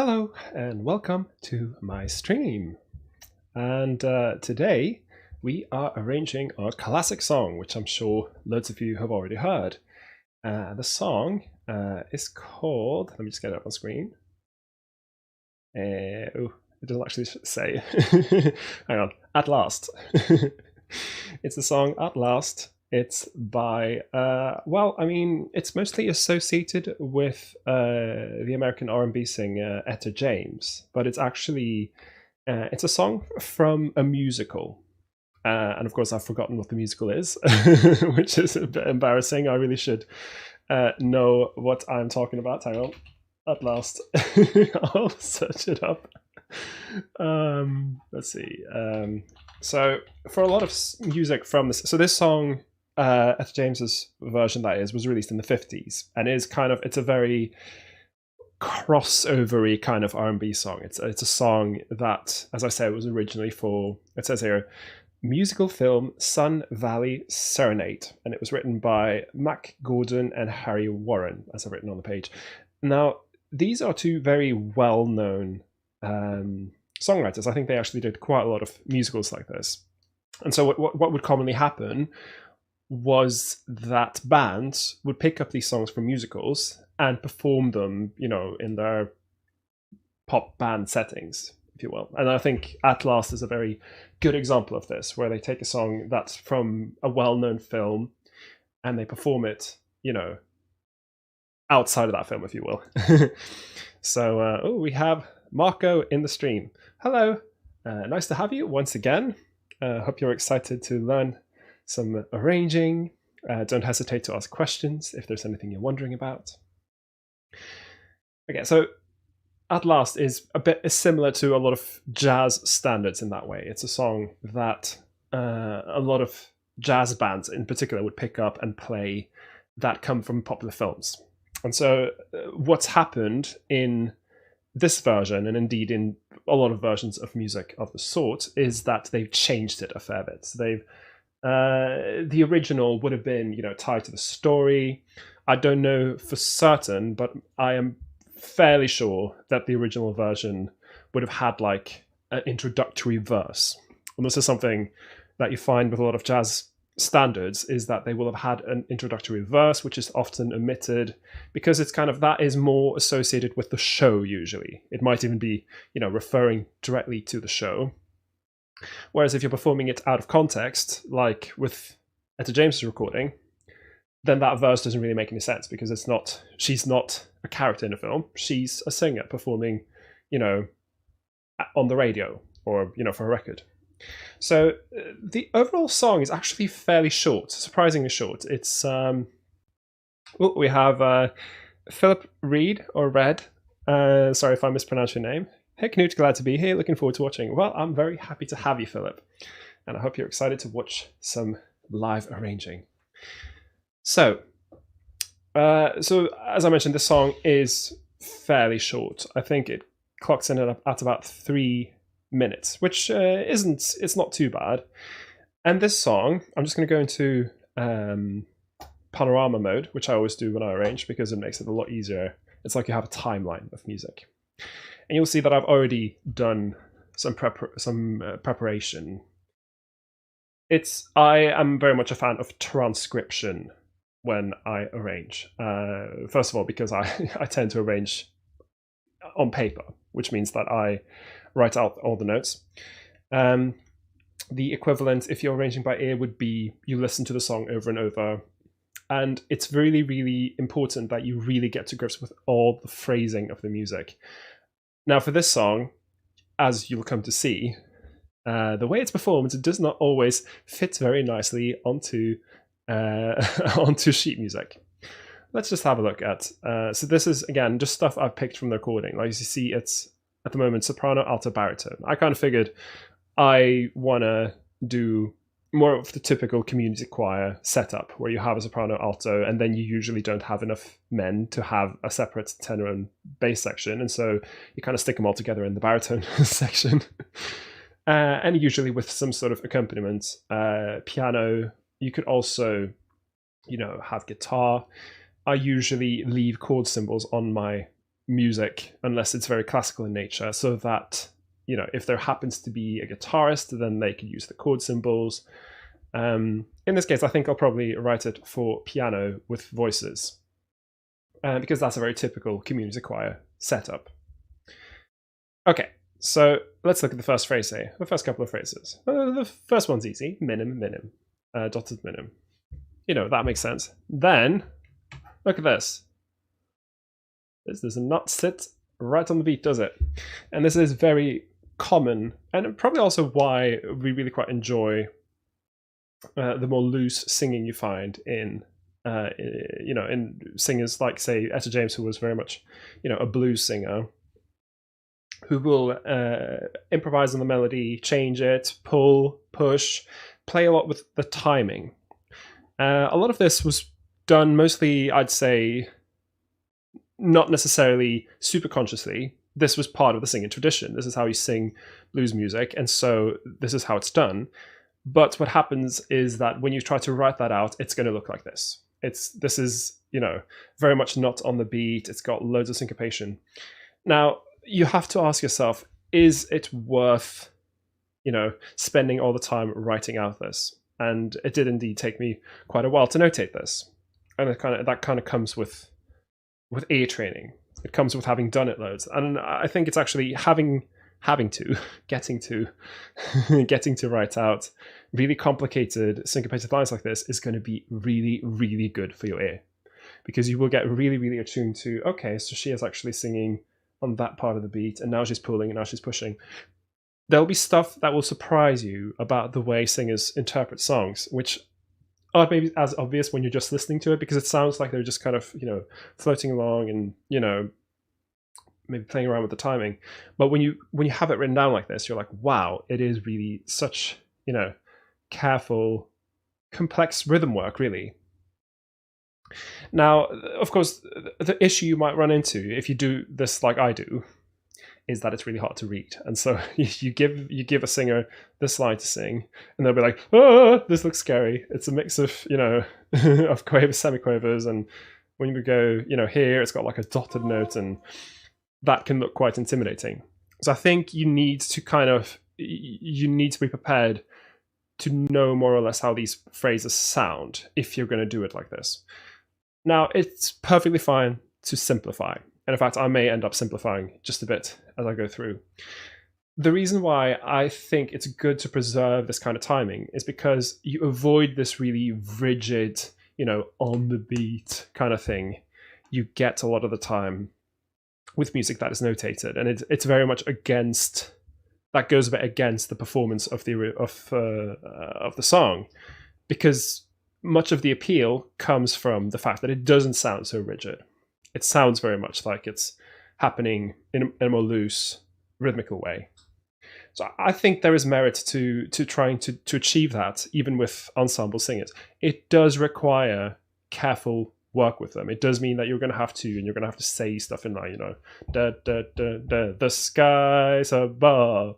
Hello and welcome to my stream. And today we are arranging a classic song, which I'm sure loads of you have already heard. The song is called, let me just get it up on screen. Oh, it doesn't actually say. Hang on, At Last. It's the song At Last. It's by, it's mostly associated with the American R&B singer Etta James, but it's actually, it's a song from a musical. And of course, I've forgotten what the musical is, which is a bit embarrassing. I really should know what I'm talking about. Hang on. At Last. I'll search it up. Let's see. So for a lot of music from this, so this song, Etta James's version that is, was released in the 50s and is kind of, it's a very crossover-y kind of R&B song. It's a song that, as I said, was originally for, it says here, musical film Sun Valley Serenade, and it was written by Mac Gordon and Harry Warren, as I've written on the page. Now, these are two very well-known songwriters. I think they actually did quite a lot of musicals like this. And so what would commonly happen was that bands would pick up these songs from musicals and perform them, you know, in their pop band settings, if you will. And I think At Last is a very good example of this, where they take a song that's from a well-known film and they perform it, you know, outside of that film, if you will. So, we have Marco in the stream. Hello, nice to have you once again. Hope you're excited to learn some arranging. Don't hesitate to ask questions if there's anything you're wondering about. Okay, so At Last is a bit similar to a lot of jazz standards in that way. It's a song that a lot of jazz bands in particular would pick up and play that come from popular films. And so what's happened in this version, and indeed in a lot of versions of music of the sort, is that they've changed it a fair bit. So they've the original would have been, you know, tied to the story. I don't know for certain, but I am fairly sure that the original version would have had like an introductory verse. And this is something that you find with a lot of jazz standards, is that they will have had an introductory verse, which is often omitted because it's kind of, that is more associated with the show usually. It might even be, you know, referring directly to the show. Whereas if you're performing it out of context, like with Etta James' recording, then that verse doesn't really make any sense because she's not a character in a film. She's a singer performing, you know, on the radio or, you know, for a record. So the overall song is actually fairly short, surprisingly short. It's we have Philip Reed or Red. Sorry if I mispronounced your name. Hey Knut, glad to be here. Looking forward to watching. Well, I'm very happy to have you, Philip, and I hope you're excited to watch some live arranging. So as I mentioned, this song is fairly short. I think it clocks in at about 3 minutes, which it's not too bad. And this song, I'm just going to go into panorama mode, which I always do when I arrange because it makes it a lot easier. It's like you have a timeline of music. And you'll see that I've already done some preparation. I am very much a fan of transcription when I arrange. First of all, because I tend to arrange on paper, which means that I write out all the notes. The equivalent, if you're arranging by ear, would be you listen to the song over and over. And it's really, really important that you really get to grips with all the phrasing of the music. Now, for this song, as you'll come to see, the way it's performed, it does not always fit very nicely onto sheet music. Let's just have a look at. So this is, again, just stuff I've picked from the recording. Like you see, it's at the moment soprano, alto, baritone. I kind of figured I want to do more of the typical community choir setup where you have a soprano, alto, and then you usually don't have enough men to have a separate tenor and bass section, and so you kind of stick them all together in the baritone section. And usually with some sort of accompaniment, piano. You could also, you know, have guitar. I usually leave chord symbols on my music unless it's very classical in nature, so that, you know, if there happens to be a guitarist, then they could use the chord symbols. In this case, I think I'll probably write it for piano with voices, because that's a very typical community choir setup. Okay, so let's look at the first phrase here, the first couple of phrases. The first one's easy, minim, minim, dotted minim. You know, that makes sense. Then, look at this. This does not sit right on the beat, does it? And this is very common, and probably also why we really quite enjoy the more loose singing you find in you know, in singers like, say, Etta James, who was very much, you know, a blues singer, who will improvise on the melody, change it, pull, push, play a lot with the timing. A lot of this was done mostly, I'd say, not necessarily super consciously. This was part of the singing tradition. This is how you sing blues music, and so this is how it's done. But what happens is that when you try to write that out, it's going to look like this. This is, you know, very much not on the beat. It's got loads of syncopation. Now, you have to ask yourself, is it worth, you know, spending all the time writing out this? And it did indeed take me quite a while to notate this. And that kind of comes with ear training. It comes with having done it loads. And I think it's actually getting to write out really complicated syncopated lines like this is going to be really, really good for your ear, because you will get really, really attuned to, okay, so she is actually singing on that part of the beat, and now she's pulling, and now she's pushing. There'll be stuff that will surprise you about the way singers interpret songs, which aren't maybe as obvious when you're just listening to it, because it sounds like they're just kind of, you know, floating along and, you know, maybe playing around with the timing. But when you have it written down like this, you're like, wow, it is really such, you know, careful, complex rhythm work, really. Now, of course, the issue you might run into if you do this like I do is that it's really hard to read. And so you give a singer this line to sing, and they'll be like, oh, this looks scary. It's a mix of, you know, of quavers, semiquavers, and when you go, you know, here, it's got like a dotted note, and that can look quite intimidating. So I think you need to be prepared to know more or less how these phrases sound if you're going to do it like this. Now, it's perfectly fine to simplify. And in fact, I may end up simplifying just a bit as I go through. The reason why I think it's good to preserve this kind of timing is because you avoid this really rigid, you know, on the beat kind of thing you get a lot of the time with music that is notated. And it's very much against, that goes a bit against the performance of the song, because much of the appeal comes from the fact that it doesn't sound so rigid. It sounds very much like it's happening in a more loose, rhythmical way. So I think there is merit to trying to achieve that, even with ensemble singers. It does require careful work with them. It does mean that you're going to have to say stuff in like, you know, da, da, da, da, the skies above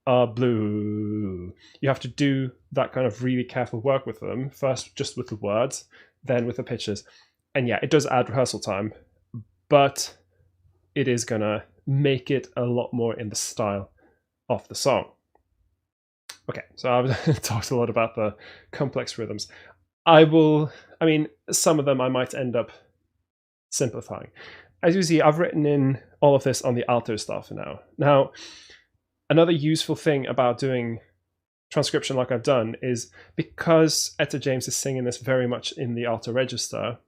are blue. You have to do that kind of really careful work with them, first just with the words, then with the pitches. And yeah, it does add rehearsal time, but it is going to make it a lot more in the style of the song. Okay, so I've talked a lot about the complex rhythms. Some of them I might end up simplifying. As you see, I've written in all of this on the alto staff now. Now, another useful thing about doing transcription like I've done is, because Etta James is singing this very much in the alto register,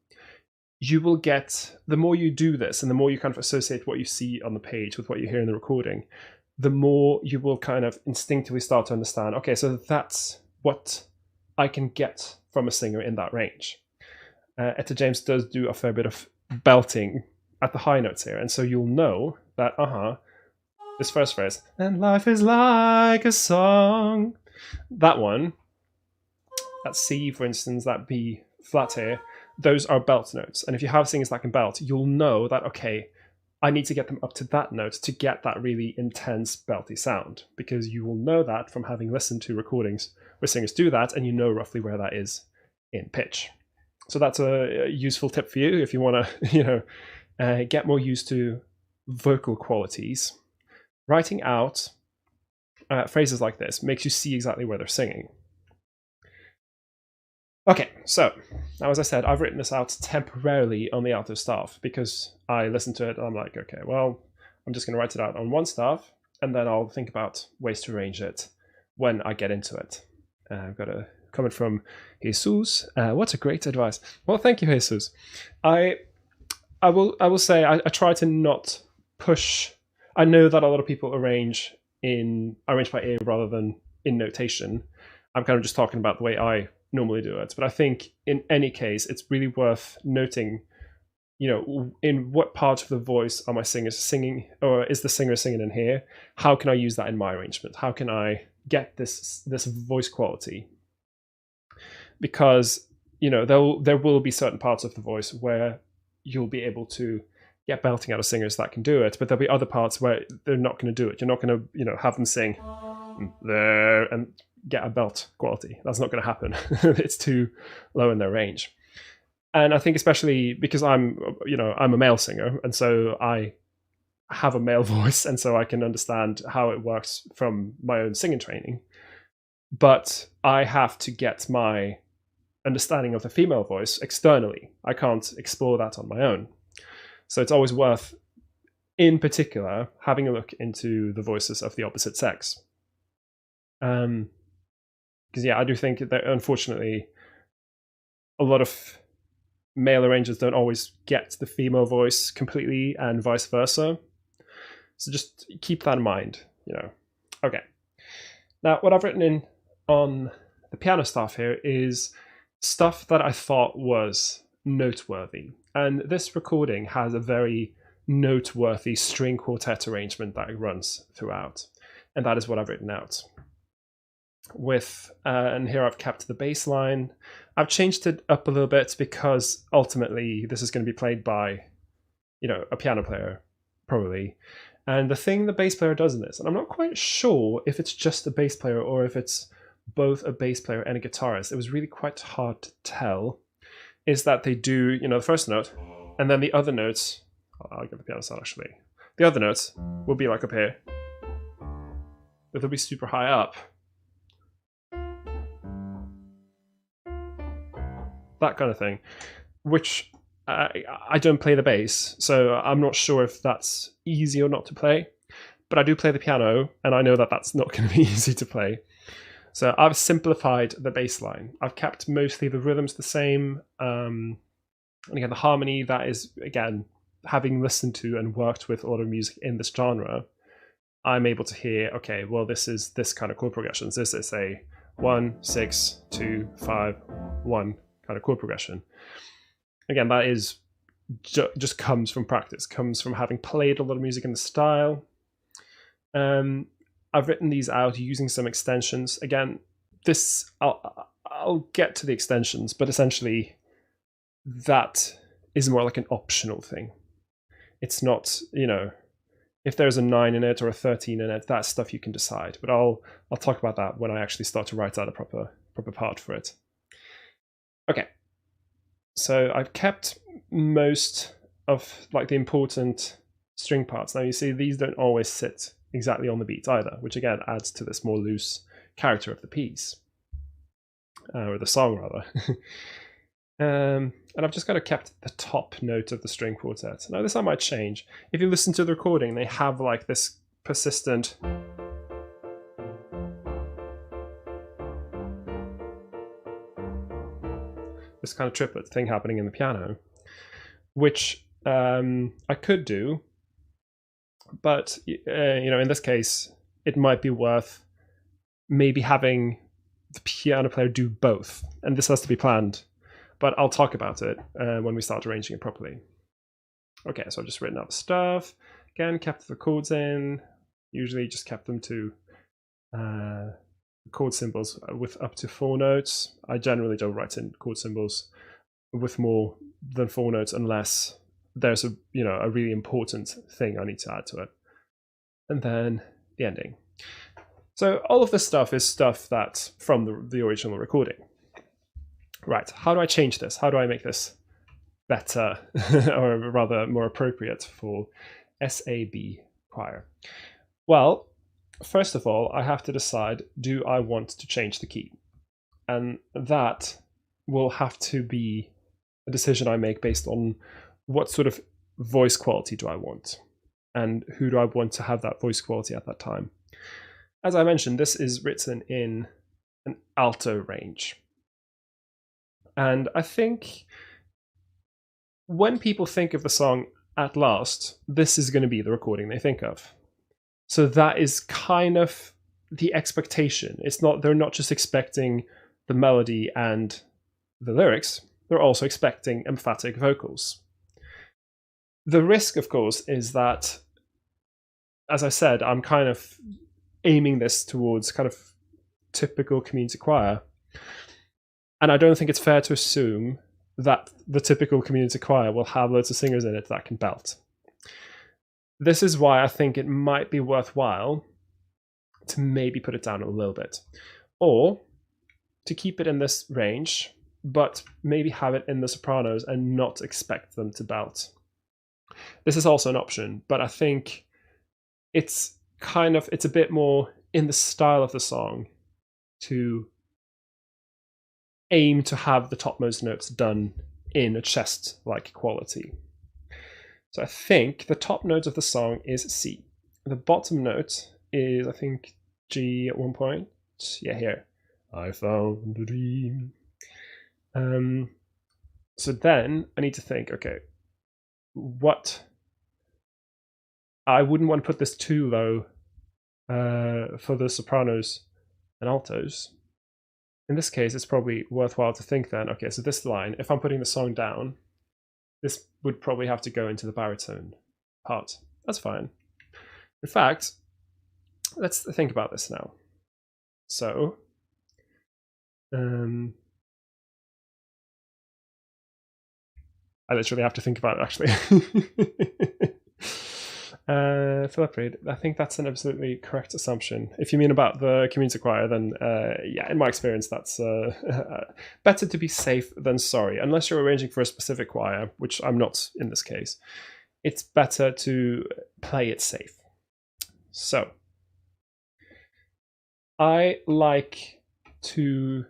you will get, the more you do this and the more you kind of associate what you see on the page with what you hear in the recording, the more you will kind of instinctively start to understand, okay, so that's what I can get from a singer in that range. Etta James does do a fair bit of belting at the high notes here, and so you'll know that, this first phrase, and life is like a song, that one, that C, for instance, that B flat here, those are belt notes. And if you have singers that can belt, you'll know that, okay, I need to get them up to that note to get that really intense belty sound, because you will know that from having listened to recordings where singers do that, and you know roughly where that is in pitch. So that's a useful tip for you if you want to, get more used to vocal qualities. Writing out phrases like this makes you see exactly where they're singing. Okay, so now as I said, I've written this out temporarily on the alto staff because I listened to it and I'm like, okay, well, I'm just going to write it out on one staff and then I'll think about ways to arrange it when I get into it. I've got a comment from Jesus. What a great advice. Well, thank you, Jesus. I will say I try to not push. I know that a lot of people arrange by ear rather than in notation. I'm kind of just talking about the way I normally do it. But I think in any case, it's really worth noting, in what part of the voice are my singers singing, or is the singer singing in here? How can I use that in my arrangement? How can I get this voice quality? Because there will be certain parts of the voice where you'll be able to get belting out of singers that can do it, but there'll be other parts where they're not going to do it. You're not going to have them sing there and get a belt quality. That's not going to happen. It's too low in their range. And I think especially because I'm a male singer, and so I have a male voice, and so I can understand how it works from my own singing training. But I have to get my understanding of the female voice externally. I can't explore that on my own. So it's always worth, in particular, having a look into the voices of the opposite sex. Because I do think that unfortunately a lot of male arrangers don't always get the female voice completely and vice versa. So just keep that in mind, Okay. Now, what I've written in on the piano staff here is stuff that I thought was noteworthy. And this recording has a very noteworthy string quartet arrangement that runs throughout. And that is what I've written out. And here I've kept the bass line. I've changed it up a little bit because ultimately this is going to be played by, a piano player, probably. And the thing the bass player does in this, and I'm not quite sure if it's just a bass player or if it's both a bass player and a guitarist, it was really quite hard to tell, is that they do, the first note, and then the other notes, I'll get the piano sound actually, the other notes will be like up here, but they'll be super high up. That kind of thing, which I don't play the bass, so I'm not sure if that's easy or not to play, but I do play the piano, and I know that that's not going to be easy to play. So I've simplified the bass line. I've kept mostly the rhythms the same. And again, the harmony, that is, again, having listened to and worked with a lot of music in this genre, I'm able to hear, okay, well, this is this kind of chord progressions. This is a 1, 6, 2, 5, 1 kind of chord progression. Again, that is just comes from practice, comes from having played a lot of music in the style. I've written these out using some extensions. Again, this I'll get to the extensions, but essentially that is more like an optional thing. It's not, if there's a 9 in it or a 13 in it, that's stuff you can decide. But I'll talk about that when I actually start to write out a proper part for it. Okay. So I've kept most of the important string parts. Now you see these don't always sit exactly on the beat either, which again adds to this more loose character of the piece, or the song rather. And I've just kind of kept the top note of the string quartet. Now this I might change. If you listen to the recording, they have this persistent this kind of triplet thing happening in the piano, which I could do, but in this case, it might be worth maybe having the piano player do both, and this has to be planned. But I'll talk about it when we start arranging it properly. Okay, so I've just written out the stuff. Again, kept the chords in. Usually just kept them to chord symbols with up to 4 notes. I generally don't write in chord symbols with more than 4 notes unless there's a really important thing I need to add to it. And then the ending. So all of this stuff is stuff that's from the original recording. Right, how do I change this? How do I make this better, or rather more appropriate for SAB choir? Well, first of all, I have to decide, do I want to change the key? And that will have to be a decision I make based on what sort of voice quality do I want, and who do I want to have that voice quality at that time. As I mentioned, this is written in an alto range. And I think when people think of the song At Last, this is going to be the recording they think of. So that is kind of the expectation. They're not just expecting the melody and the lyrics, they're also expecting emphatic vocals. The risk, of course, is that, as I said, I'm kind of aiming this towards kind of typical community choir. And I don't think it's fair to assume that the typical community choir will have loads of singers in it that can belt. This is why I think it might be worthwhile to maybe put it down a little bit, or to keep it in this range, but maybe have it in the sopranos and not expect them to belt. This is also an option, but I think it's a bit more in the style of the song to aim to have the topmost notes done in a chest-like quality. So I think the top note of the song is C. The bottom note is, I think, G at one point. Yeah, here. I found a dream. So then I need to think, okay, I wouldn't want to put this too low for the sopranos and altos. In this case, it's probably worthwhile to think then, okay, so this line, if I'm putting the song down, this would probably have to go into the baritone part. That's fine. In fact, let's think about this now. So, I literally have to think about it, actually. Philip Reed, I think that's an absolutely correct assumption. If you mean about the community choir, then yeah, in my experience, that's better to be safe than sorry. Unless you're arranging for a specific choir, which I'm not in this case, it's better to play it safe. So, I like to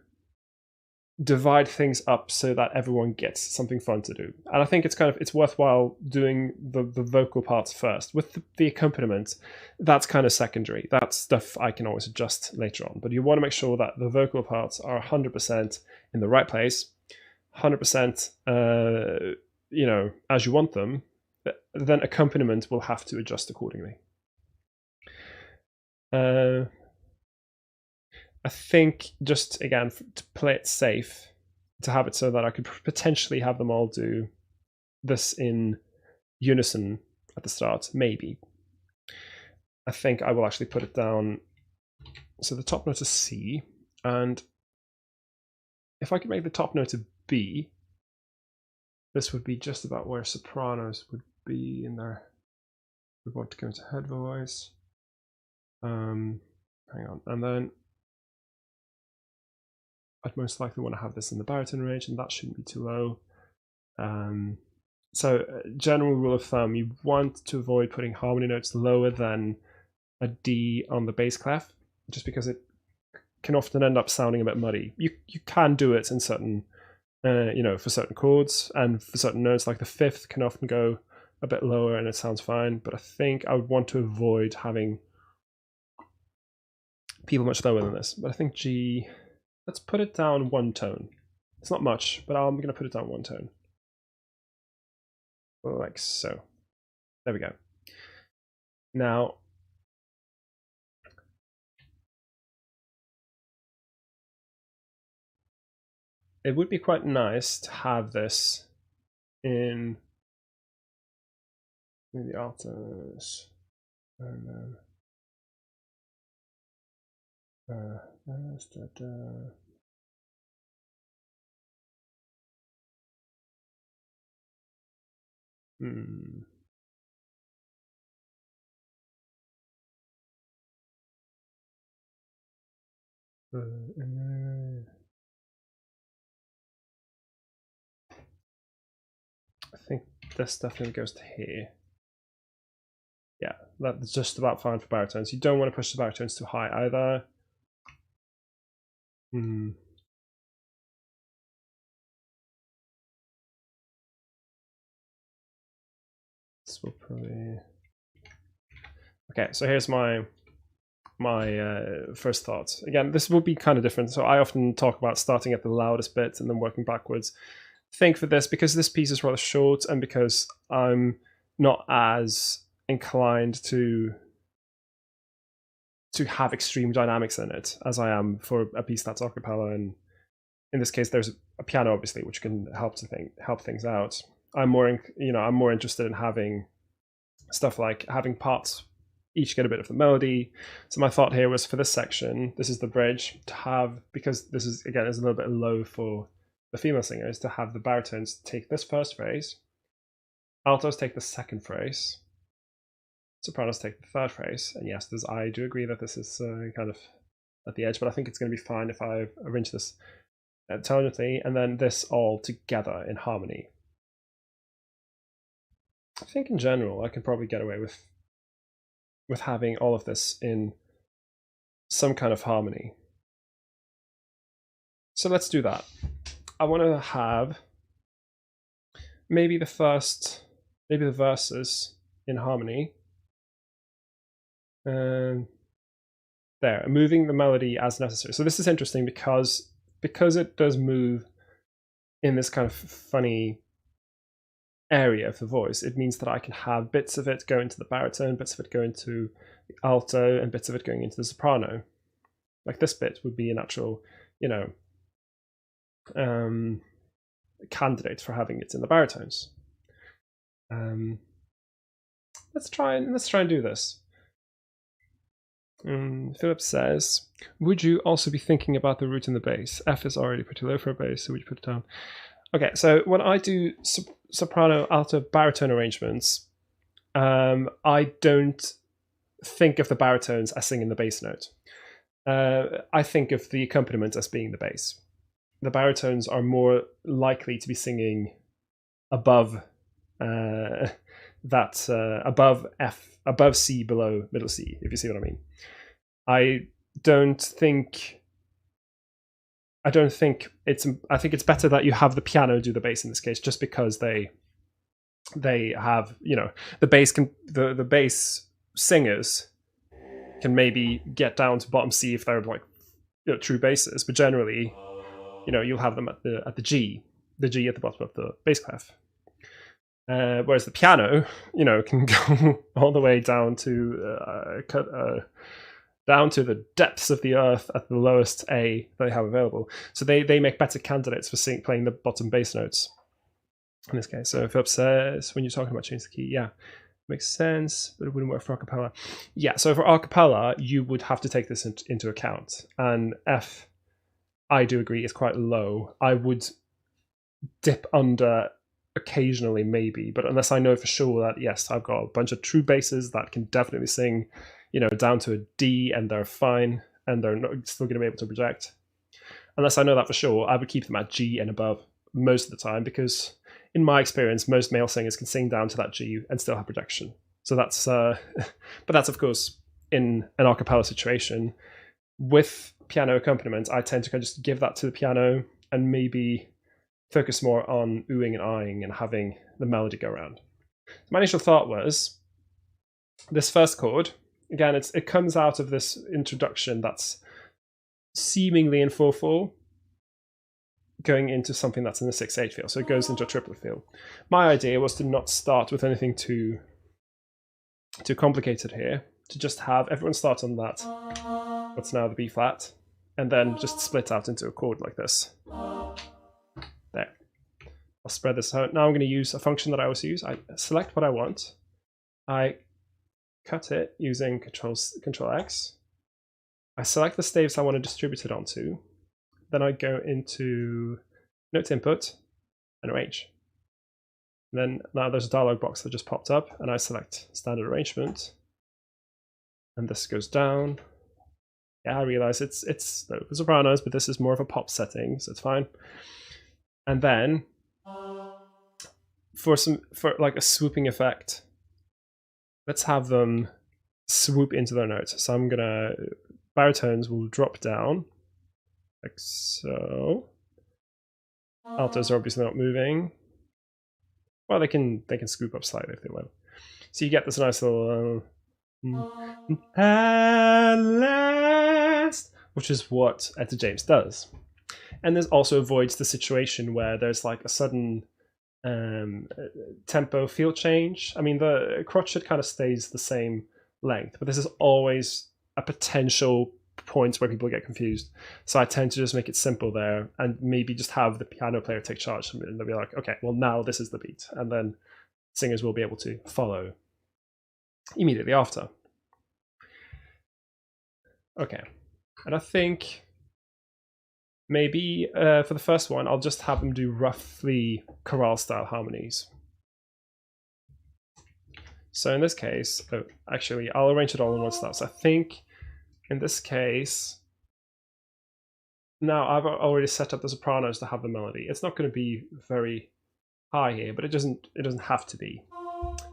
divide things up so that everyone gets something fun to do. And I think it's worthwhile doing the vocal parts first. With the accompaniment, that's kind of secondary. That's stuff I can always adjust later on. But you want to make sure that the vocal parts are 100% in the right place, 100% as you want them. Then accompaniment will have to adjust accordingly. I think just, again, to play it safe, to have it so that I could potentially have them all do this in unison at the start, maybe. I think I will actually put it down. So the top note is C, and if I could make the top note a B, this would be just about where sopranos would be in there. We want to go into head voice. Hang on, and then I'd most likely want to have this in the baritone range, and that shouldn't be too low. So general rule of thumb, you want to avoid putting harmony notes lower than a D on the bass clef, just because it can often end up sounding a bit muddy. You can do it in certain, for certain chords, and for certain notes, like the fifth can often go a bit lower and it sounds fine, but I think I would want to avoid having people much lower than this. But I think G, let's put it down one tone. It's not much, but I'm going to put it down one tone. Like so. There we go. Now, it would be quite nice to have this in the altos. And then think this definitely goes to here. Yeah, that's just about fine for baritones. You don't want to push the baritones too high either. This will probably... Okay, so here's my first thoughts. Again, this will be kind of different. So I often talk about starting at the loudest bit and then working backwards. I think for this, because this piece is rather short and because I'm not as inclined to have extreme dynamics in it as I am for a piece that's a cappella, and in this case there's a piano obviously which can help things out. I'm more interested in having stuff like having parts each get a bit of the melody. So my thought here was for this section, this is the bridge, to have, because this is again is a little bit low for the female singers, to have the baritones take this first phrase, altos take the second phrase, sopranos take the third phrase. And yes, I do agree that this is kind of at the edge, but I think it's going to be fine if I arrange this tonally, and then this all together in harmony. I think in general I can probably get away with having all of this in some kind of harmony. So let's do that. I want to have maybe the verses in harmony. There, moving the melody as necessary. So this is interesting because it does move in this kind of funny area of the voice. It means that I can have bits of it go into the baritone, bits of it go into the alto, and bits of it going into the soprano. Like this bit would be a natural, candidate for having it in the baritones. Let's try and do this. Philip says, would you also be thinking about the root in the bass? F is already pretty low for a bass, so would you put it down? Okay, so when I do soprano, alto, baritone arrangements, I don't think of the baritones as singing the bass note. I think of the accompaniment as being the bass. The baritones are more likely to be singing above above F, above C, below middle C, if you see what I mean. I think it's better that you have the piano do the bass in this case, just because they have, the bass singers can maybe get down to bottom C if they're like true basses, but generally, you'll have them at the G at the bottom of the bass clef. Whereas the piano, can go all the way down to the depths of the earth at the lowest A they have available. So they make better candidates for playing the bottom bass notes in this case. So Philip says, when you're talking about change the key, yeah, makes sense, but it wouldn't work for acapella. Yeah, so for acapella, you would have to take this into account. And F, I do agree, is quite low. I would dip under occasionally, maybe, but unless I know for sure that, yes, I've got a bunch of true basses that can definitely sing, down to a D and they're fine and they're not still going to be able to project. Unless I know that for sure, I would keep them at G and above most of the time, because in my experience, most male singers can sing down to that G and still have projection. So that's, but that's of course in an a cappella situation. With piano accompaniment, I tend to kind of just give that to the piano and maybe focus more on oohing and ahhing and having the melody go around. My initial thought was this first chord, again, it comes out of this introduction that's seemingly in 4/4, going into something that's in the 6/8 feel. So it goes into a triplet feel. My idea was to not start with anything too complicated here, to just have everyone start on that, what's now the B flat, and then just split out into a chord like this. There. I'll spread this out. Now I'm going to use a function that I always use. I select what I want. I cut it using Control X. I select the staves I want to distribute it onto. Then I go into Note Input and Arrange. And then now there's a dialog box that just popped up, and I select Standard Arrangement. And this goes down. Yeah, I realize it's for sopranos, but this is more of a pop setting, so it's fine. And then for like a swooping effect, let's have them swoop into their notes. So I'm gonna, baritones will drop down like so. Altos are obviously not moving. Well, they can scoop up slightly if they want. So you get this nice little at last, which is what Etta James does. And this also avoids the situation where there's like a sudden tempo feel change. I mean, the crotchet kind of stays the same length, but this is always a potential point where people get confused. So I tend to just make it simple there and maybe just have the piano player take charge, and they'll be like, okay, well, now this is the beat. And then singers will be able to follow immediately after. Okay. And I think maybe for the first one, I'll just have them do roughly choral style harmonies. So in this case, actually, I'll arrange it all in one style. So I think in this case, now I've already set up the sopranos to have the melody. It's not going to be very high here, but it doesn't have to be.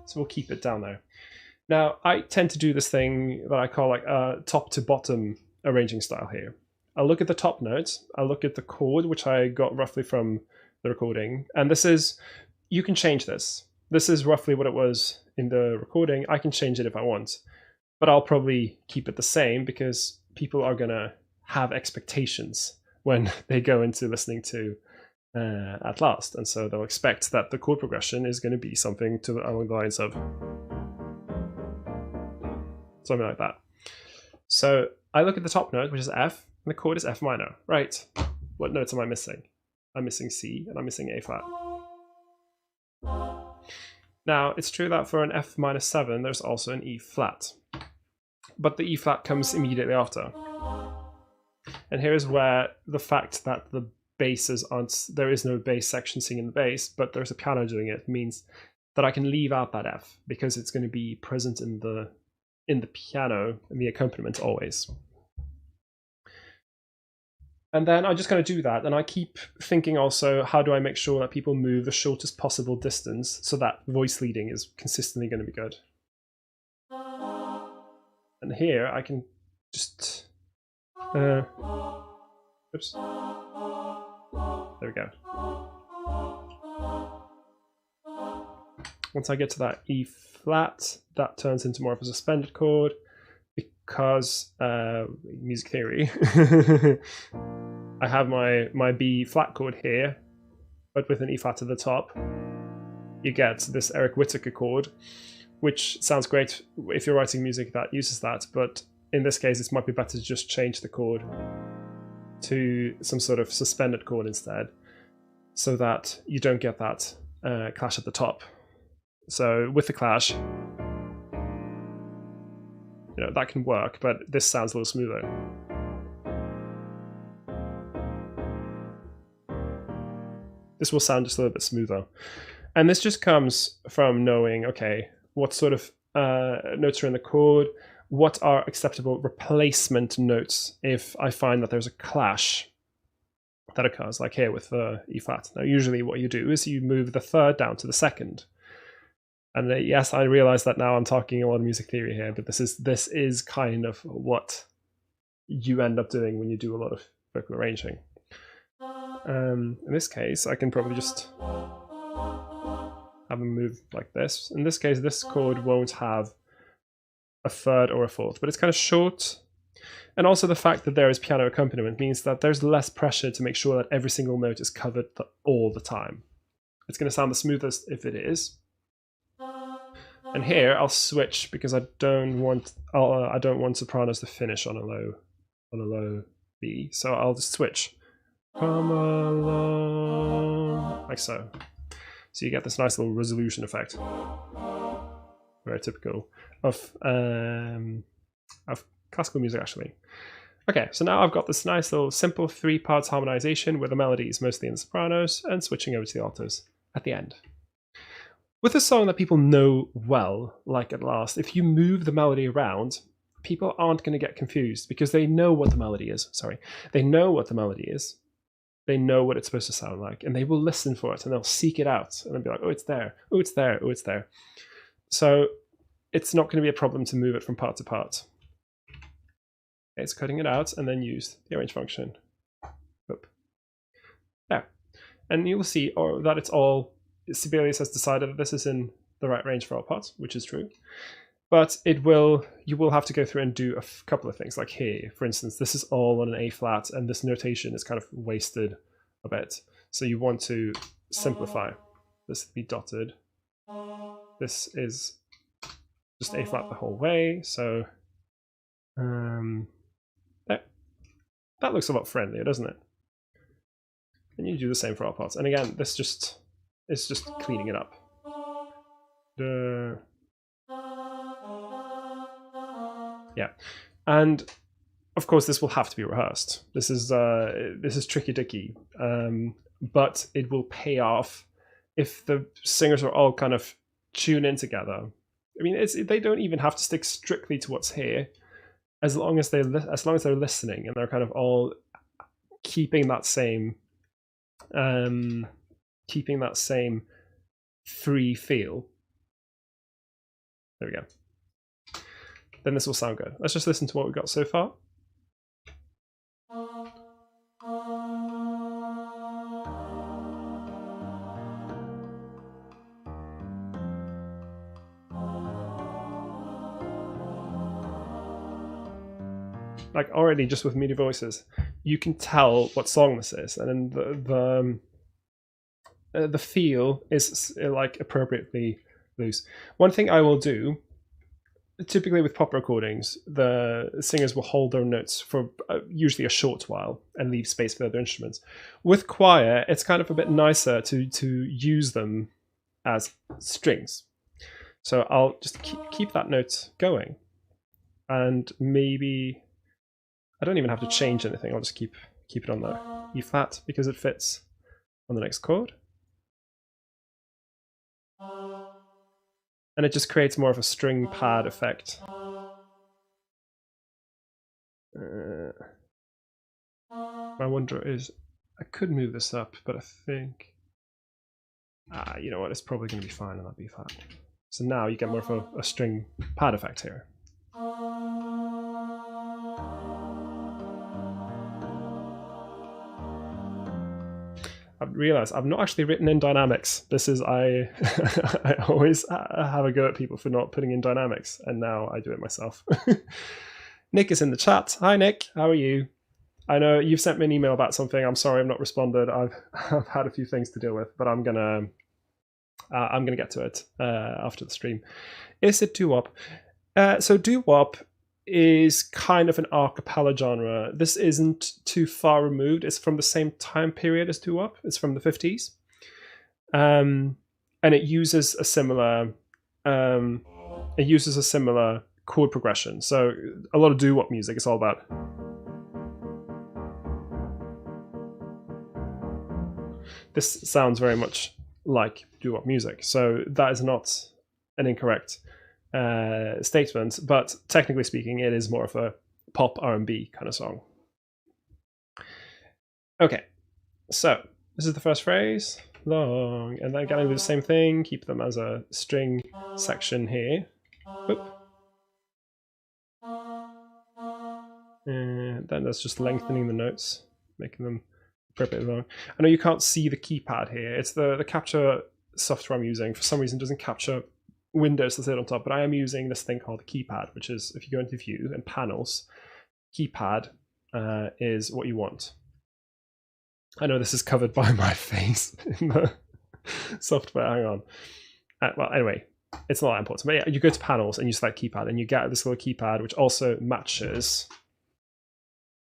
So we'll keep it down there. Now, I tend to do this thing that I call like a top to bottom arranging style here. I'll look at the top notes, I'll look at the chord, which I got roughly from the recording, and this is, you can change this. This is roughly what it was in the recording. I can change it if I want, but I'll probably keep it the same because people are gonna have expectations when they go into listening to At Last, and so they'll expect that the chord progression is going to be something along the lines of something like that. So I look at the top note, which is F, and the chord is F minor. Right, what notes am I missing? I'm missing C, and I'm missing A flat. Now, it's true that for an F minor 7, there's also an E flat, but the E flat comes immediately after. And here's where the fact that the basses aren't, there is no bass section singing the bass, but there's a piano doing it, means that I can leave out that F because it's going to be present in the piano and the accompaniment always. And then I'm just going to do that, and I keep thinking also, how do I make sure that people move the shortest possible distance so that voice leading is consistently going to be good. And here I can just oops. There we go. Once I get to that E flat, that turns into more of a suspended chord because music theory. I have my B flat chord here, but with an E flat at the top. You get this Eric Whittaker chord, which sounds great if you're writing music that uses that, but in this case, it might be better to just change the chord to some sort of suspended chord instead, so that you don't get that clash at the top. So with the clash, that can work, but this sounds a little smoother. This will sound just a little bit smoother. And this just comes from knowing, okay, what sort of notes are in the chord, what are acceptable replacement notes if I find that there's a clash that occurs, like here with the E flat. Now, usually what you do is you move the third down to the second. And yes, I realize that now I'm talking a lot of music theory here, but this is kind of what you end up doing when you do a lot of vocal arranging. In this case, I can probably just have them move like this. In this case, this chord won't have a third or a fourth, but it's kind of short. And also the fact that there is piano accompaniment means that there's less pressure to make sure that every single note is covered all the time. It's going to sound the smoothest if it is. And here I'll switch because I don't want sopranos to finish on a low B. So I'll just switch. Come along, like so. So you get this nice little resolution effect. Very typical of classical music, actually. Okay, so now I've got this nice little simple 3 parts harmonization where the melody is mostly in the sopranos and switching over to the altos at the end. With a song that people know well, like At Last, if you move the melody around, people aren't going to get confused because they know what the melody is. Sorry, they know what the melody is. they know what it's supposed to sound like, and they will listen for it, and they'll seek it out, and they'll be like, oh, it's there, oh, it's there, oh, it's there. So it's not going to be a problem to move it from part to part. It's cutting it out, and then use the arrange function. Oop. There. And you'll see that it's all, Sibelius has decided that this is in the right range for all parts, which is true. But you will have to go through and do a couple of things. Like here, for instance, this is all on an A flat, and this notation is kind of wasted a bit. So you want to simplify. This will be dotted. This is just A flat the whole way. So that looks a lot friendlier, doesn't it? And you do the same for all parts. And again, it's just cleaning it up. Yeah, and of course this will have to be rehearsed. This is tricky dicky, but it will pay off if the singers are all kind of tune in together. I mean, they don't even have to stick strictly to what's here, as long as they're listening and they're kind of all keeping that same free feel. There we go. Then this will sound good. Let's just listen to what we've got so far. Like already, just with MIDI voices, you can tell what song this is, and then the feel is like appropriately loose. One thing I will do, typically with pop recordings, the singers will hold their notes for usually a short while and leave space for other instruments. With choir, it's kind of a bit nicer to use them as strings. So I'll just keep that note going, and maybe I don't even have to change anything. I'll just keep it on the E flat because it fits on the next chord. And it just creates more of a string pad effect. My wonder is, I could move this up, but I think, you know what, it's probably going to be fine on that B flat. So now you get more of a string pad effect here. I've realized I've not actually written in dynamics. This is, I always have a go at people for not putting in dynamics, and now I do it myself. Nick is in the chat. Hi Nick, how are you? I know you've sent me an email about something. I'm sorry I've not responded. I've had a few things to deal with, but I'm gonna get to it after the stream. Is it doo-wop? So doo-wop is kind of an acappella genre. This isn't too far removed. It's from the same time period as doo-wop. It's from the 50s. And it uses a similar chord progression. So a lot of doo-wop music is all about this. Sounds very much like doo-wop music. So that is not an incorrect statement, but technically speaking, it is more of a pop R&B kind of song. Okay, so this is the first phrase, long, and then again do the same thing, keep them as a string section here. Oop. And then that's just lengthening the notes, making them appropriately long. I know you can't see the keypad here. It's the capture software I'm using. For some reason, doesn't capture windows to sit on top, but I am using this thing called the keypad, which is, if you go into view and panels, keypad is what you want. I know this is covered by my face in the software. Hang on. Well, anyway, it's not that important. But yeah, you go to panels and you select keypad, and you get this little keypad, which also matches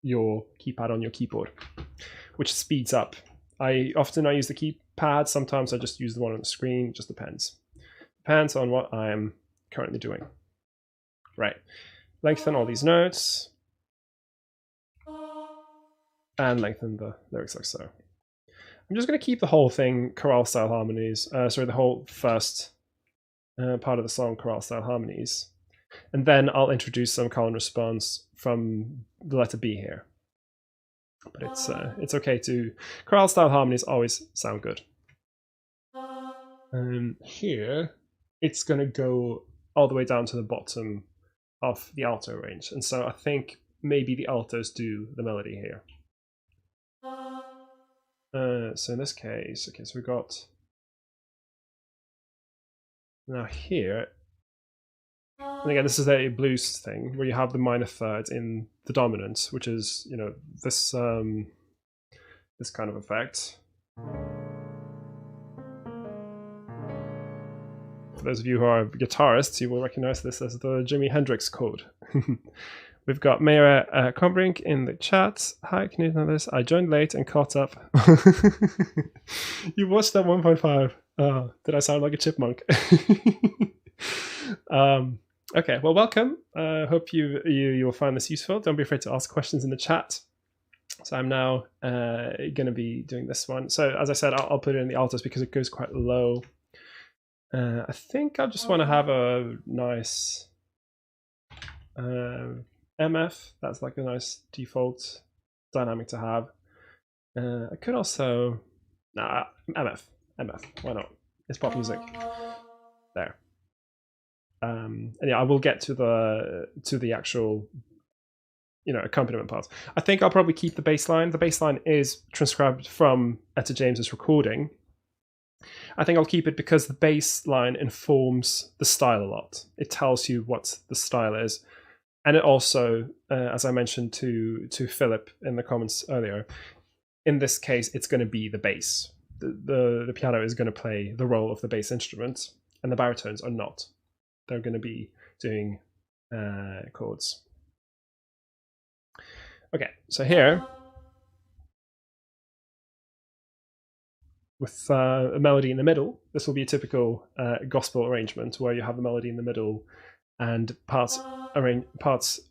your keypad on your keyboard, which speeds up. I use the keypad. Sometimes I just use the one on the screen. It just depends. Depends on what I'm currently doing. Right. Lengthen all these notes. And lengthen the lyrics like so. I'm just going to keep the whole thing choral style harmonies. The whole first part of the song choral style harmonies. And then I'll introduce some call and response from the letter B here. but it's okay to chorale style harmonies always sound good. Here, it's going to go all the way down to the bottom of the alto range, and so I think maybe the altos do the melody here. So in this case, okay, so we've got now here, and again, this is a blues thing where you have the minor third in the dominant, which is, you know, this this kind of effect. For those of you who are guitarists, you will recognize this as the Jimi Hendrix chord. We've got Mayra Combrink in the chat. Hi, Knut and others. I joined late and caught up. You watched that 1.5. Oh, did I sound like a chipmunk? Okay, well, welcome. Hope you'll find this useful. Don't be afraid to ask questions in the chat. So I'm now going to be doing this one. So as I said, I'll put it in the altos because it goes quite low. I think I just want to have a nice MF. That's like a nice default dynamic to have. I could also MF. Why not? It's pop music. There. And yeah, I will get to the actual, you know, accompaniment part. I think I'll probably keep the bass line. The bass line is transcribed from Etta James's recording. I think I'll keep it because the bass line informs the style a lot. It tells you what the style is. And it also, as I mentioned to Philip in the comments earlier, in this case, it's going to be the bass. The piano is going to play the role of the bass instrument, and the baritones are not. They're going to be doing chords. Okay, so here, with a melody in the middle, this will be a typical gospel arrangement where you have the melody in the middle and parts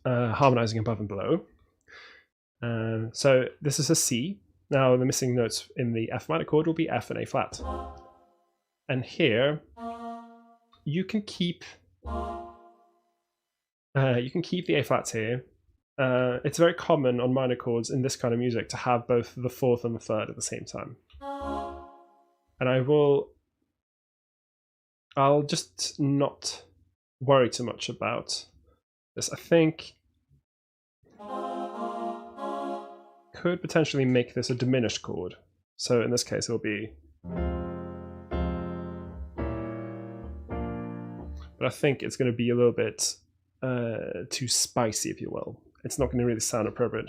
harmonizing above and below. So this is a C. Now the missing notes in the F minor chord will be F and A flat. And here you can keep the A flats here. It's very common on minor chords in this kind of music to have both the fourth and the third at the same time. And I'll just not worry too much about this. I think could potentially make this a diminished chord. So in this case, it'll be. But I think it's going to be a little bit too spicy, if you will. It's not going to really sound appropriate.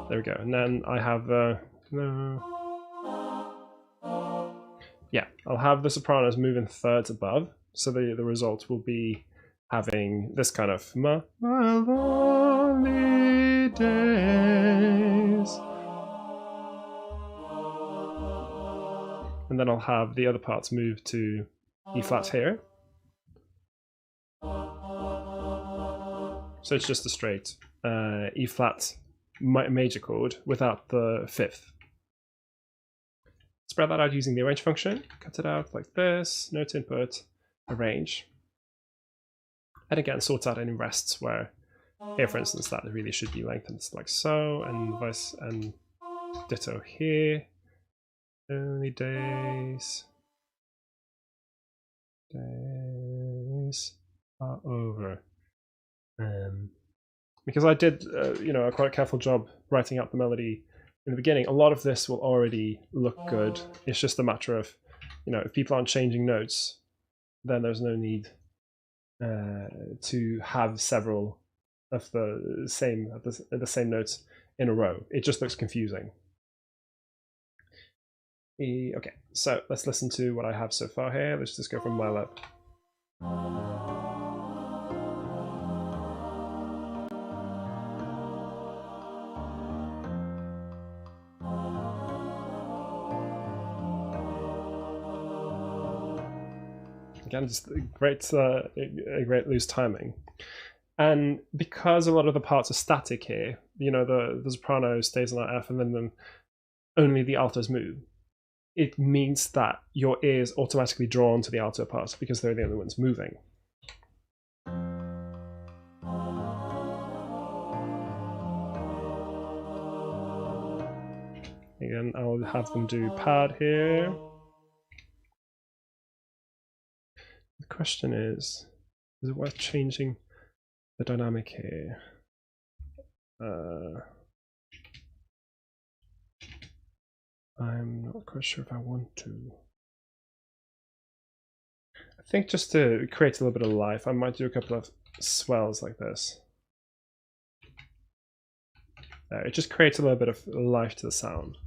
There we go. And then I have yeah, I'll have the sopranos move in thirds above. So the result will be having this kind of my lonely days. And then I'll have the other parts move to E flat here. So it's just a straight E flat major chord without the fifth. Spread that out using the arrange function. Cut it out like this, note input, arrange. And again, sort out any rests where here, for instance, that really should be lengthened like so, and vice and ditto here. Only days are over. Because I did, a quite careful job writing out the melody in the beginning. A lot of this will already look good. It's just a matter of, if people aren't changing notes, then there's no need to have several of the same notes in a row. It just looks confusing. Okay, so let's listen to what I have so far here. Let's just go from my lab. Again, just a great loose timing. And because a lot of the parts are static here, the soprano stays on that F and then only the altos move. It means that your ear is automatically drawn to the alto parts because they're the only ones moving. Again, I'll have them do pad here. The question is it worth changing the dynamic here? I'm not quite sure if I want to. I think just to create a little bit of life, I might do a couple of swells like this. There, it just creates a little bit of life to the sound.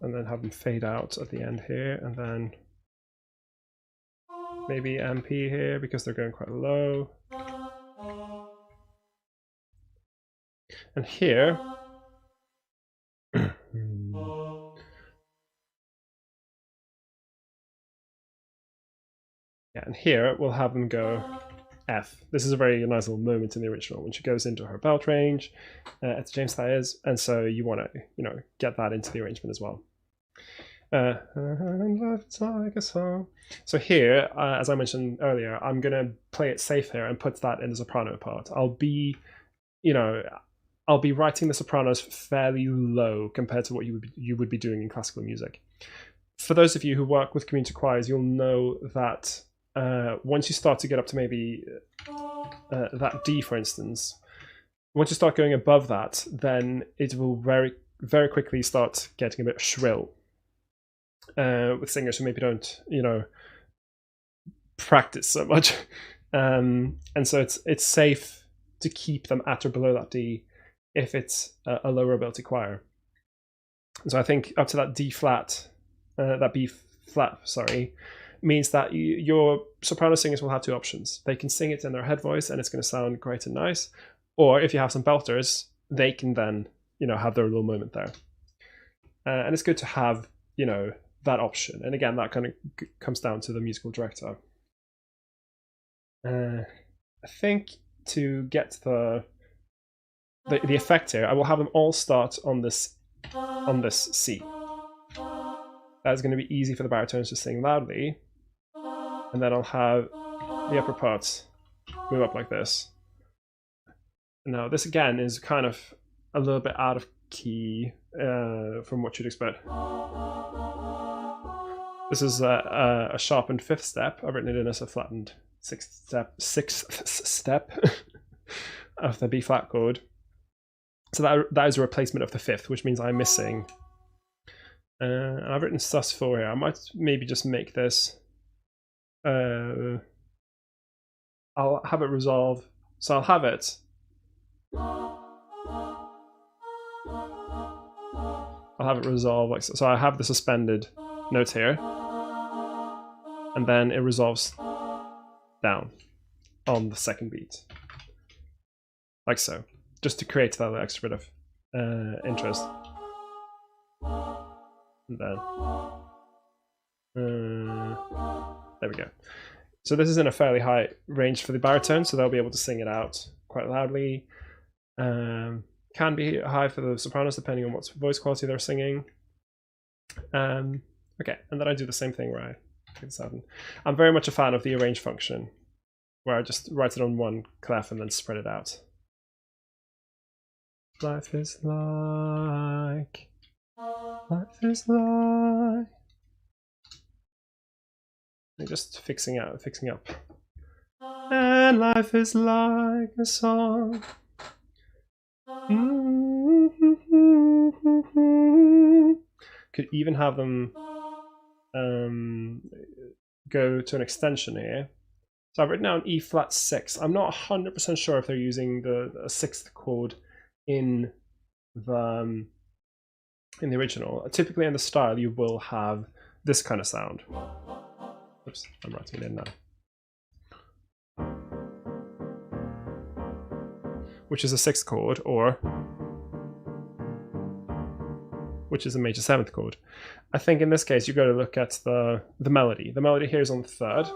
And then have them fade out at the end here, and then maybe MP here because they're going quite low. And here, yeah, and here we'll have them go F. This is a very nice little moment in the original when she goes into her belt range, Etta James that is, and so you want to, get that into the arrangement as well. Like a song. So here, as I mentioned earlier, I'm gonna play it safe here and put that in the soprano part. I'll be writing the sopranos fairly low compared to what you would be doing in classical music. For those of you who work with community choirs, you'll know that once you start to get up to maybe that D, for instance, once you start going above that, then it will very, very quickly start getting a bit shrill. With singers who maybe don't, practice so much, and so it's safe to keep them at or below that D if it's a lower ability choir. So I think up to that D flat, that B flat, sorry, means that your soprano singers will have two options. They can sing it in their head voice and it's going to sound great and nice, or if you have some belters, they can then have their little moment there. And it's good to have that option. And again, that kind of comes down to the musical director. I think to get the effect here, I will have them all start on this C. That's going to be easy for the baritones to sing loudly, and then I'll have the upper parts move up like this. Now this again is kind of a little bit out of key from what you'd expect. This is a sharpened fifth step. I've written it in as a flattened sixth step of the B flat chord. So that is a replacement of the fifth, which means I'm missing. And I've written sus4 here. I might maybe just make this. I'll have it resolve. So I'll have it. I'll have it resolve like so. So I have the suspended note here, and then it resolves down on the second beat, like so, just to create that extra bit of interest. And then there we go. So this is in a fairly high range for the baritone, so they'll be able to sing it out quite loudly. Can be high for the sopranos depending on what voice quality they're singing. Okay, and then I do the same thing where I take the 7. I'm very much a fan of the arrange function, where I just write it on one clef and then spread it out. Life is like. And just fixing up. And life is like a song. Could even have them go to an extension here. So I've written down E flat 6. I'm not 100% sure if they're using the 6th chord in the original. Typically in the style you will have this kind of sound. Oops, I'm writing it in now. Which is a 6th chord, or which is a major 7th chord. I think in this case you've got to look at the melody. The melody here is on the 3rd.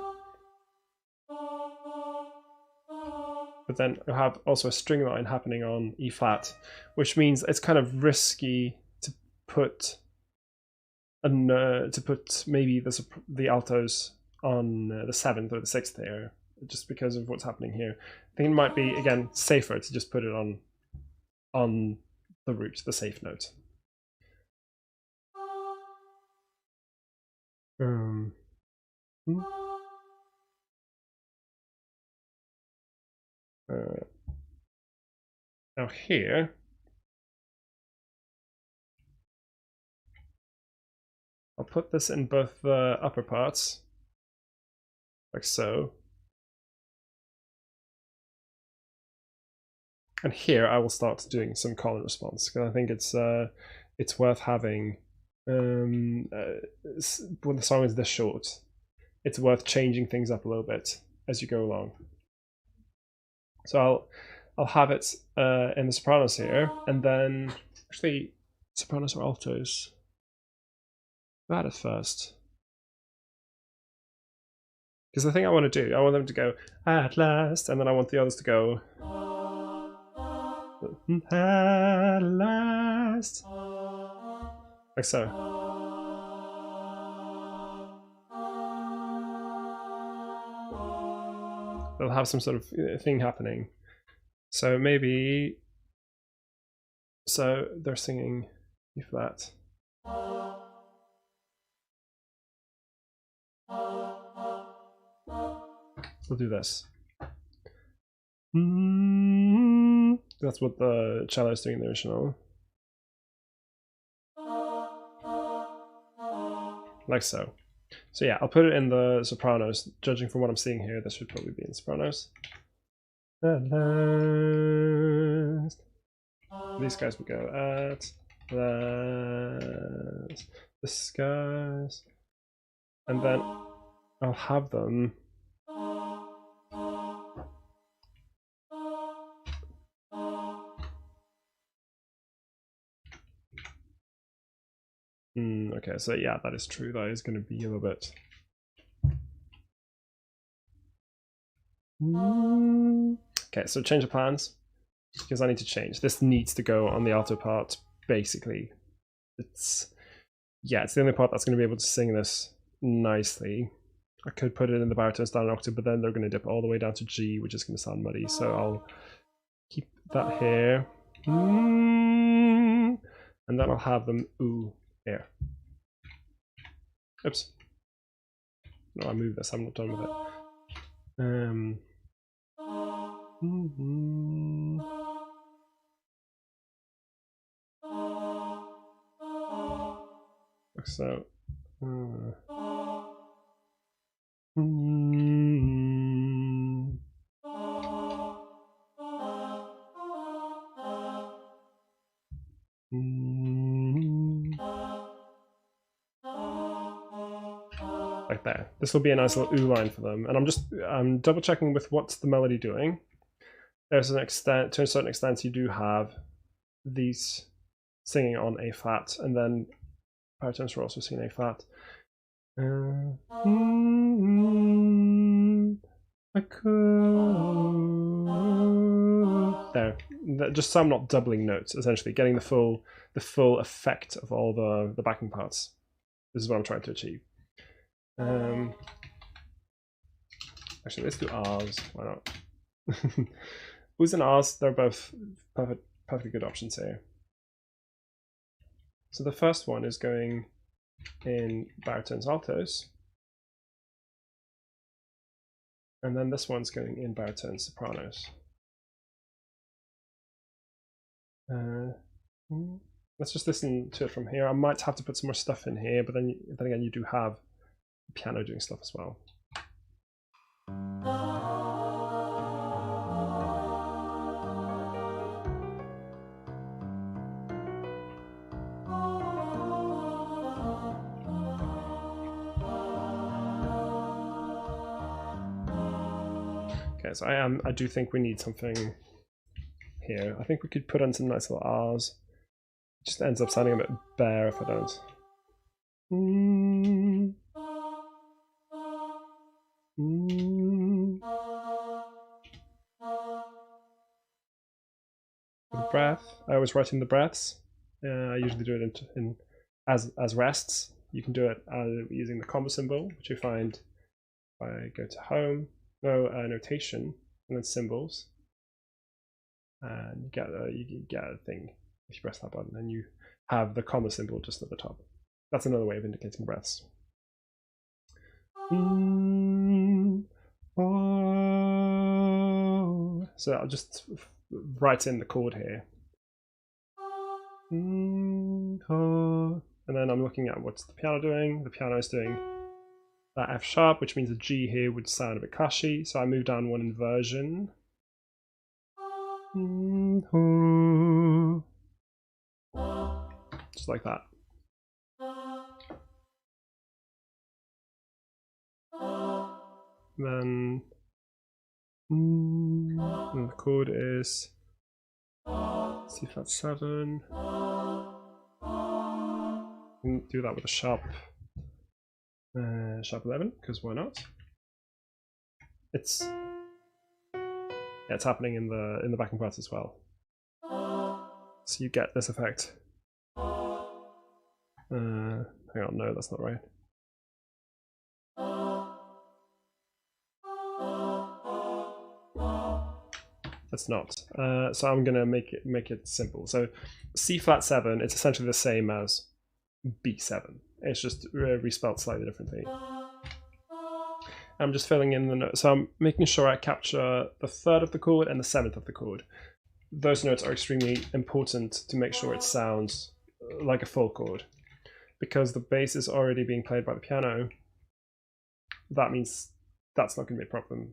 But then you have also a string line happening on E flat, which means it's kind of risky to put maybe the altos on the 7th or the 6th here, just because of what's happening here. I think it might be, again, safer to just put it on on the root, the safe note. Now here, I'll put this in both the upper parts, like so. And here I will start doing some call and response, because I think it's worth having, when the song is this short, it's worth changing things up a little bit as you go along. So I'll have it in the sopranos here, and then actually sopranos or altos. That at first, because the thing I want to do, I want them to go at last, and then I want the others to go at last, like so. They'll have some sort of thing happening. So maybe, so they're singing E flat. We'll do this. That's what the cello is doing in the original. Like so. So yeah, I'll put it in the sopranos. Judging from what I'm seeing here, this should probably be in sopranos. At last. These guys will go at last. This guys. And then I'll have them okay, so yeah, that is true. That is going to be a little bit. Okay, so change of plans, because I need to change. This needs to go on the alto part, basically. It's the only part that's going to be able to sing this nicely. I could put it in the baritones down an octave, but then they're going to dip all the way down to G, which is going to sound muddy. So I'll keep that here. And then I'll have them ooh here. Oops. No, I moved this. I'm not done with it. Like so. Like there. This will be a nice little ooh line for them. And I'm double checking with what's the melody doing. There's an extent, to a certain extent, you do have these singing on A flat, and then baritones are also singing A flat. There, just so I'm not doubling notes. Essentially, getting the full effect of all the backing parts. This is what I'm trying to achieve. Actually, let's do R's. Why not? Who's and R's? They're both perfectly good options here. So the first one is going in baritones, altos, and then this one's going in baritones, sopranos. Let's just listen to it from here. I might have to put some more stuff in here, but then again, you do have the piano doing stuff as well. Okay, so I do think we need something here. I think we could put in some nice little R's. It just ends up sounding a bit bare if I don't. The breath, I always write in the breaths. I usually do it in as rests. You can do it using the combo symbol, which you find if I go to home, notation, and then symbols. and you get a thing if you press that button, and you have the comma symbol just at the top. That's another way of indicating breaths. So I'll just write in the chord here. And then I'm looking at what's the piano doing. The piano is doing that F sharp, which means a G here would sound a bit cushy. So I move down one inversion. Just like that. Then and the chord is C flat 7. And do that with a sharp 11, because why not? It's happening in the backing parts as well. So you get this effect. Hang on, no, that's not right. That's not. So I'm gonna make it simple. So C flat 7, it's essentially the same as B7. It's just respelled slightly differently. I'm just filling in the notes. So I'm making sure I capture the 3rd of the chord and the 7th of the chord. Those notes are extremely important to make sure it sounds like a full chord. Because the bass is already being played by the piano, that means that's not going to be a problem.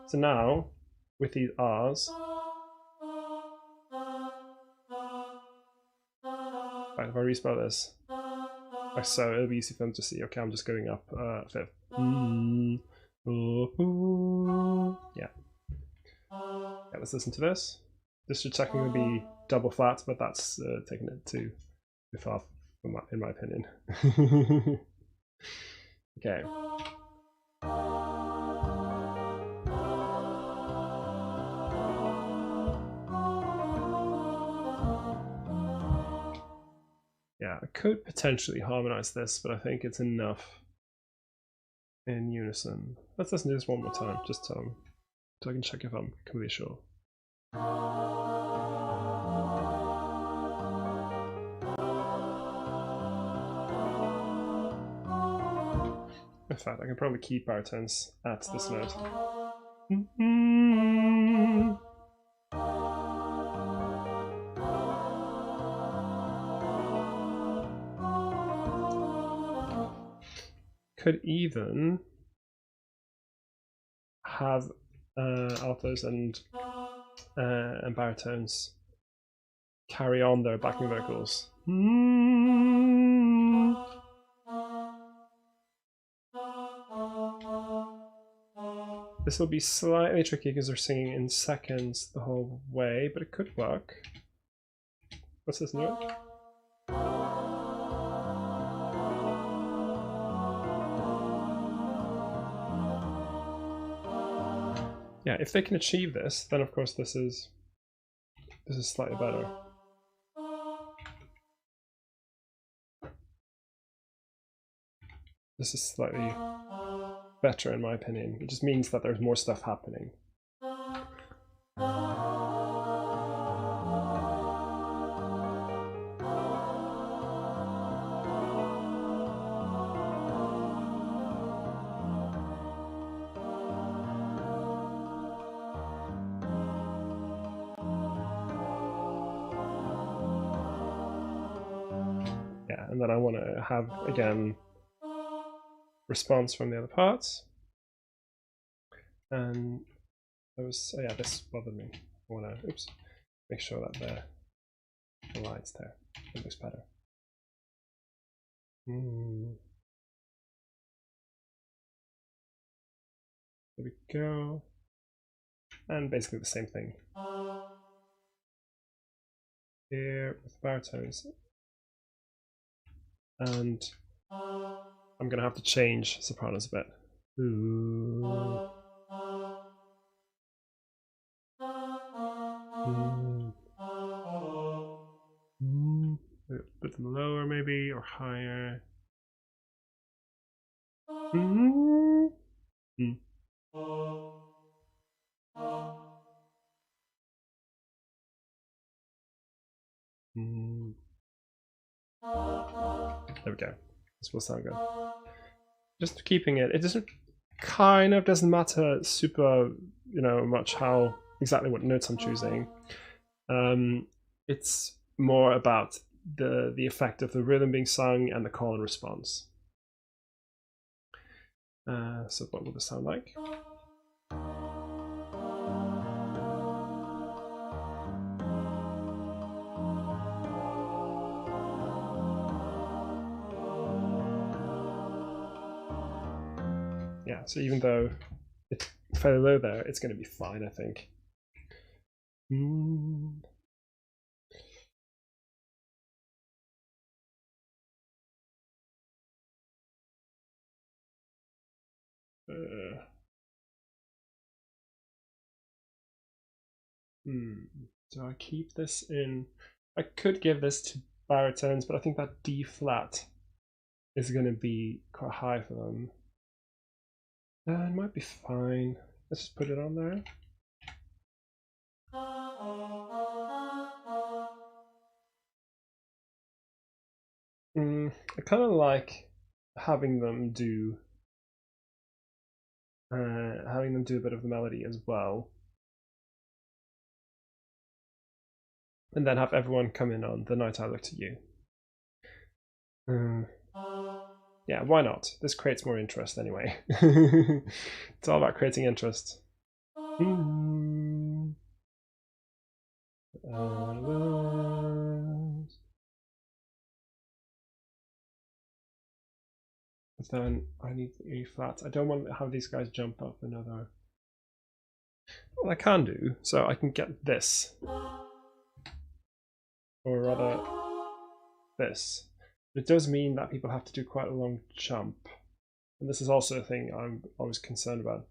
So now, with these R's, right, if I respell this, like so, it'll be easy for them to see. Okay, I'm just going up 5th. Yeah. Let's listen to this. This should technically be double flat, but that's taking it too far, in my opinion. Okay. Yeah, I could potentially harmonize this, but I think it's enough in unison. Let's listen to this one more time, just so I can check if I'm completely sure. In fact, I can probably keep baritones at this note. Could even have altos and baritones carry on their backing vocals. This will be slightly tricky because they're singing in seconds the whole way, but it could work. Let's listen to it. Yeah, if they can achieve this, then of course this is slightly better. This is slightly better in my opinion. It just means that there's more stuff happening. Yeah, and then I want to have, again, response from the other parts. And this bothered me. I want to, make sure that the line's there. It looks better. There we go. And basically the same thing here with baritones. And I'm going to have to change sopranos a bit. A bit lower maybe, or higher. There we go. This will sound good. Just keeping it. It doesn't doesn't matter super, much how exactly what notes I'm choosing. It's more about the effect of the rhythm being sung and the call and response. So what will this sound like? Yeah, so even though it's fairly low there, it's going to be fine, I think. Do I keep this in? I could give this to baritones, but I think that D flat is going to be quite high for them. It might be fine. Let's just put it on there. I kind of like having them do a bit of the melody as well, and then have everyone come in on The Night I Looked at You. Yeah, why not? This creates more interest anyway. It's all about creating interest. But then I need the E flat. I don't want to have these guys jump up another. Well, I can do, so I can get this. Or rather, this. But it does mean that people have to do quite a long jump. And this is also a thing I'm always concerned about.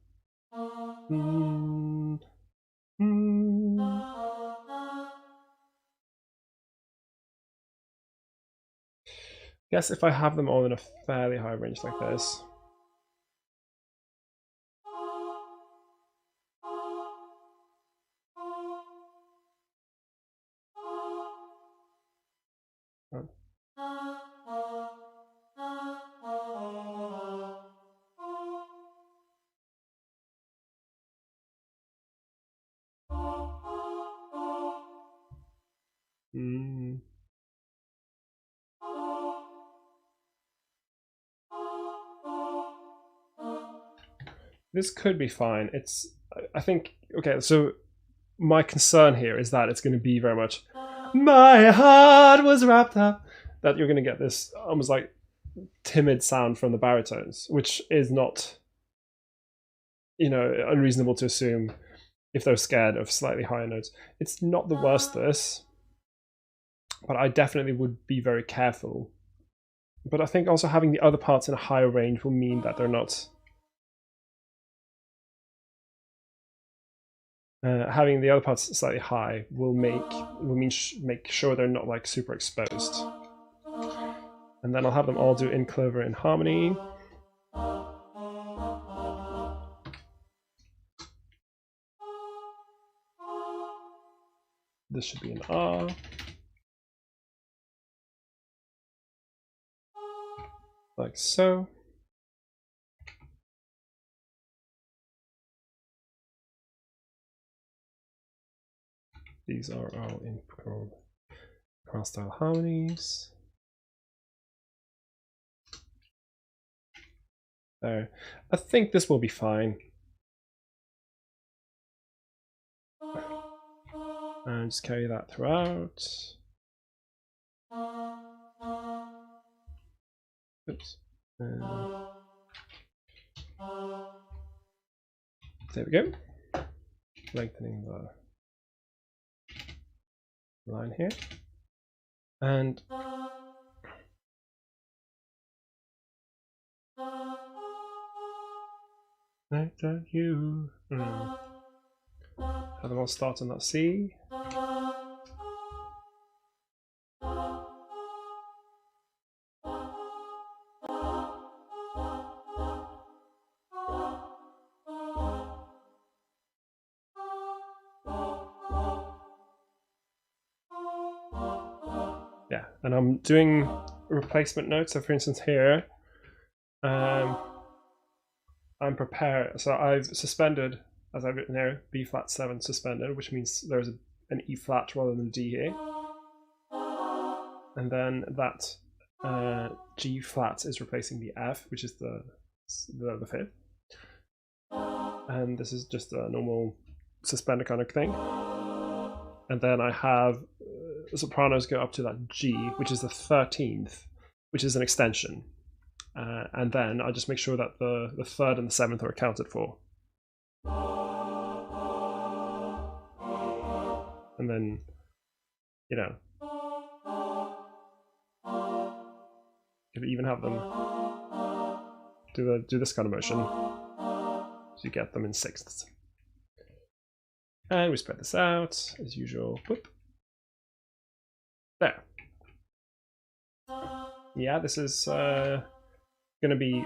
I guess if I have them all in a fairly high range like this. This could be fine. I think, okay, so my concern here is that it's going to be very much, my heart was wrapped up, that you're going to get this almost like timid sound from the baritones, which is not, unreasonable to assume if they're scared of slightly higher notes. It's not the worst, this, but I definitely would be very careful. But I think also having the other parts in a higher range will mean that they're not. Having the other parts slightly high will make sure they're not like super exposed. And then I'll have them all do in clover in harmony. This should be an R. Like so. These are all in choral style harmonies. There. I think this will be fine. And just carry that throughout. Oops. There we go. Lengthening the line here. And night that you have them all start on that C. Yeah, and I'm doing replacement notes. So for instance here, I'm prepared. So I've suspended, as I've written here, B flat 7 suspended, which means there's an E flat rather than a D here. And then that G flat is replacing the F, which is the fifth. And this is just a normal suspended kind of thing. And then I have sopranos go up to that G, which is the 13th, which is an extension. And then I just make sure that the third and the seventh are accounted for. And then, you know, if you even have them do this kind of motion, so you get them in sixths. And we spread this out as usual. Whoop. There. Yeah, this is going to be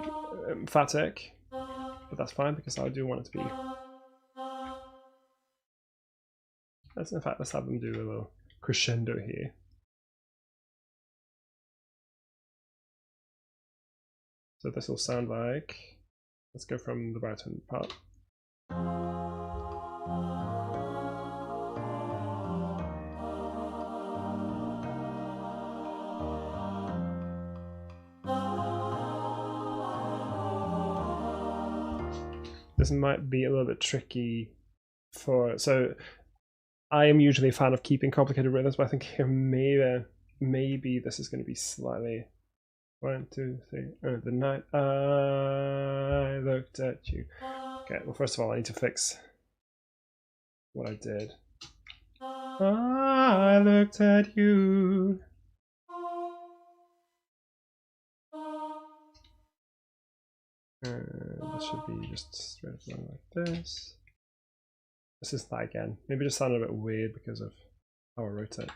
emphatic, but that's fine because I do want it to be. In fact, let's have them do a little crescendo here. So this will sound like, let's go from the baritone part. This might be a little bit tricky so I am usually a fan of keeping complicated rhythms, but I think here maybe this is going to be slightly. 1, 2, 3. Oh, the night I looked at you. Okay, well, first of all, I need to fix what I did. I looked at you. This should be just straight along like this. This is that again. Maybe it just sounded a bit weird because of how I wrote it.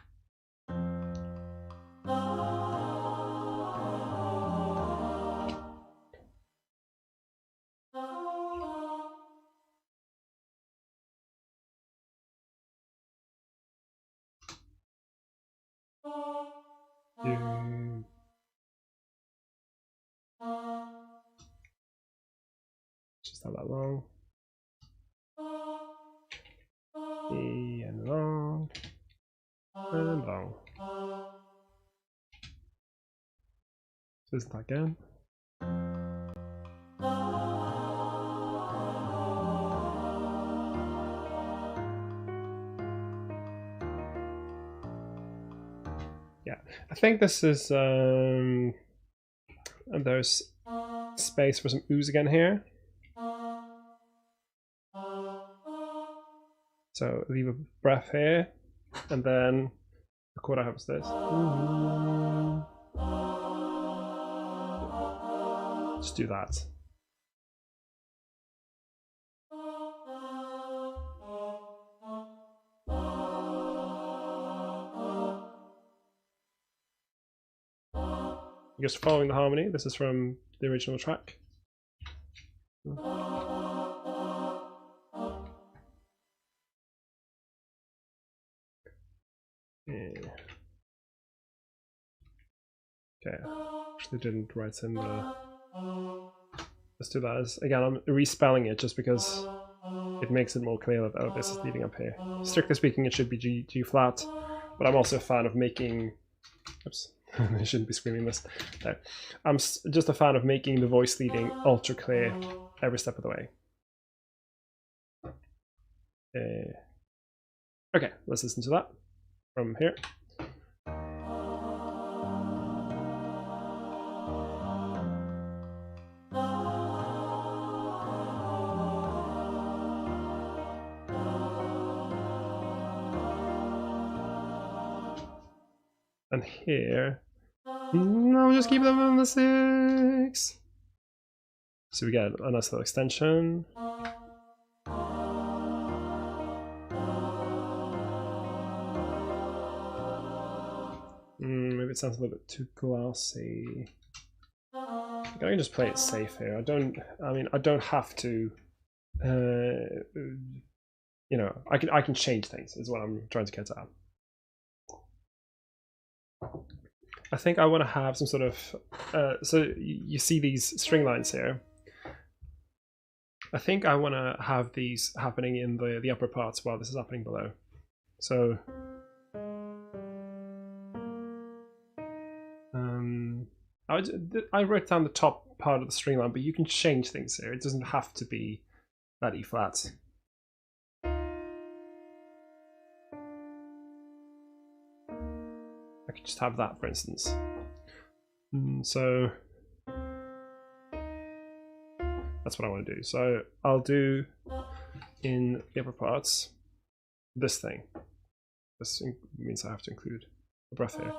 Just not that long. E and long. And long. So this is that again. Yeah, I think this is and there's space for some ooze again here. So leave a breath here, and then the chord I have is this. Just do that. Just following the harmony. This is from the original track. Yeah. Okay, actually didn't write in the. Let's do that. Again, I'm respelling it just because it makes it more clear that, oh, this is leading up here. Strictly speaking, it should be G flat, but I'm also a fan of making. Oops, I shouldn't be screaming this. No. I'm just a fan of making the voice leading ultra clear every step of the way. Okay, let's listen to that from here. And here, no, just keep them in the 6. So we get a nice little extension. Maybe it sounds a little bit too glossy. I can just play it safe here. I don't have to. You know, I can change things. Is what I'm trying to get at. I think I want to have some sort of so you see these string lines here. I think I want to have these happening in the upper parts while this is happening below. So I wrote down the top part of the string line, but you can change things here. It doesn't have to be that E flat. I could just have that, for instance. So that's what I want to do. So I'll do in the upper parts this thing. This means I have to include a breath here.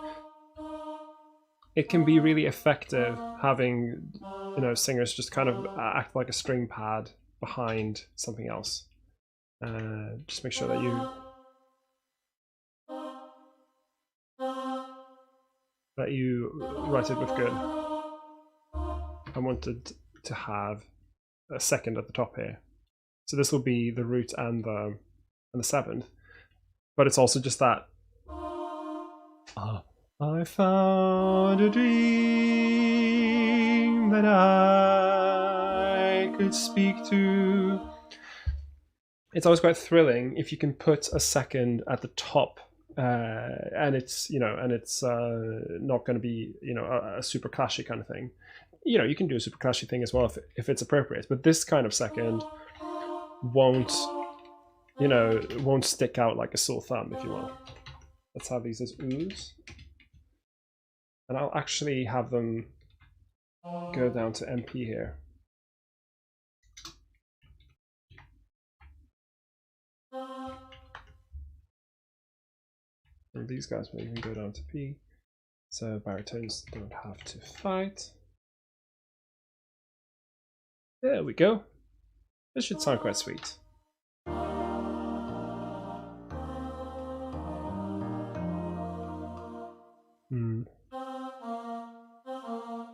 It can be really effective having, you know, singers just kind of act like a string pad behind something else. Just make sure that you write it with good. I wanted to have a second at the top here, so this will be the root and the seventh, but it's also just that. I found a dream that I could speak to. It's always quite thrilling if you can put a second at the top, and it's, you know, and it's not going to be, you know, a super clashy kind of thing. You know, you can do a super clashy thing as well if it's appropriate, but this kind of second won't, you know, won't stick out like a sore thumb, if you will. Let's have these as oohs. And I'll actually have them go down to MP here. And these guys will even go down to P. So baritones don't have to fight. There we go. This should sound quite sweet.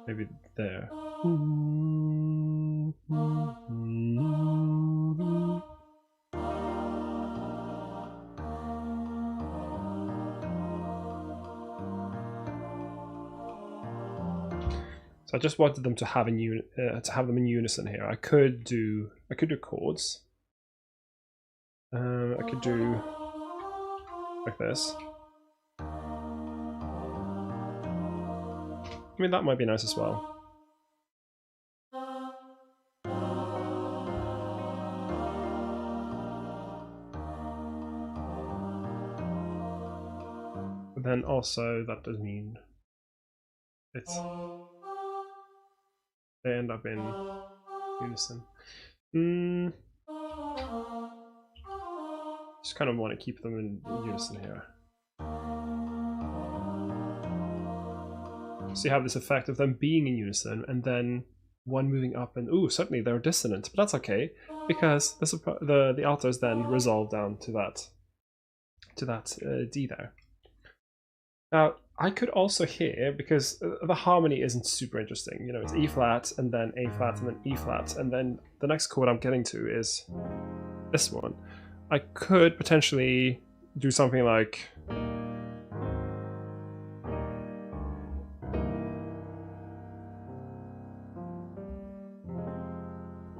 Maybe there. So I just wanted them to have them in unison here. I could do chords. I could do like this. I mean, that might be nice as well. But then also that does mean they end up in unison. Just kind of want to keep them in unison here. So you have this effect of them being in unison and then one moving up, and suddenly they're dissonant, but that's okay because the altos then resolve down to that D there. Now I could also hear, because the harmony isn't super interesting, you know, it's E flat and then A flat and then E flat, and then the next chord I'm getting to is this one. I could potentially do something like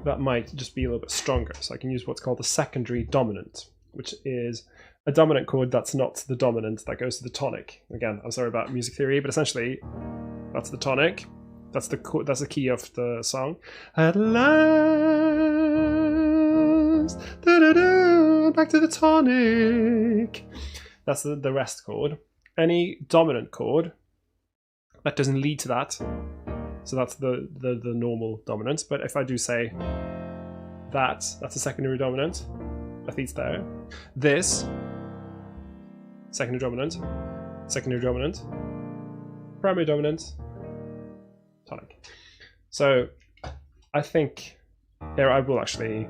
that. Might just be a little bit stronger, so I can use what's called the secondary dominant, which is a dominant chord that's not the dominant that goes to the tonic. Again, I'm sorry about music theory, but essentially that's the tonic, that's the key of the song. At last, back to the tonic. That's the rest chord. Any dominant chord that doesn't lead to that, so that's the normal dominant. But if I do say that's a secondary dominant, that leads there. This secondary dominant, primary dominant, tonic. So I think here I will actually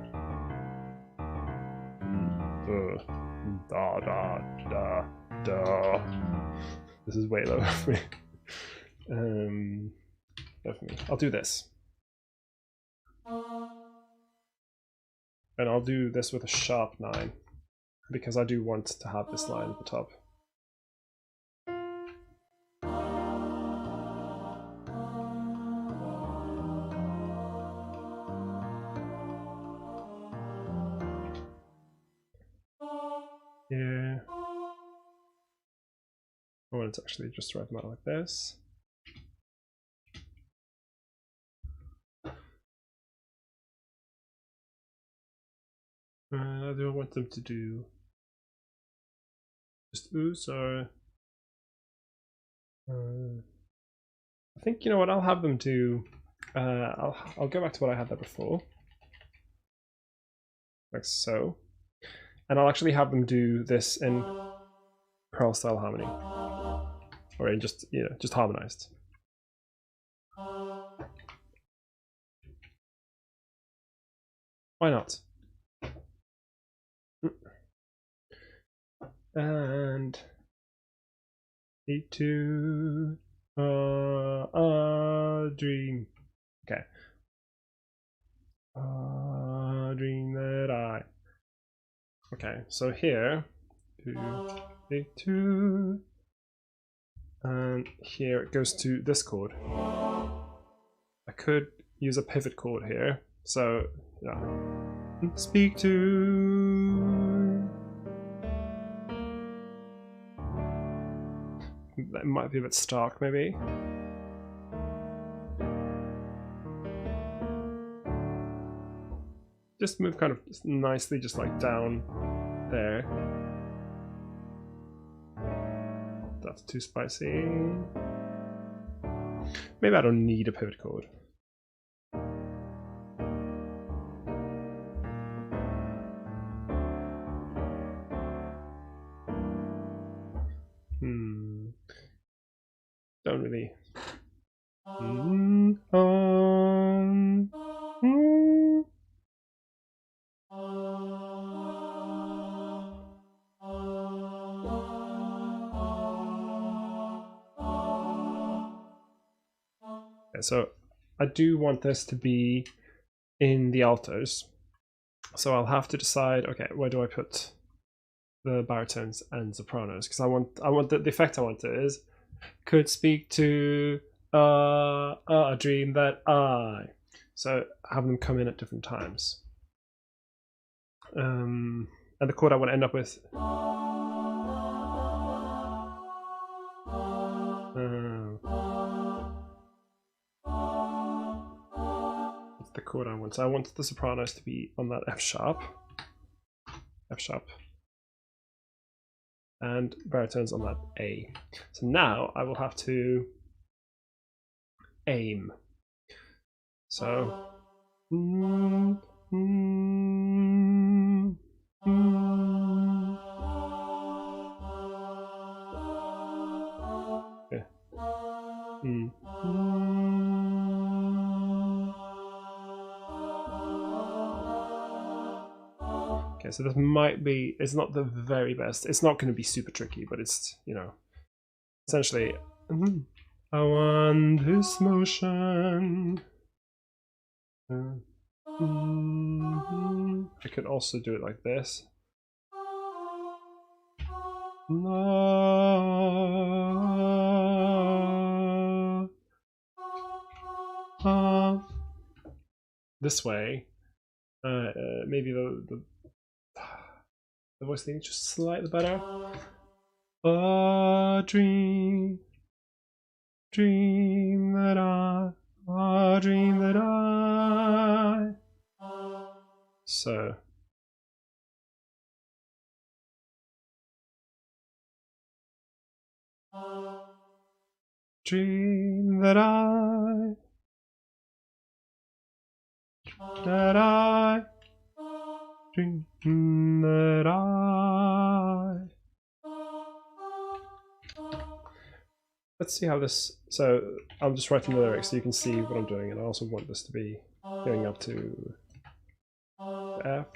This is way low for me. Definitely. I'll do this. And I'll do this with a sharp 9, because I do want to have this line at the top. here. I wanted to actually just write them out like this. I don't want them to do just oohs or I think, you know what, I'll have them do I'll go back to what I had there before, like so, and I'll actually have them do this in choral style harmony, or in just, you know, just harmonized. Why not? And to a dream. Okay. A dream that I. Okay, so here, 2, 2, and here it goes to this chord. I could use a pivot chord here, so yeah. Speak to. That might be a bit stark, maybe. Just move kind of nicely, just like down there. That's too spicy. Maybe I don't need a pivot chord. Don't really. Okay, so I do want this to be in the altos, so I'll have to decide. Okay, where do I put the baritones and sopranos? Because I want the effect I want is could speak to a dream that I. So have them come in at different times. And the chord I want to end up with. That's the chord I want. So I want the sopranos to be on that F sharp, and baritones on that A. So now I will have to aim. So. Okay. Okay, so this might be, it's not the very best. It's not going to be super tricky, but it's, you know, essentially, I want this motion. I could also do it like this. This way, maybe the voice thing is just slightly better. A dream that I, a dream that I. So. Dream that I. Dream that I. Let's see how this. So I'm just writing the lyrics so you can see what I'm doing, and I also want this to be going up to F.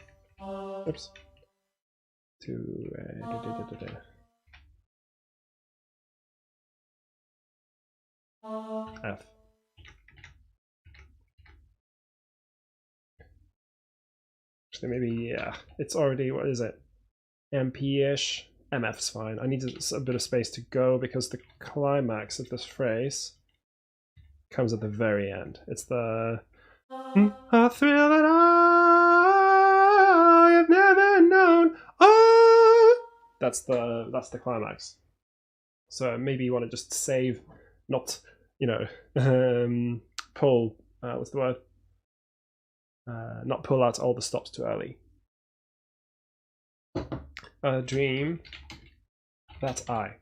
Oops. To F. Actually, maybe, yeah. It's already, what is it? MP-ish. MF's fine. I need a bit of space to go because the climax of this phrase comes at the very end. It's the a thrill that I have never known. Oh, That's the climax. So maybe you want to just save, not pull. What's the word? Not pull out all the stops too early. A dream that I.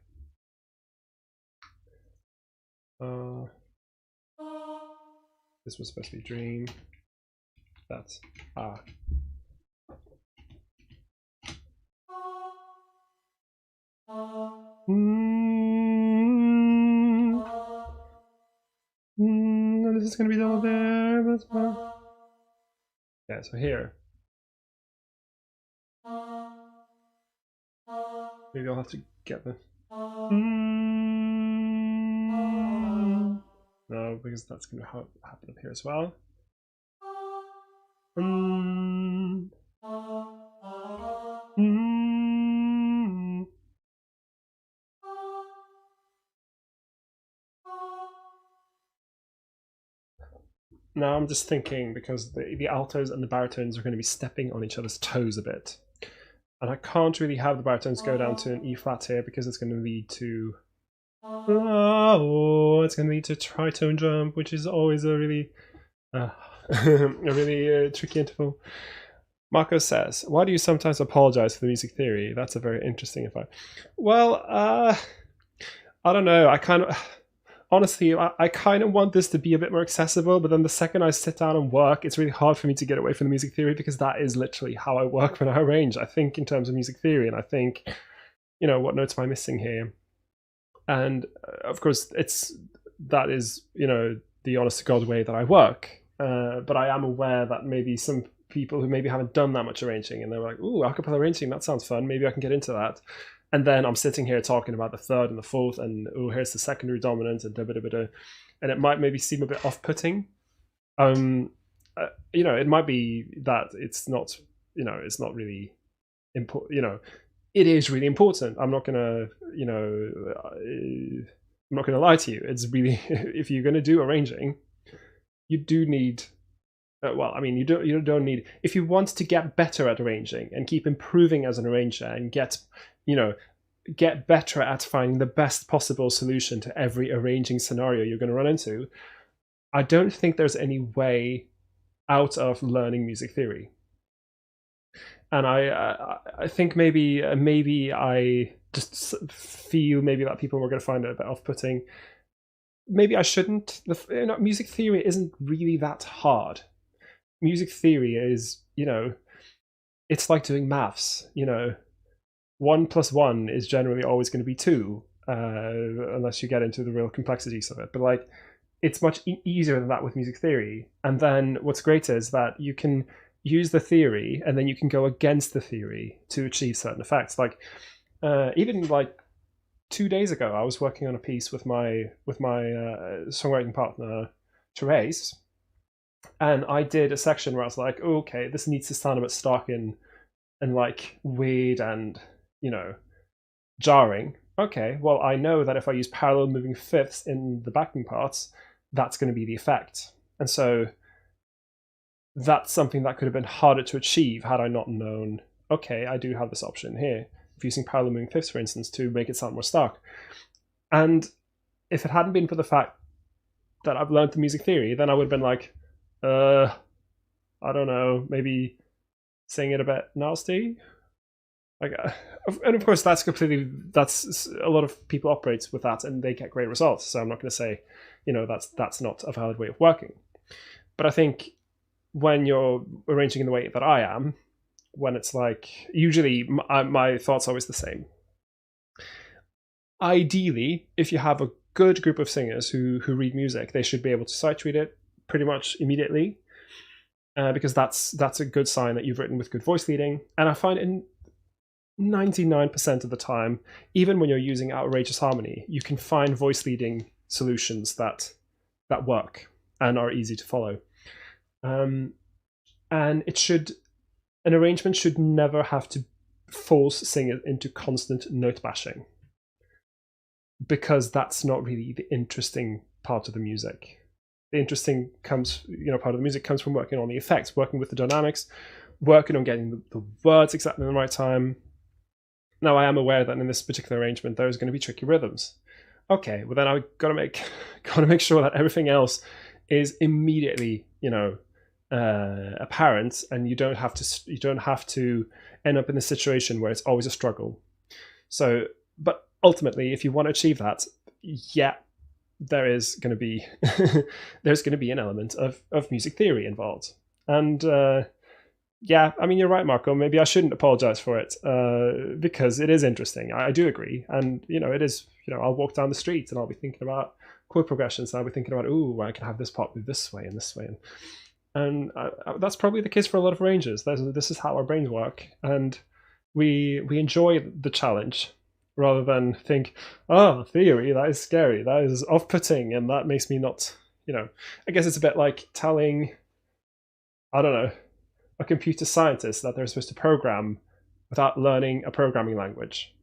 This was supposed to be dream that I. This is going to be double there, but yeah. So here, maybe I'll have to get the. No, because that's going to happen up here as well. Now I'm just thinking, because the altos and the baritones are going to be stepping on each other's toes a bit. And I can't really have the baritones go down to an E flat here, because it's going to lead to... Oh, it's going to lead to tritone jump, which is always a really... a really tricky interval. Marco says, why do you sometimes apologize for the music theory? That's a very interesting info. Well, I don't know. I kind of... Honestly, I kind of want this to be a bit more accessible, but then the second I sit down and work, it's really hard for me to get away from the music theory, because that is literally how I work when I arrange. I think in terms of music theory, and I think, what notes am I missing here? And of course, that is, the honest to God way that I work. But I am aware that maybe some people who maybe haven't done that much arranging, and they're like, ooh, acapella arranging, that sounds fun. Maybe I can get into that. And then I'm sitting here talking about the third and the fourth, and here's the secondary dominant, and and it might maybe seem a bit off-putting. It might be that it's not, it's not really important. It is really important. I'm not gonna, I'm not gonna lie to you. It's really, if you're gonna do arranging, you do need. You don't need. If you want to get better at arranging and keep improving as an arranger and get better at finding the best possible solution to every arranging scenario you're going to run into, I don't think there's any way out of learning music theory. And I think maybe I just feel maybe that people were going to find it a bit off-putting. Maybe I shouldn't. Music theory isn't really that hard. Music theory is, it's like doing maths. 1 + 1 is generally always going to be 2, unless you get into the real complexities of it. But it's much easier than that with music theory. And then what's great is that you can use the theory, and then you can go against the theory to achieve certain effects. Even 2 days ago, I was working on a piece with my songwriting partner, Therese. And I did a section where I was like, oh, okay, this needs to sound a bit stark and weird and, jarring. Okay, well, I know that if I use parallel moving fifths in the backing parts, that's going to be the effect. And so that's something that could have been harder to achieve had I not known, okay, I do have this option here, of using parallel moving fifths, for instance, to make it sound more stark. And if it hadn't been for the fact that I've learned the music theory, then I would have been like, I don't know, maybe sing it a bit nasty. And of course, that's a lot of people operate with that, and they get great results. So I'm not going to say, that's not a valid way of working. But I think when you're arranging in the way that I am, when it's usually my thought's always the same. Ideally, if you have a good group of singers who read music, they should be able to sight read it pretty much immediately, because that's a good sign that you've written with good voice leading. And I find in 99% of the time, even when you're using outrageous harmony, you can find voice leading solutions that work and are easy to follow. And an arrangement should never have to force singers into constant note bashing, because that's not really the interesting part of the music. The interesting part of the music comes from working on the effects, working with the dynamics, working on getting the words exactly in the right time. Now I am aware that in this particular arrangement there's going to be tricky rhythms. Okay, well then I've got to make sure that everything else is immediately, apparent, and you don't have to end up in a situation where it's always a struggle. So, but ultimately, if you want to achieve that, yeah, there is going to be there's going to be an element of music theory involved. And yeah, I mean, you're right, Marco. Maybe I shouldn't apologize for it, because it is interesting. I do agree, and it is. I'll walk down the street and I'll be thinking about chord progressions, and I'll be thinking about, ooh, I can have this part move this way and this way, and that's probably the case for a lot of arrangers. This is how our brains work, and we enjoy the challenge rather than think, oh, theory, that is scary, that is off-putting, and that makes me not. I guess it's a bit like telling, I don't know, a computer scientist that they're supposed to program without learning a programming language.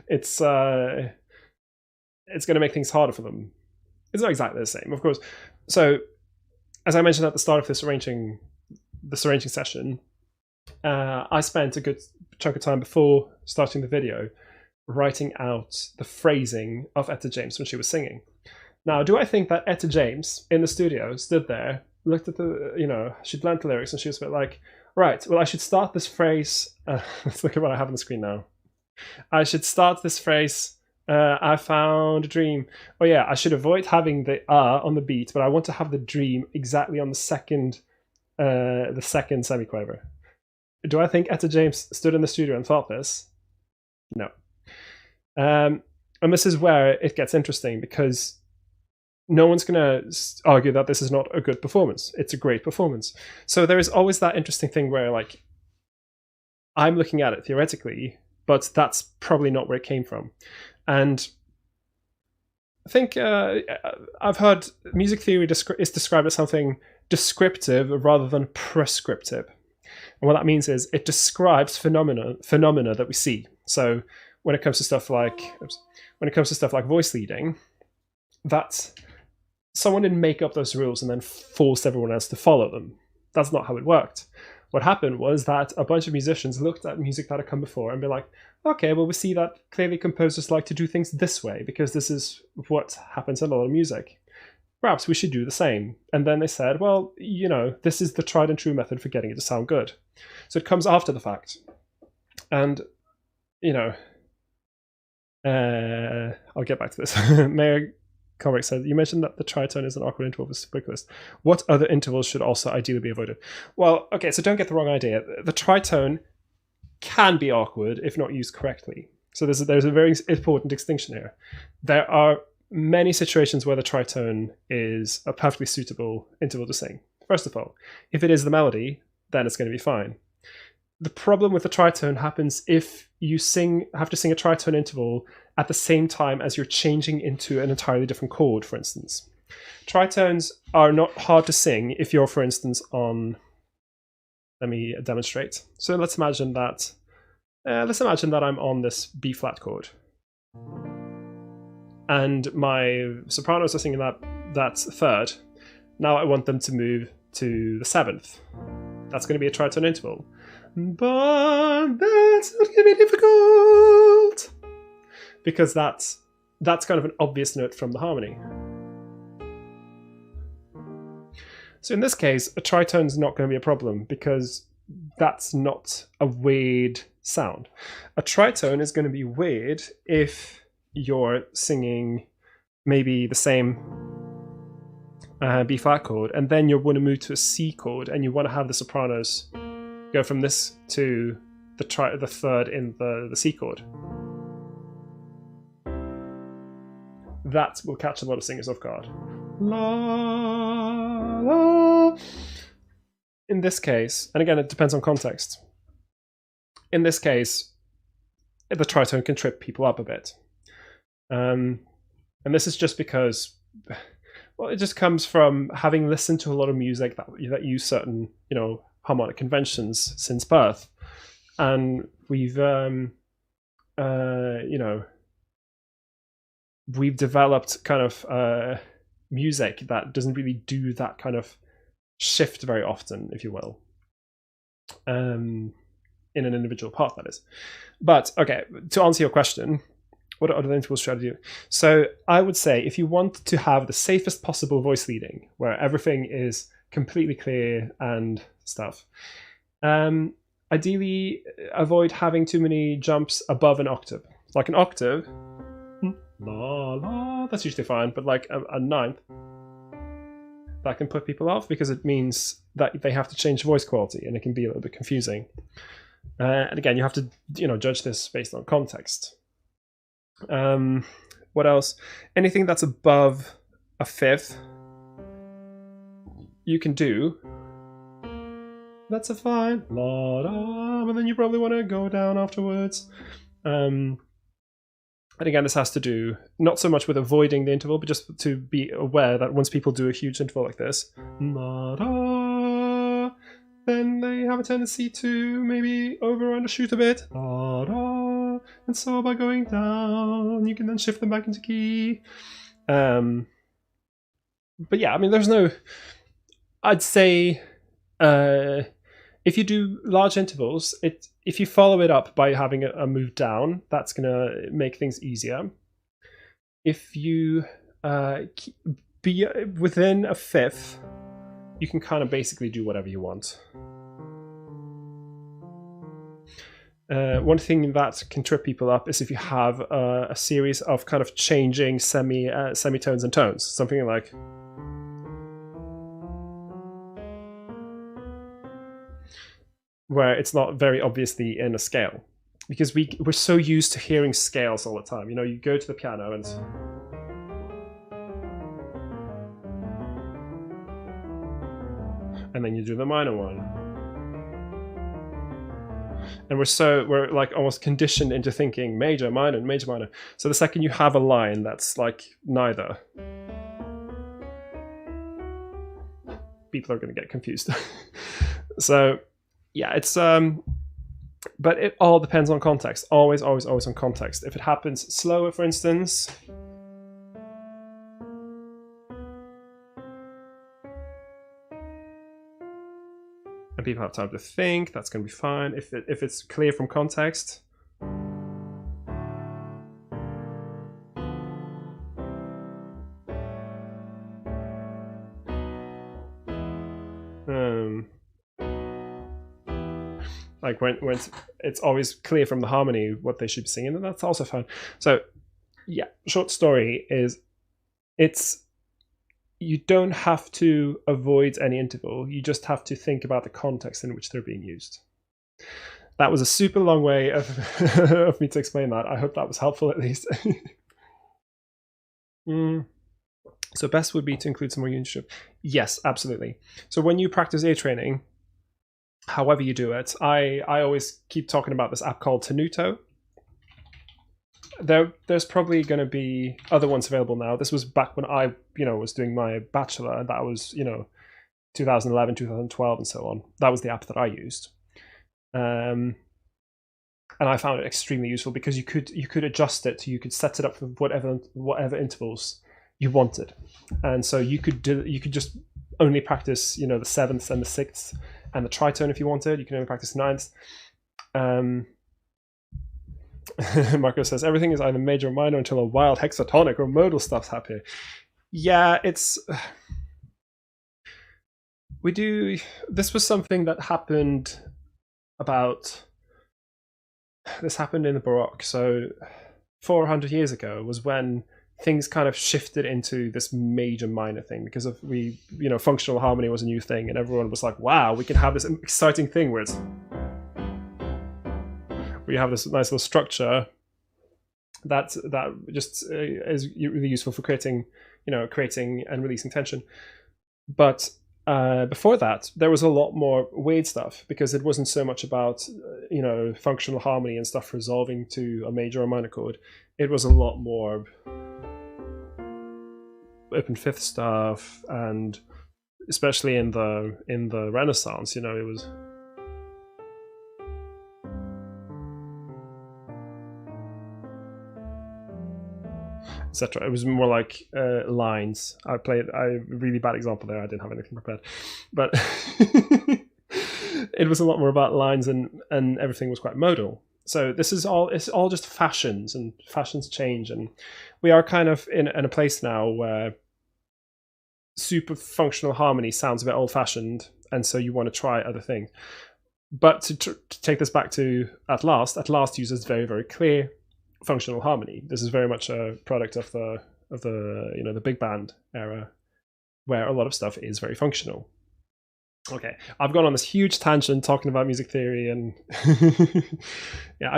It's going to make things harder for them. It's not exactly the same, of course. So, as I mentioned at the start of this arranging session, I spent a good chunk of time before starting the video writing out the phrasing of Etta James when she was singing. Now, do I think that Etta James in the studio stood there, looked at she'd learned the lyrics, and she was a bit like, right, well, I should start this phrase. Let's look at what I have on the screen now. I should start this phrase, I found a dream. Oh yeah, I should avoid having the on the beat, but I want to have the dream exactly on the second semiquaver. Do I think Etta James stood in the studio and thought this? No. And this is where it gets interesting, because no one's going to argue that this is not a good performance. It's a great performance. So there is always that interesting thing where, like, I'm looking at it theoretically, but that's probably not where it came from. And I think I've heard music theory is described as something descriptive rather than prescriptive. And what that means is it describes phenomena that we see. So when it comes to stuff like voice leading, that someone didn't make up those rules and then forced everyone else to follow them. That's not how it worked. What happened was that a bunch of musicians looked at music that had come before and be like, okay, well, we see that clearly composers like to do things this way because this is what happens in a lot of music. Perhaps we should do the same. And then they said, well, this is the tried and true method for getting it to sound good. So it comes after the fact. And, I'll get back to this. Mayor Comic said, you mentioned that the tritone is an awkward interval for vocalist. What other intervals should also ideally be avoided? Well, okay, so don't get the wrong idea. The tritone can be awkward if not used correctly. So there's a very important distinction here. There are many situations where the tritone is a perfectly suitable interval to sing. First of all, if it is the melody, then it's going to be fine. The problem with the tritone happens if you have to sing a tritone interval at the same time as you're changing into an entirely different chord, for instance. Tritones are not hard to sing if you're, for instance, on... Let me demonstrate. So let's imagine that I'm on this B flat chord, and my sopranos are singing that third. Now I want them to move to the seventh. That's going to be a tritone interval. But that's not going to be difficult, because that's kind of an obvious note from the harmony. So in this case, a tritone is not going to be a problem because that's not a weird sound. A tritone is going to be weird if you're singing maybe the same B flat chord, and then you want to move to a C chord, and you want to have the sopranos go from this to the third in the C chord. That will catch a lot of singers off guard. La, la. In this case, and again, it depends on context. In this case, the tritone can trip people up a bit. And this is just because, well, it just comes from having listened to a lot of music that use certain, harmonic conventions since birth. And we've developed kind of music that doesn't really do that kind of shift very often, if you will. In in an individual part, that is. But okay, to answer your question, what other intervals should I do? So I would say if you want to have the safest possible voice leading, where everything is completely clear and stuff, ideally avoid having too many jumps above an octave. Like an octave, la la, that's usually fine, but like a ninth, that can put people off because it means that they have to change voice quality, and it can be a little bit confusing. And again, you have to, judge this based on context. What else? Anything that's above a fifth, you can do. That's a fine la da, but then you probably want to go down afterwards. And again, this has to do not so much with avoiding the interval, but just to be aware that once people do a huge interval like this, la da, then they have a tendency to maybe over and undershoot a bit. La da, and so by going down, you can then shift them back into key. But yeah, I mean, there's no. I'd say if you do large intervals, if you follow it up by having a move down, that's going to make things easier. If you be within a fifth, you can kind of basically do whatever you want. One thing that can trip people up is if you have a series of kind of changing semitones and tones, something like. Where it's not very obviously in a scale, because we're so used to hearing scales all the time. You go to the piano and then you do the minor one, and we're like almost conditioned into thinking major, minor, major, minor. So the second you have a line that's like neither, people are going to get confused. So. Yeah, it's but it all depends on context. Always on context. If it happens slower, for instance, and people have time to think, that's going to be fine. If it's clear from context, like when it's always clear from the harmony what they should be singing, and that's also fine. So yeah, short story is you don't have to avoid any interval, you just have to think about the context in which they're being used. That was a super long way of of me to explain that. I hope that was helpful at least. So best would be to include some more unit. Yes, absolutely. So when you practice ear training, however you do it, I always keep talking about this app called Knut. There's probably going to be other ones available now. This was back when I was doing my bachelor, and that was 2011, 2012, and so on. That was the app that I used, and I found it extremely useful because you could adjust it. You could set it up for whatever intervals you wanted, and so you could just only practice the sevenths and the sixths and the tritone if you wanted. You can only practice ninths. Marco says everything is either major or minor until a wild hexatonic or modal stuff's happening. Yeah, this was something that happened this happened in the Baroque. So 400 years ago was when things kind of shifted into this major minor thing, because of functional harmony was a new thing, and everyone was like, wow, we can have this exciting thing where we have this nice little structure that just is really useful for creating and releasing tension. But before that, there was a lot more weird stuff, because it wasn't so much about functional harmony and stuff resolving to a major or minor chord. It was a lot more open fifth stuff, and especially in the Renaissance, it was etc. It was more like lines. A really bad example there. I didn't have anything prepared, but it was a lot more about lines, and everything was quite modal. So this is all, it's all just fashions, and fashions change, and we are kind of in a place now where super functional harmony sounds a bit old-fashioned, and so you want to try other things. But to take this back to At Last uses very, very clear functional harmony. This is very much a product of the the big band era, where a lot of stuff is very functional. Okay, I've gone on this huge tangent talking about music theory, and yeah,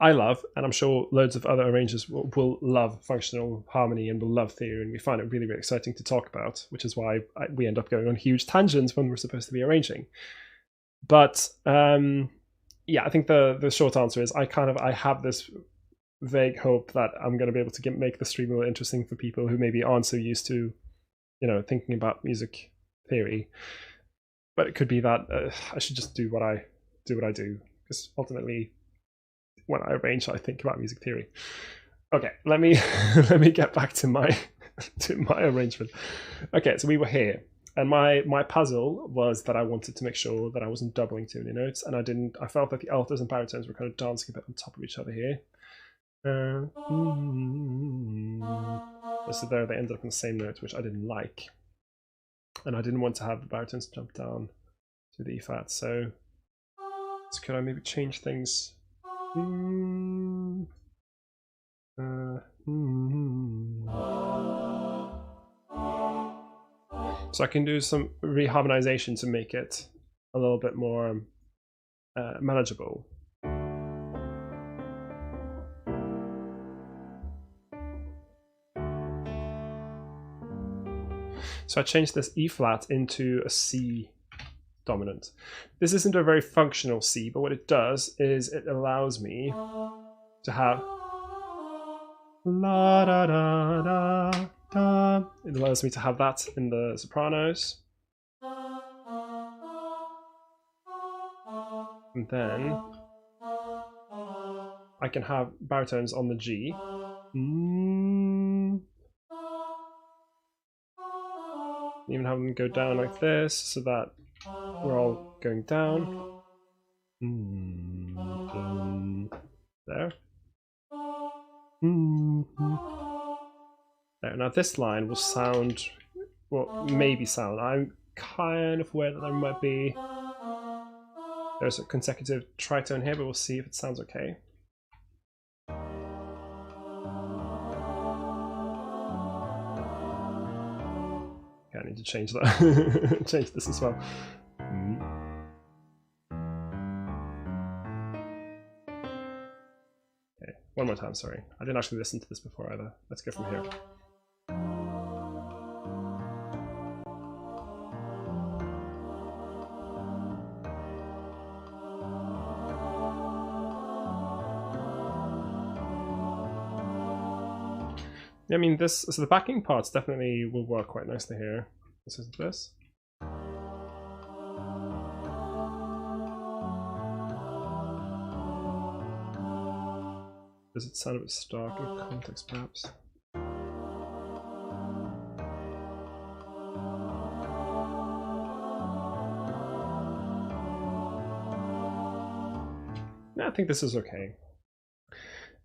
I love, and I'm sure loads of other arrangers will love functional harmony and will love theory, and we find it really, really exciting to talk about, which is why we end up going on huge tangents when we're supposed to be arranging. But yeah, I think the short answer is I have this vague hope that I'm going to be able to make the stream a little interesting for people who maybe aren't so used to, thinking about music theory. But it could be that I should just do what I do, because ultimately, when I arrange, I think about music theory. Okay, let me get back to my arrangement. Okay, so we were here, and my puzzle was that I wanted to make sure that I wasn't doubling too many notes, and I felt that the altos and baritones were kind of dancing a bit on top of each other here. So there they ended up in the same note, which I didn't like, and I didn't want to have the baritones jump down to the E flat. So could I maybe change things? So I can do some reharmonization to make it a little bit more manageable. So I changed this E flat into a C dominant. This isn't a very functional C, but what it does is it allows me to have la da da da da. It allows me to have that in the sopranos. And then I can have baritones on the G. Even have them go down like this, so that we're all going down. There. There. Now this line will sound, well, maybe sound. I'm kind of aware that there might be, there's a consecutive tritone here, but we'll see if it sounds okay. Okay, I need to change that. Change this as well. Okay, one more time, sorry. I didn't actually listen to this before either. Let's go from here. I mean, so the backing parts definitely will work quite nicely here. This is this. Does it sound a bit stark in context, perhaps? Yeah, I think this is okay.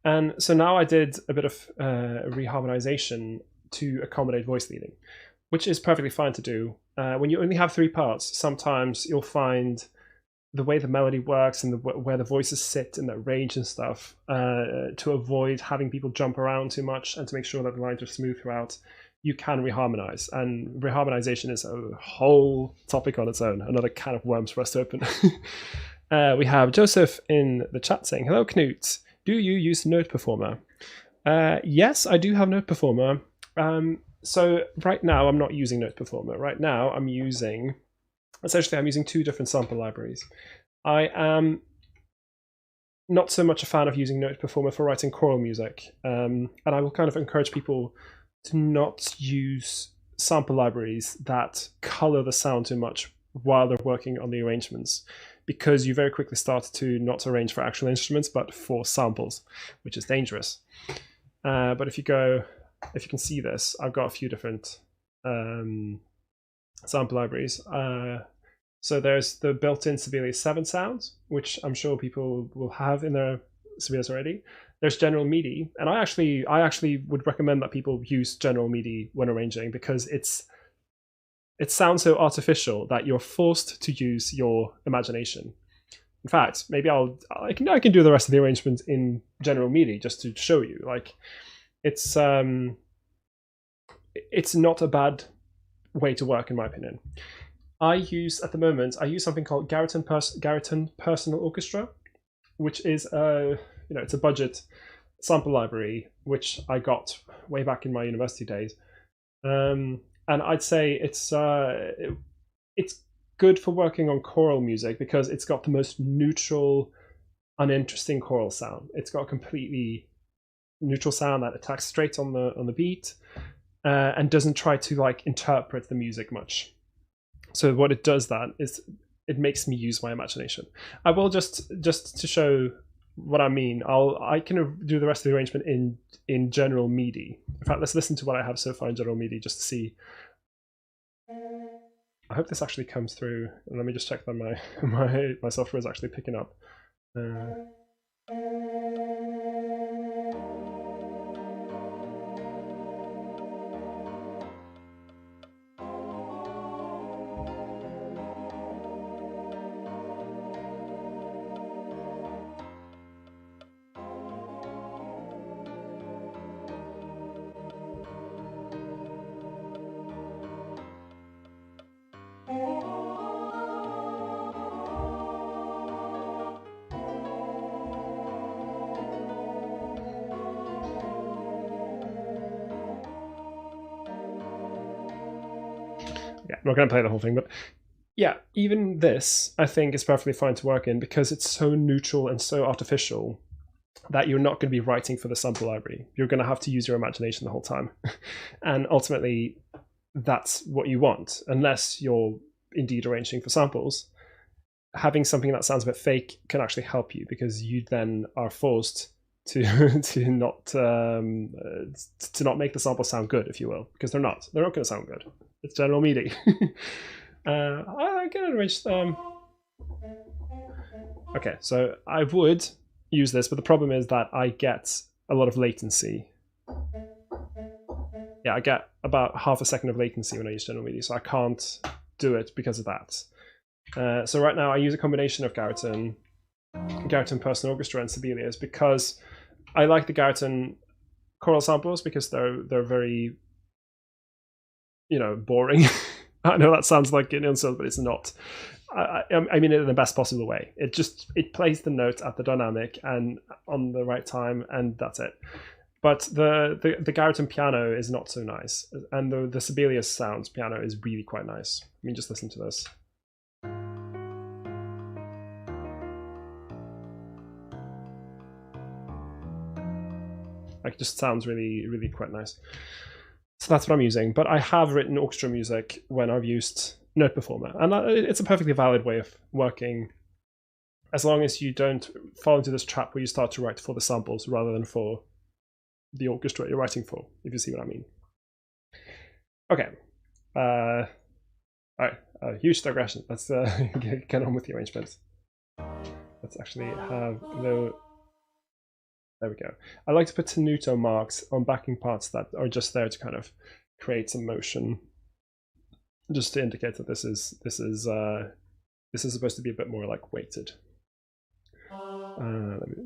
And so now I did a bit of reharmonization to accommodate voice leading, which is perfectly fine to do. When you only have 3 parts, sometimes you'll find the way the melody works and where the voices sit in that range and stuff, to avoid having people jump around too much and to make sure that the lines are smooth throughout, you can reharmonize. And reharmonization is a whole topic on its own, another can of worms for us to open. We have Joseph in the chat saying, "Hello, Knut. Do you use Note Performer?" Yes, I do have Note Performer. So right now I'm not using Note Performer. Right now I'm using 2 different sample libraries. I am not so much a fan of using Note Performer for writing choral music, and I will kind of encourage people to not use sample libraries that color the sound too much while they're working on the arrangements, because you very quickly start to not arrange for actual instruments but for samples, which is dangerous. But if you can see this, I've got a few different sample libraries. So there's the built-in Sibelius 7 sounds, which I'm sure people will have in their Sibelius already. There's general MIDI, and I actually would recommend that people use general MIDI when arranging, because it sounds so artificial that you're forced to use your imagination. In fact, maybe I can do the rest of the arrangement in general MIDI just to show you. Like, it's not a bad way to work, in my opinion. At the moment I use something called Garriton Personal Orchestra, which is it's a budget sample library which I got way back in my university days, and I'd say it's good for working on choral music because it's got the most neutral, uninteresting choral sound. It's got a completely neutral sound that attacks straight on the beat, and doesn't try to like interpret the music much. So what it does that is it makes me use my imagination. I will just to show what I mean. I can do the rest of the arrangement in general MIDI. In fact, let's listen to what I have so far in general MIDI just to see. I hope this actually comes through. And let me just check that my software is actually picking up. Yeah, I'm not going to play the whole thing, but yeah, even this I think is perfectly fine to work in because it's so neutral and so artificial that you're not going to be writing for the sample library. You're going to have to use your imagination the whole time. And ultimately, that's what you want, unless you're indeed arranging for samples. Having something that sounds a bit fake can actually help you because you then are forced to not make the sample sound good, if you will, because they're not going to sound good. It's general MIDI. I can arrange them. Okay, so I would use this, but the problem is that I get a lot of latency. Yeah, I get about half a second of latency when I use general MIDI, so I can't do it because of that. So right now I use a combination of Garriton Personal Orchestra, and Sibelius because I like the Garriton choral samples because they're very, boring. I know that sounds like an insult, but it's not. I mean it in the best possible way. It plays the note at the dynamic and on the right time, and that's it. But the Garriton piano is not so nice, and the Sibelius sounds piano is really quite nice. I mean, just listen to this. Like, it just sounds really, really quite nice. So that's what I'm using. But I have written orchestra music when I've used Note Performer, and it's a perfectly valid way of working, as long as you don't fall into this trap where you start to write for the samples rather than for the orchestra you're writing for, if you see what I mean. Okay. All right. Huge digression. Let's get on with the arrangement. Let's actually have the. There we go. I like to put tenuto marks on backing parts that are just there to kind of create some motion, just to indicate that this is supposed to be a bit more like weighted.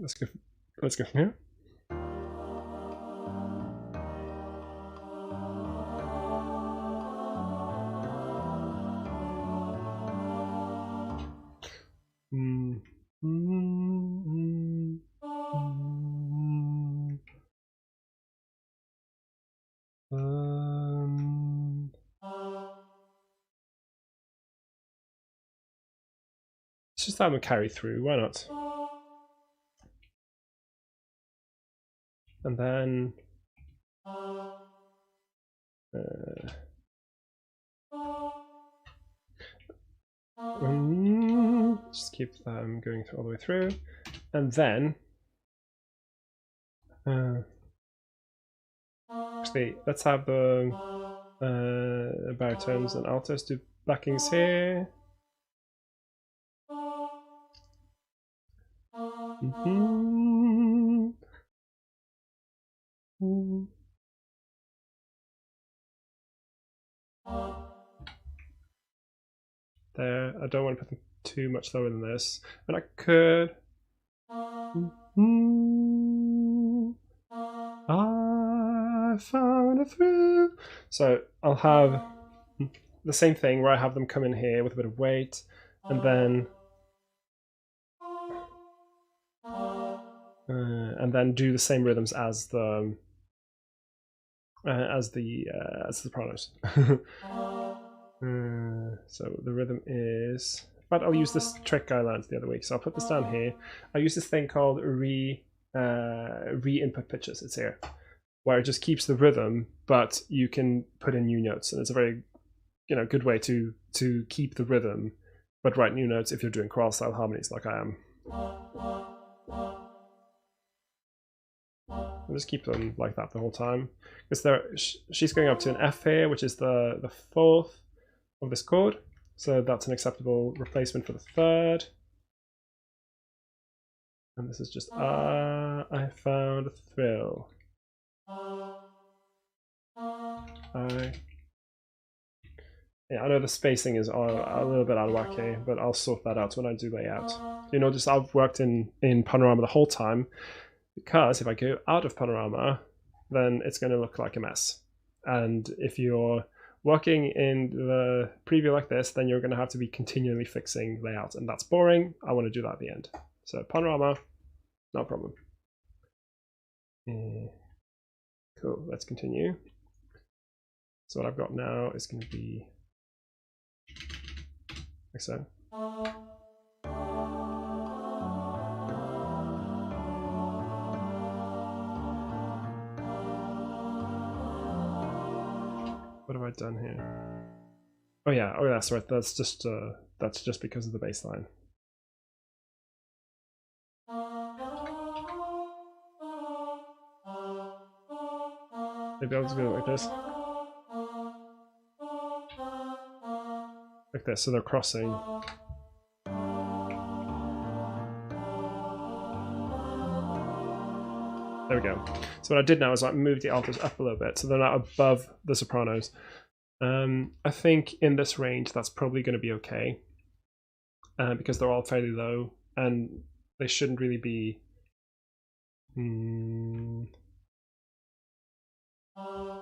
Let's go from here. Let's just have them carry through, why not? And then just keep them going all the way through, and then actually let's have the baritones and altos do backings here. There, I don't want to put them too much lower than this, but I could. I found a thrill. So I'll have the same thing where I have them come in here with a bit of weight, and then do the same rhythms as the sopranos. So the rhythm is. But I'll use this trick I learned the other week. So I'll put this down here. I use this thing called re-input pitches. It's here, where it just keeps the rhythm, but you can put in new notes, and it's a very good way to keep the rhythm, but write new notes if you're doing choral style harmonies like I am. I'll just keep them like that the whole time, because she's going up to an F here, which is the fourth of this chord, so that's an acceptable replacement for the third. And this is just I found a thrill. Yeah, I know the spacing is a little bit out of whack here, but I'll sort that out when I do layout. Just I've worked in Panorama the whole time, because if I go out of Panorama, then it's going to look like a mess. And if you're working in the preview like this, then you're going to have to be continually fixing layout, and that's boring. I want to do that at the end. So Panorama, no problem. Cool, let's continue. So what I've got now is going to be like so. What have I done here? Oh yeah, that's right. That's just because of the bass line. Maybe I'll just do it like this. Like this, so they're crossing. There we go. So what I did now is I moved the altos up a little bit, so they're not above the sopranos. I think in this range that's probably going to be okay, because they're all fairly low, and they shouldn't really be.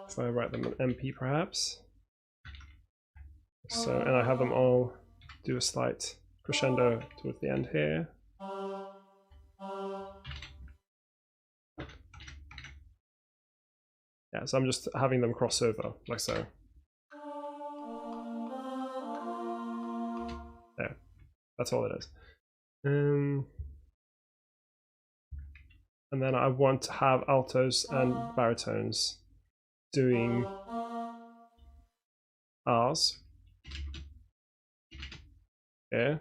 If I write them in MP perhaps. So, and I have them all do a slight crescendo towards the end here. Yeah, so I'm just having them cross over, like so. There, that's all it is. And then I want to have altos and baritones doing R's. Yeah.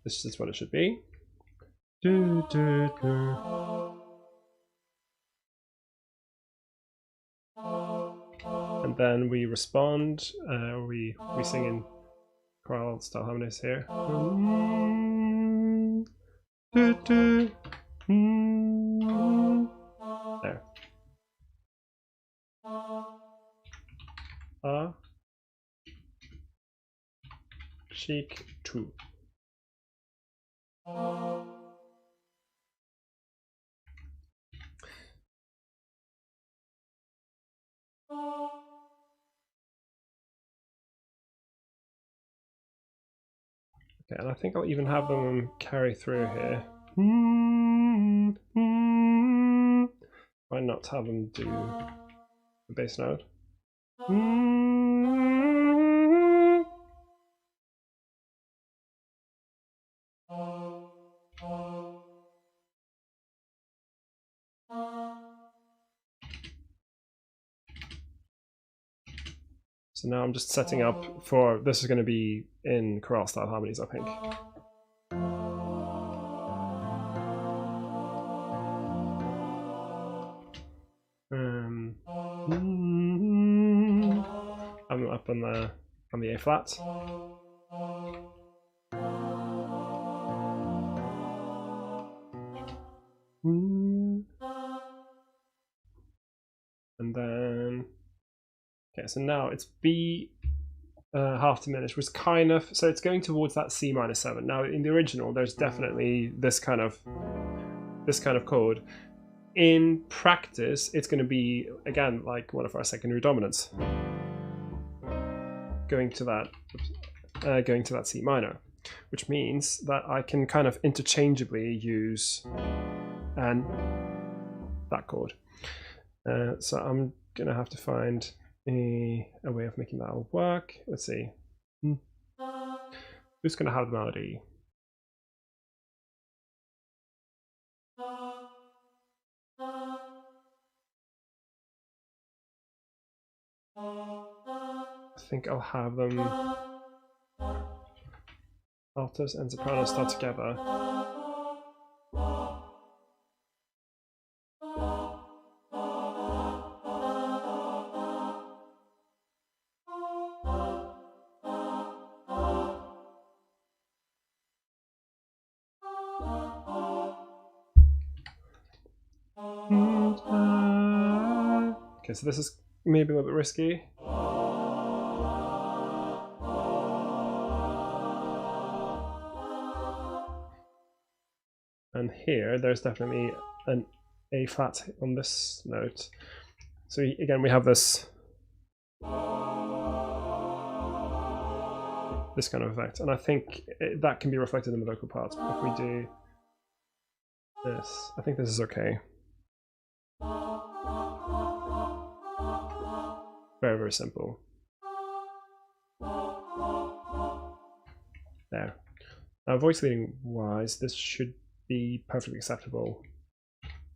This is what it should be. And then we respond, we sing in choral style harmonies here. There. A, cheek 2. Okay, and I think I'll even have them carry through here. Why not have them do the bass note? So now I'm just setting up for, this is going to be in choral style harmonies, I think. I'm up on the A flat. Okay, so now it's B half diminished, which kind of, so it's going towards that C minor 7. Now in the original, there's definitely this kind of chord. In practice, it's going to be, again, like one of our secondary dominants, going to that C minor, which means that I can kind of interchangeably use that chord. So I'm going to have to find a way of making that all work. Let's see. Who's going to have the melody? I think I'll have them altos and sopranos start together. Okay, so this is maybe a little bit risky. And here, there's definitely an A flat on this note. So again, we have this kind of effect, and I think that can be reflected in the vocal parts. If we do this, I think this is okay. Very, very simple. There. Now, voice leading wise, this should be perfectly acceptable.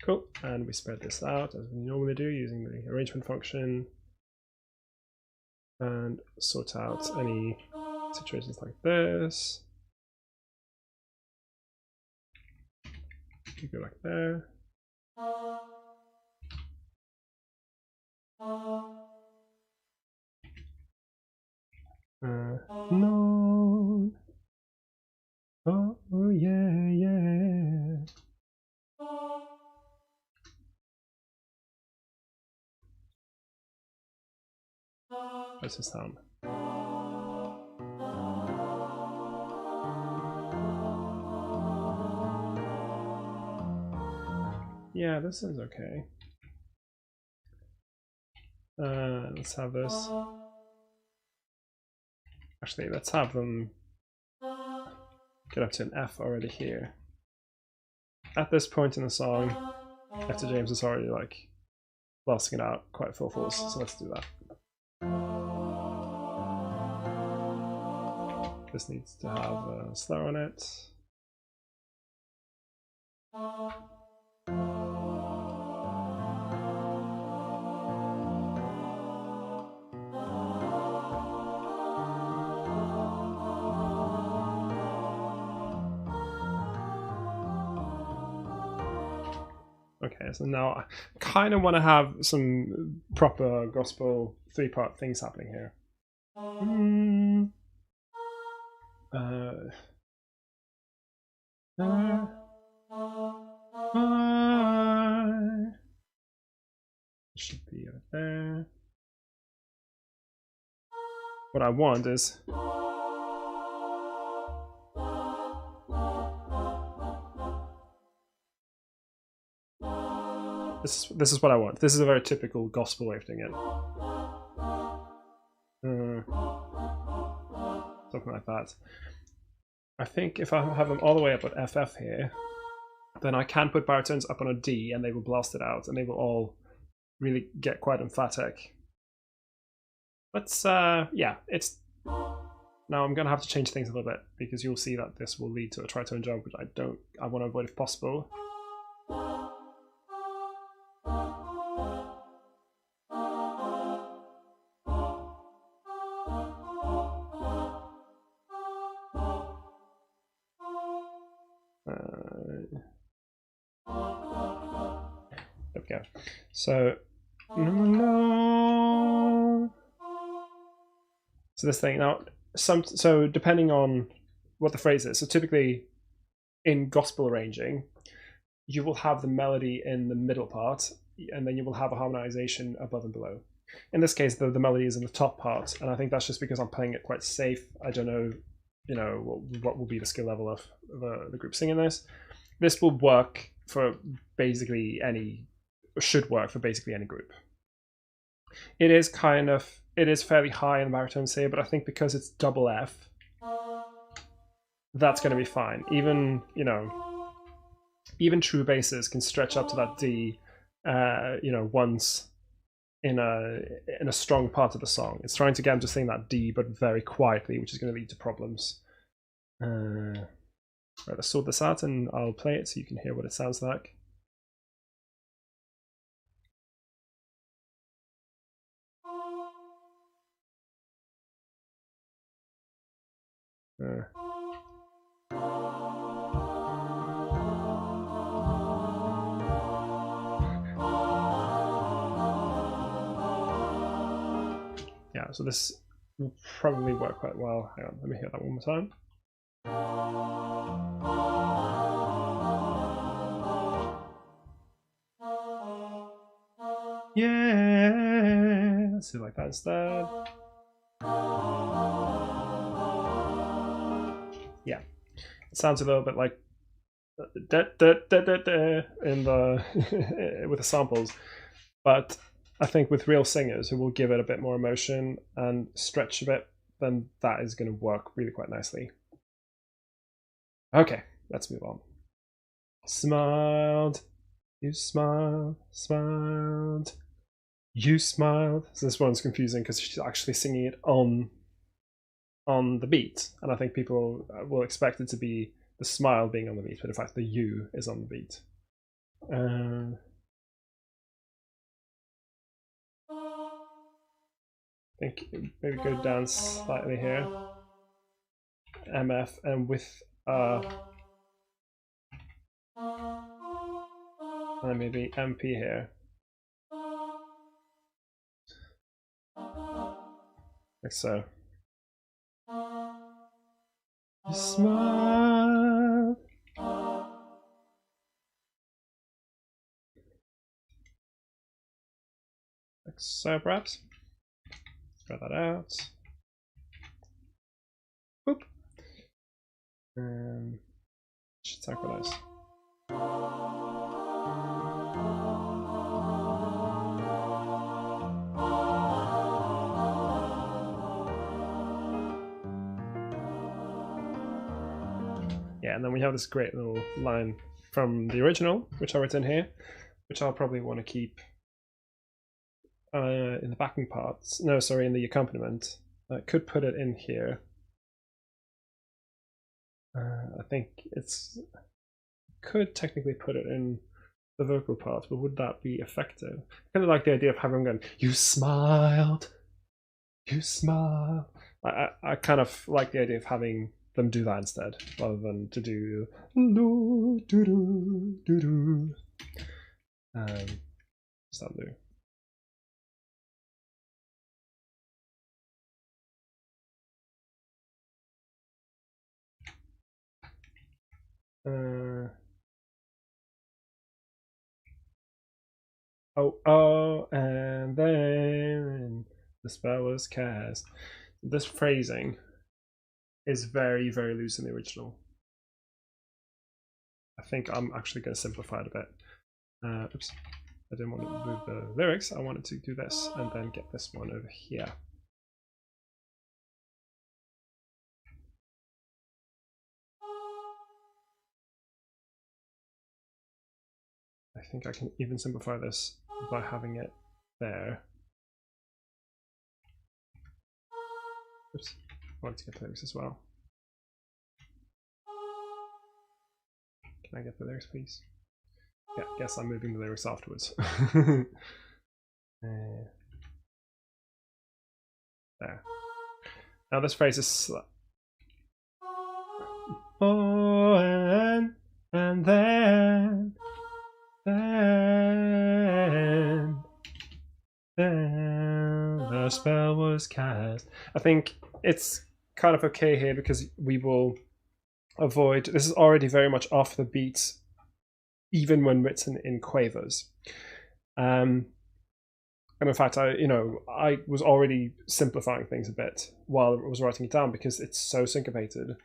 Cool. And we spread this out as we normally do using the arrangement function and sort out any situations like this. You go like there. No. Oh yeah, yeah. How's the sound? Yeah, this is okay. Let's have this. Actually, let's have them get up to an F already here. At this point in the song, Etta James is already like blasting it out quite full force, so let's do that. This needs to have a slur on it. Okay, so now I kind of want to have some proper gospel 3-part things happening here. Should be right there. What I want is this is what I want. This is a very typical gospel way of doing it. Something like that. I think if I have them all the way up at FF here, then I can put baritones up on a D and they will blast it out and they will all really get quite emphatic. Let's, yeah, it's... Now I'm going to have to change things a little bit because you'll see that this will lead to a tritone jump, which I want to avoid if possible. There we go. So, so this thing now, so depending on what the phrase is, so typically in gospel arranging, you will have the melody in the middle part, and then you will have a harmonization above and below. in this case, the melody is in the top part, and I think that's just because I'm playing it quite safe. I don't know, what will be the skill level of the group singing this. This will work for basically should work for basically any group. It is fairly high in baritone C, but I think because it's double F, that's going to be fine. Even true basses can stretch up to that D, once in a strong part of the song. It's trying to get him to sing that D, but very quietly, which is going to lead to problems. Right, let's sort this out, and I'll play it so you can hear what it sounds like. Yeah, so this will probably work quite well. Hang on, let me hear that one more time. Yeah, let's do like that instead. Yeah, it sounds a little bit like da, da, da, da, da, in the with the samples, but I think with real singers who will give it a bit more emotion and stretch a bit, then that is going to work really quite nicely. Okay, let's move on. Smiled, you smiled, smiled, you smiled. So this one's confusing because she's actually singing it on the beat, and I think people will expect it to be the smile being on the beat, but in fact the you is on the beat. I think maybe go down slightly here. MF, and with and then maybe MP here. Like so. You smile. Like so, perhaps. Spread that out. Boop. Should synchronize. Yeah, and then we have this great little line from the original, which I wrote in here, which I'll probably want to keep in the backing parts. No, sorry, in the accompaniment. I could put it in here. I think could technically put it in the vocal part, but would that be effective? I kind of like the idea of having them going, you smiled, you smiled. I kind of like the idea of having them do that instead, rather than to do do do do do do. Does that do? Oh, and then the spell was cast. This phrasing is very, very loose in the original. I think I'm actually going to simplify it a bit. Oops, I didn't want to move the lyrics. I wanted to do this and then get this one over here. I think I can even simplify this by having it there. Oops, I wanted to get the lyrics as well. Can I get the lyrics, please? Yeah, guess I'm moving the lyrics afterwards. There. Now this phrase is oh, and then the spell was cast. I think it's kind of okay here because we will avoid. This is already very much off the beat, even when written in quavers. And in fact, I was already simplifying things a bit while I was writing it down because it's so syncopated,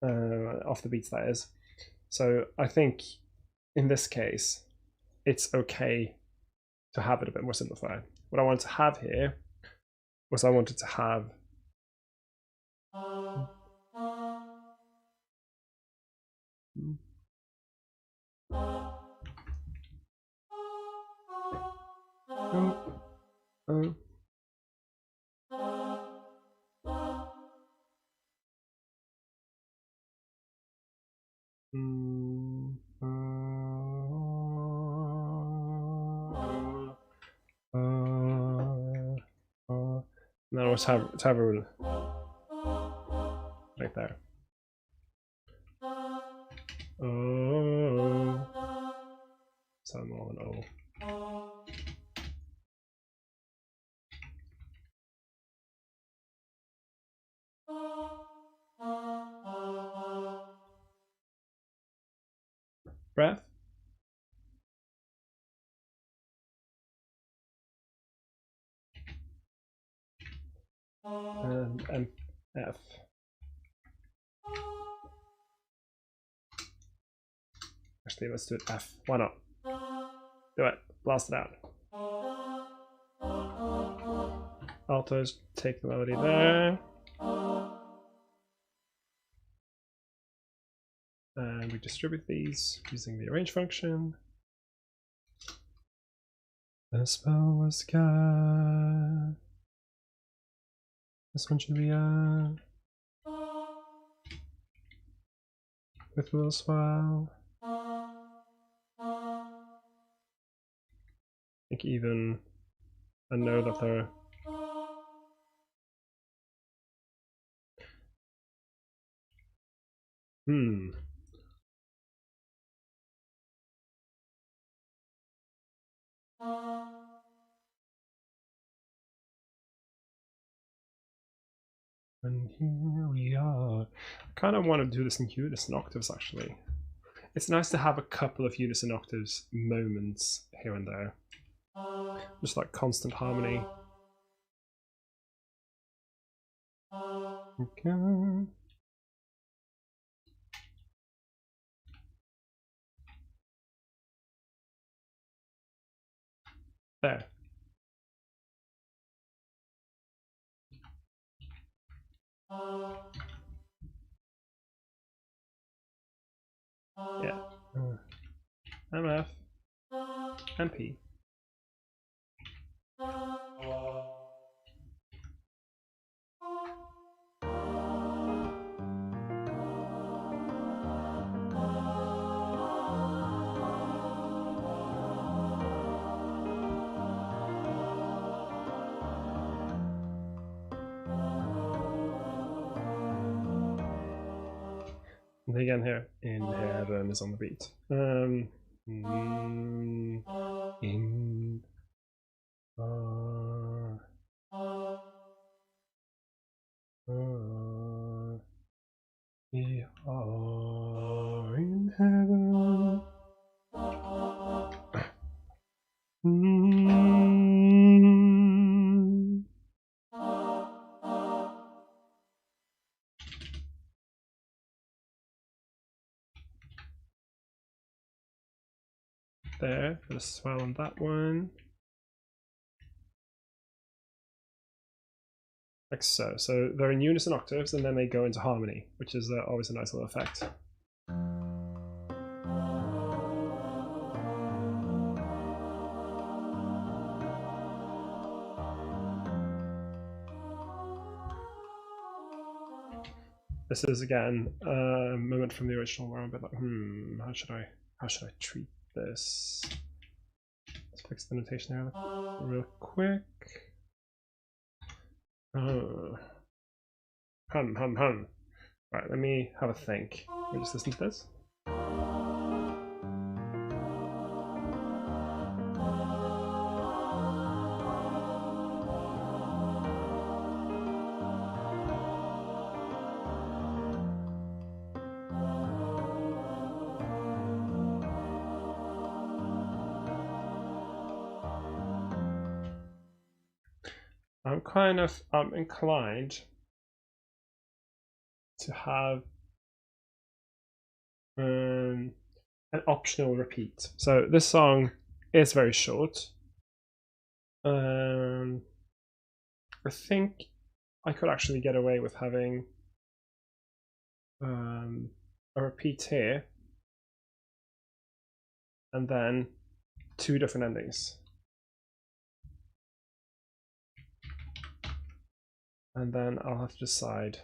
off the beats that is. So I think in this case, it's okay to have it a bit more simplified. What I wanted to have here was I wanted to have now let's have a rule right there. Oh, sound more than O. Breath. And F. Actually, let's do it F. Why not? Do it. Blast it out. Altos, take the melody there. And we distribute these using the arrange function. The spell was cast. This one should be with a little swell. I think even I know that they're And here we are. I kind of want to do this in unison octaves, actually. It's nice to have a couple of unison octaves moments here and there. Just like constant harmony. Okay. There. Yeah. MF and P. And again here, in heaven is on the beat. In we are in heaven. There, put a swell on that one. Like so. So they're in unison octaves and then they go into harmony, which is always a nice little effect. This is again a moment from the original where I'm a bit like, how should I treat this? Let's fix the notation here real quick. Hum. Right, let me have a think. Let me just listen to this. I'm inclined to have an optional repeat. So this song is very short. I think I could actually get away with having a repeat here and then two different endings. And then I'll have to decide.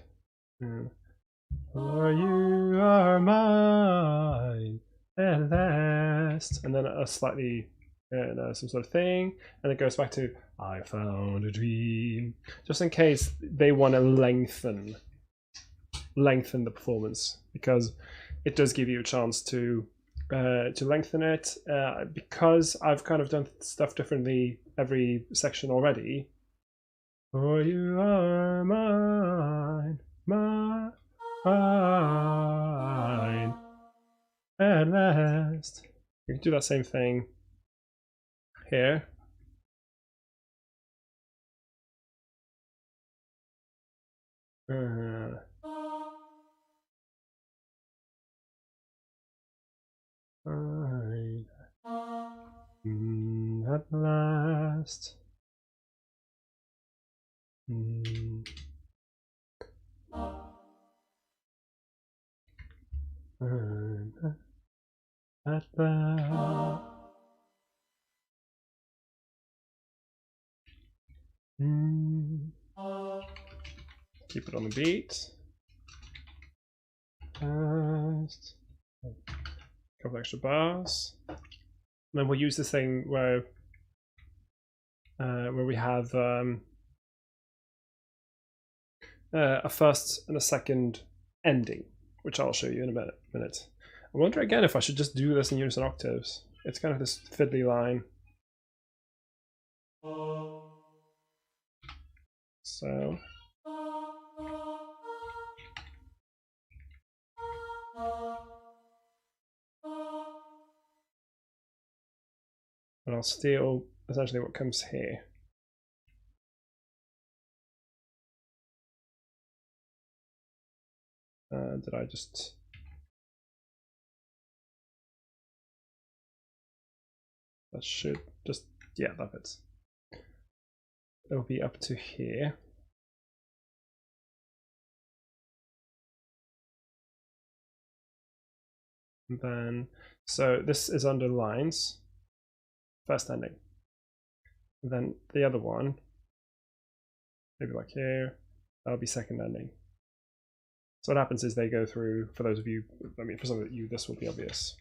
For you are mine at last. And then a slightly, some sort of thing. And it goes back to, I found a dream. Just in case they want to lengthen the performance, because it does give you a chance to lengthen it. Because I've kind of done stuff differently every section already. For you are mine, mine at last. You can do that same thing here. At last. At last. Keep it on the beat. Last. A couple extra bars. And then we'll use this thing where we have a first and a second ending, which I'll show you in a minute. I wonder again if I should just do this in unison octaves. It's kind of this fiddly line. So. And I'll steal essentially what comes here. Did I just... That should just... Yeah, that fits. It'll be up to here. And then, so this is under lines, first ending. And then the other one, maybe like here, that'll be second ending. So what happens is they go through, for those of you, I mean, for some of you, this will be obvious.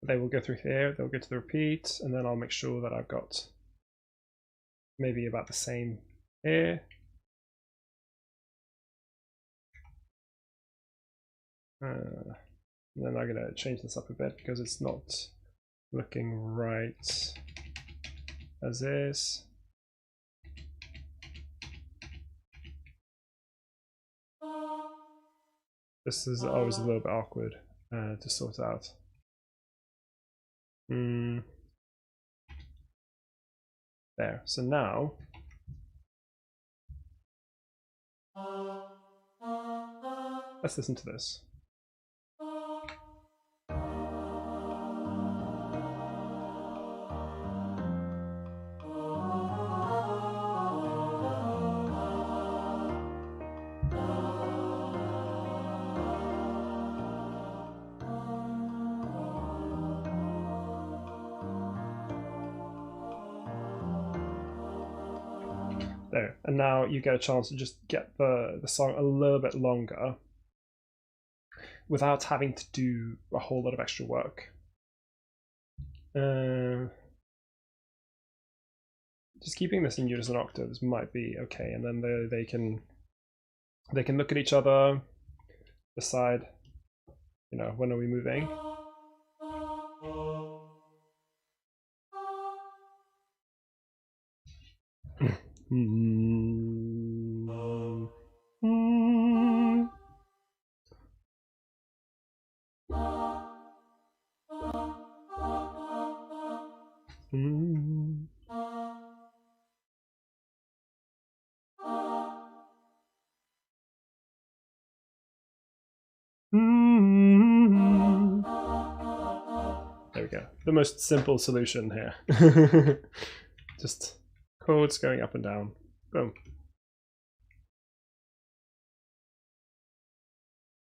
They will go through here, they'll go to the repeat, and then I'll make sure that I've got maybe about the same here. And then I'm going to change this up a bit because it's not looking right as is. This is always a little bit awkward to sort out. There. So now let's listen to this. There, and now you get a chance to just get the song a little bit longer without having to do a whole lot of extra work. Just keeping this in unison octaves might be okay, and then they can look at each other, decide, you know, when are we moving. the most simple solution here. Just chords going up and down. Boom.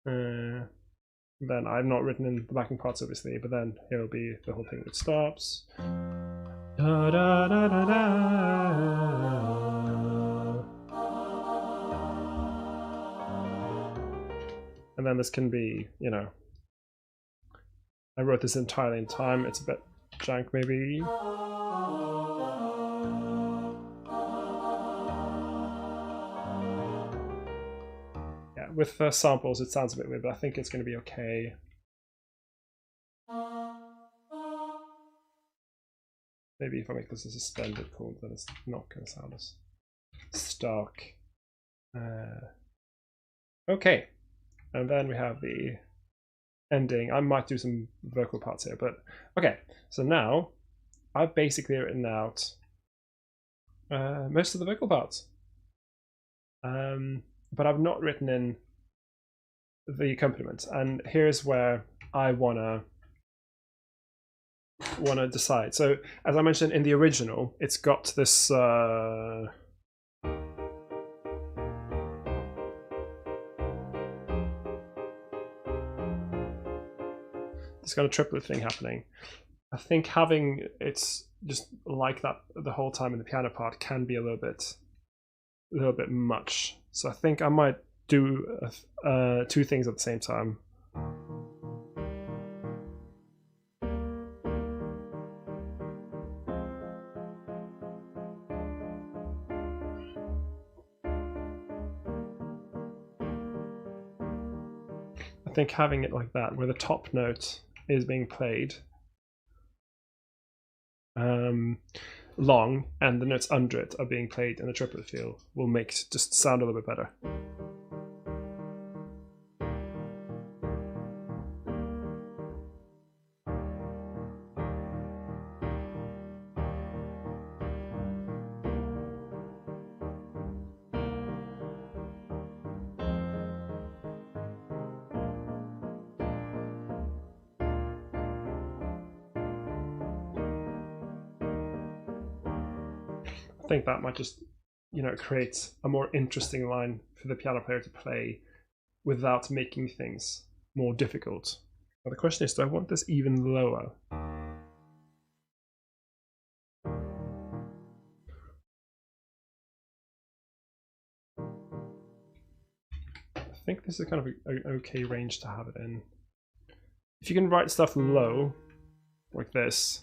Then I've not written in the backing parts, obviously, but then here will be the whole thing that stops. Da, da, da, da, da. And then this can be, you know, I wrote this entirely in time. It's a bit jank, maybe. Yeah, with samples, it sounds a bit weird, but I think it's going to be okay. Maybe if I make this as a standard chord, then it's not going to sound as stark. Okay, and then we have the ending. I might do some vocal parts here, but okay. So now I've basically written out most of the vocal parts, but I've not written in the accompaniment. And here's where I wanna decide. So as I mentioned in the original, it's got this this kind of triplet thing happening. I think having it's just like that the whole time in the piano part can be a little bit much. So I think I might do two things at the same time. I think having it like that, where the top note is being played long and the notes under it are being played in a triplet feel, will make it just sound a little bit better. I think that might just, you know, create a more interesting line for the piano player to play without making things more difficult. Now the question is, do I want this even lower? I think this is kind of an okay range to have it in. If you can write stuff low, like this,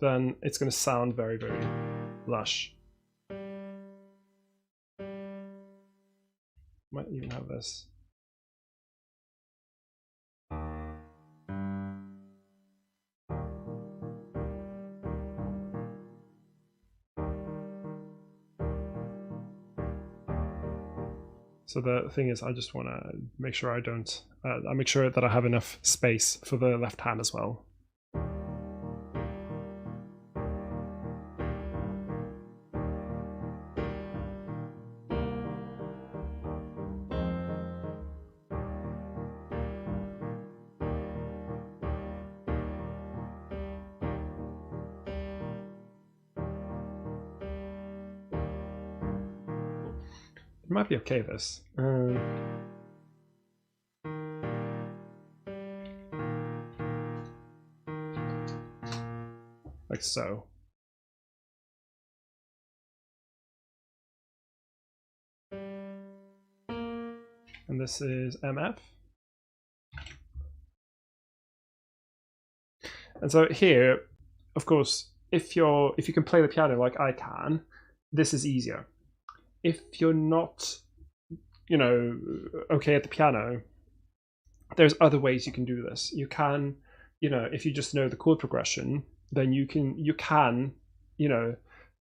then it's going to sound very, very lush. Might even have this. So the thing is, I just want to make sure I don't, I make sure that I have enough space for the left hand as well. It might be okay, this. Like so. And this is MF. And so here, of course, if you can play the piano like I can, this is easier. If you're not, you know, okay at the piano, there's other ways you can do this. You can, you know, if you just know the chord progression, then you can, you know,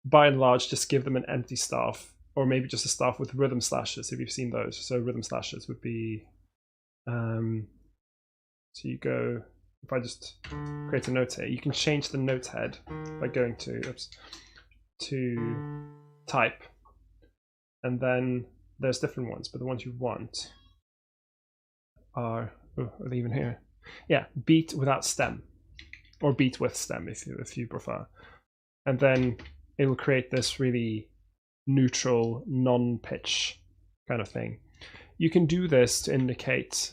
by and large, just give them an empty staff, or maybe just a staff with rhythm slashes, if you've seen those. So rhythm slashes would be, so you go, if I just create a note here, you can change the note head by going to type, and then there's different ones, but the ones you want are, oh, are they even here? yeah, beat without stem, or beat with stem if you prefer, and then it will create this really neutral non-pitch kind of thing. You can do this to indicate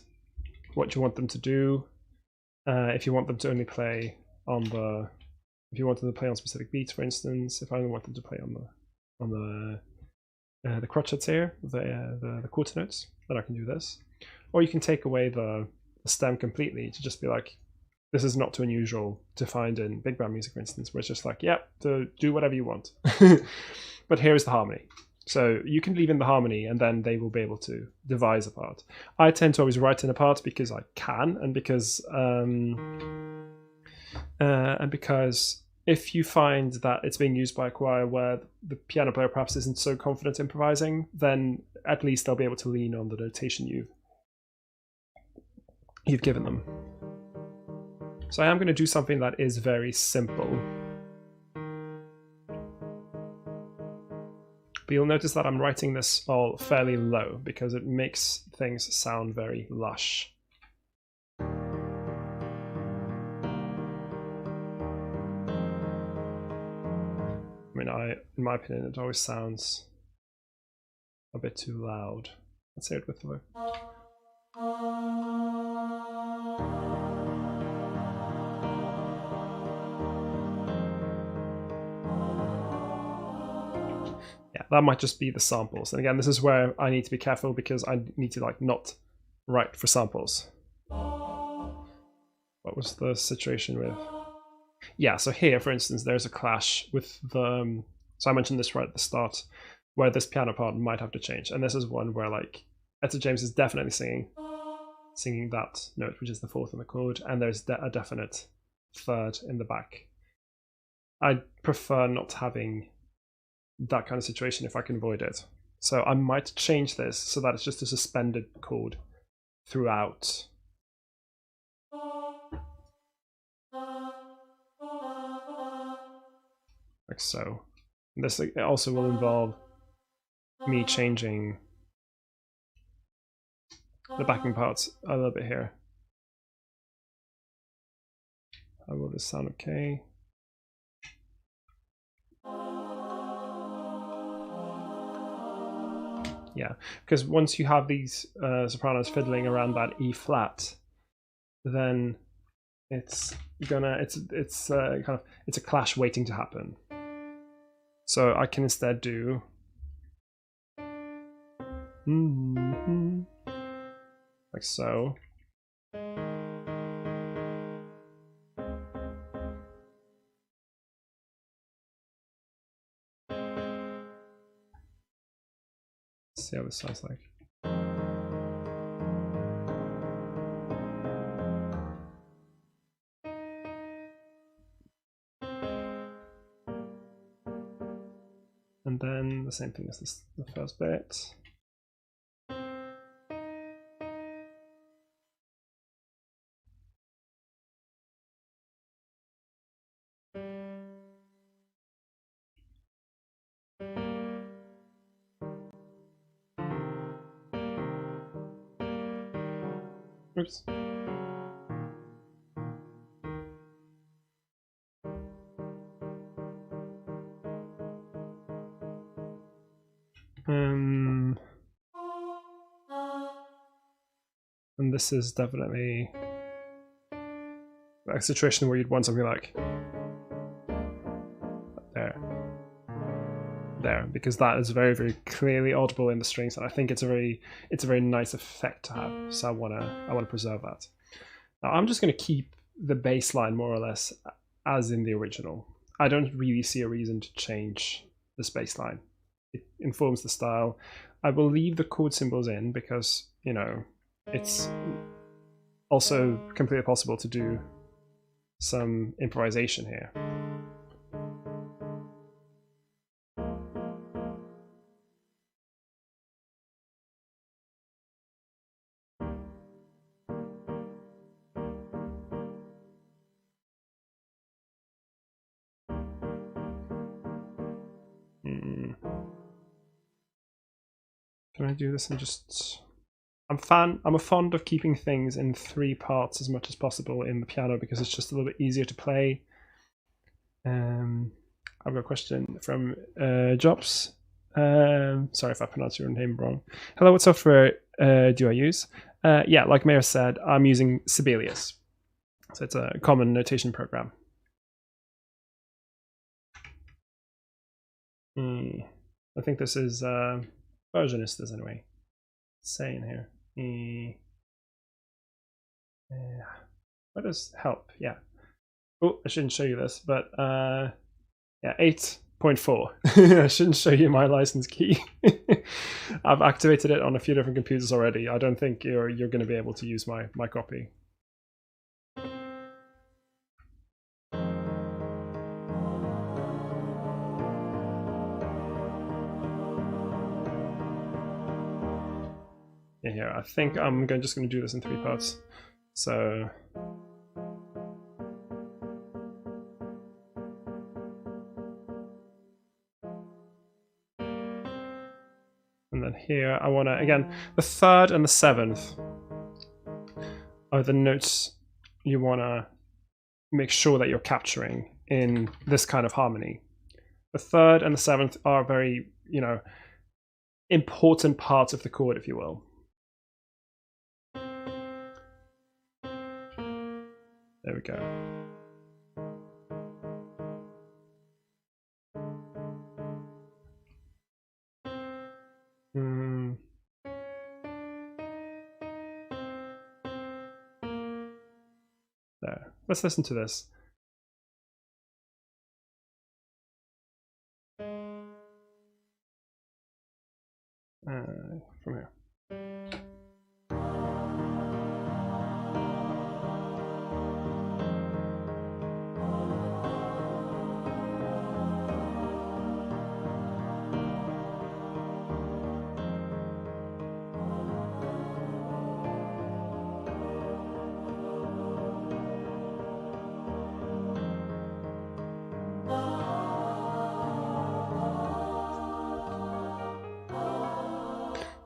what you want them to do. If you want them to only play on the, if you want them to play on specific beats, for instance, if I only want them to play on the crotchets here, the quarter notes, then I can do this. Or you can take away the stem completely to just be like, this is not too unusual to find in big band music, for instance, where it's just like, yeah, to do whatever you want. But here is the harmony. So you can leave in the harmony and then they will be able to devise a part. I tend to always write in a part because I can, and because if you find that it's being used by a choir where the piano player perhaps isn't so confident improvising, then at least they'll be able to lean on the notation you've given them. So I am going to do something that is very simple. But you'll notice that I'm writing this all fairly low because it makes things sound very lush. I mean, in my opinion, it always sounds a bit too loud. Let's hear it with the... Yeah, that might just be the samples. And again, this is where I need to be careful because I need to like not write for samples. What was the situation with? Yeah, so here, for instance, there's a clash with the... so I mentioned this right at the start, where this piano part might have to change. And this is one where like Etta James is definitely singing that note, which is the fourth on the chord, and there's a definite third in the back. I prefer not having that kind of situation if I can avoid it. So I might change this so that it's just a suspended chord throughout. Like so. And this also will involve me changing the backing parts a little bit here. How will this sound okay? Yeah, because once you have these sopranos fiddling around that E flat, then it's a clash waiting to happen. So I can instead do like so. Let's see how this sounds like. And then the same thing as this, the first bit. Oops. And this is definitely a situation where you'd want something like there, because that is very, very clearly audible in the strings, and I think it's a very nice effect to have. So I wanna preserve that. Now I'm just gonna keep the bass line more or less as in the original. I don't really see a reason to change this bass line. It informs the style. I will leave the chord symbols in because, you know, it's also completely possible to do some improvisation here. Can I do this and just... I'm a fond of keeping things in 3 parts as much as possible in the piano because it's just a little bit easier to play. I've got a question from Jobs. Sorry if I pronounced your name wrong. Hello, what software do I use? Yeah, like Mayor said, I'm using Sibelius. So it's a common notation program. I think this is versionistas anyway. It's saying here. What does help? Yeah. Oh, I shouldn't show you this, but yeah, 8.4. I shouldn't show you my license key. I've activated it on a few different computers already. I don't think you're going to be able to use my copy. Yeah, here. I think I'm just going to do this in 3 parts. So. And then here I want to, again, the 3rd and the 7th are the notes you want to make sure that you're capturing in this kind of harmony. The 3rd and the 7th are very, important parts of the chord, if you will. There we go. There. Let's listen to this. From here.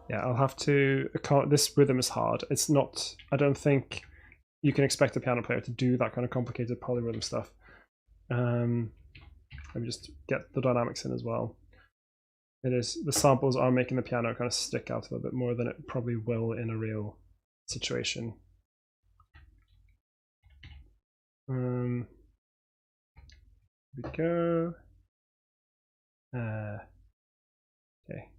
Yeah, I'll have to. This rhythm is hard. It's not. I don't think you can expect a piano player to do that kind of complicated polyrhythm stuff. Let me just get the dynamics in as well. It is, the samples are making the piano kind of stick out a little bit more than it probably will in a real situation. Here we go. Okay.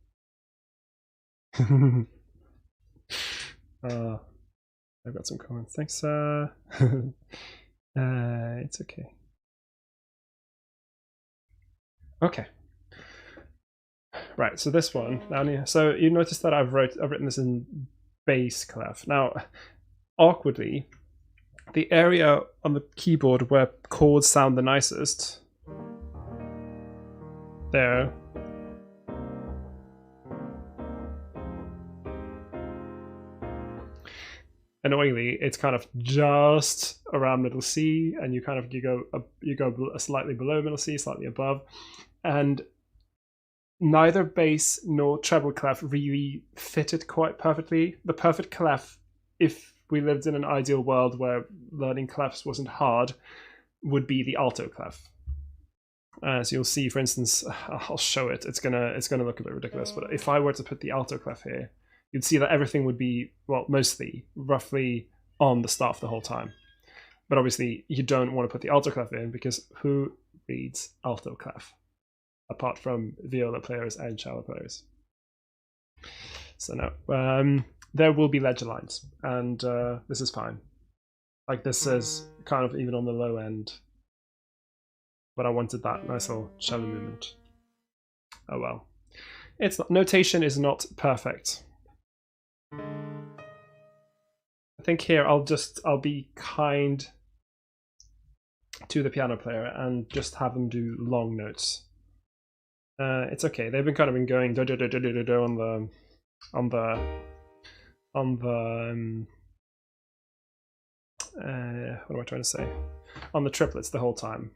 I've got some comments. Thanks. It's okay. Okay. Right. So this one down here. So you notice that I've written this in bass clef. Now, awkwardly, the area on the keyboard where chords sound the nicest, there. Annoyingly, it's kind of just around middle C, and you go slightly below middle C, slightly above, and neither bass nor treble clef really fitted quite perfectly. The perfect clef, if we lived in an ideal world where learning clefs wasn't hard, would be the alto clef. As you'll see, for instance, I'll show it. It's gonna look a bit ridiculous, but if I were to put the alto clef here, you'd see that everything would be, well, mostly, roughly on the staff the whole time. But obviously, you don't want to put the alto clef in because who reads alto clef? Apart from viola players and cello players. So no, there will be ledger lines, and this is fine. Like this is kind of even on the low end, but I wanted that nice little cello movement. Oh well. It's not, notation is not perfect. I think here I'll be kind to the piano player and just have them do long notes. It's okay. They've been going do do do do do do on the what am I trying to say? On the triplets the whole time.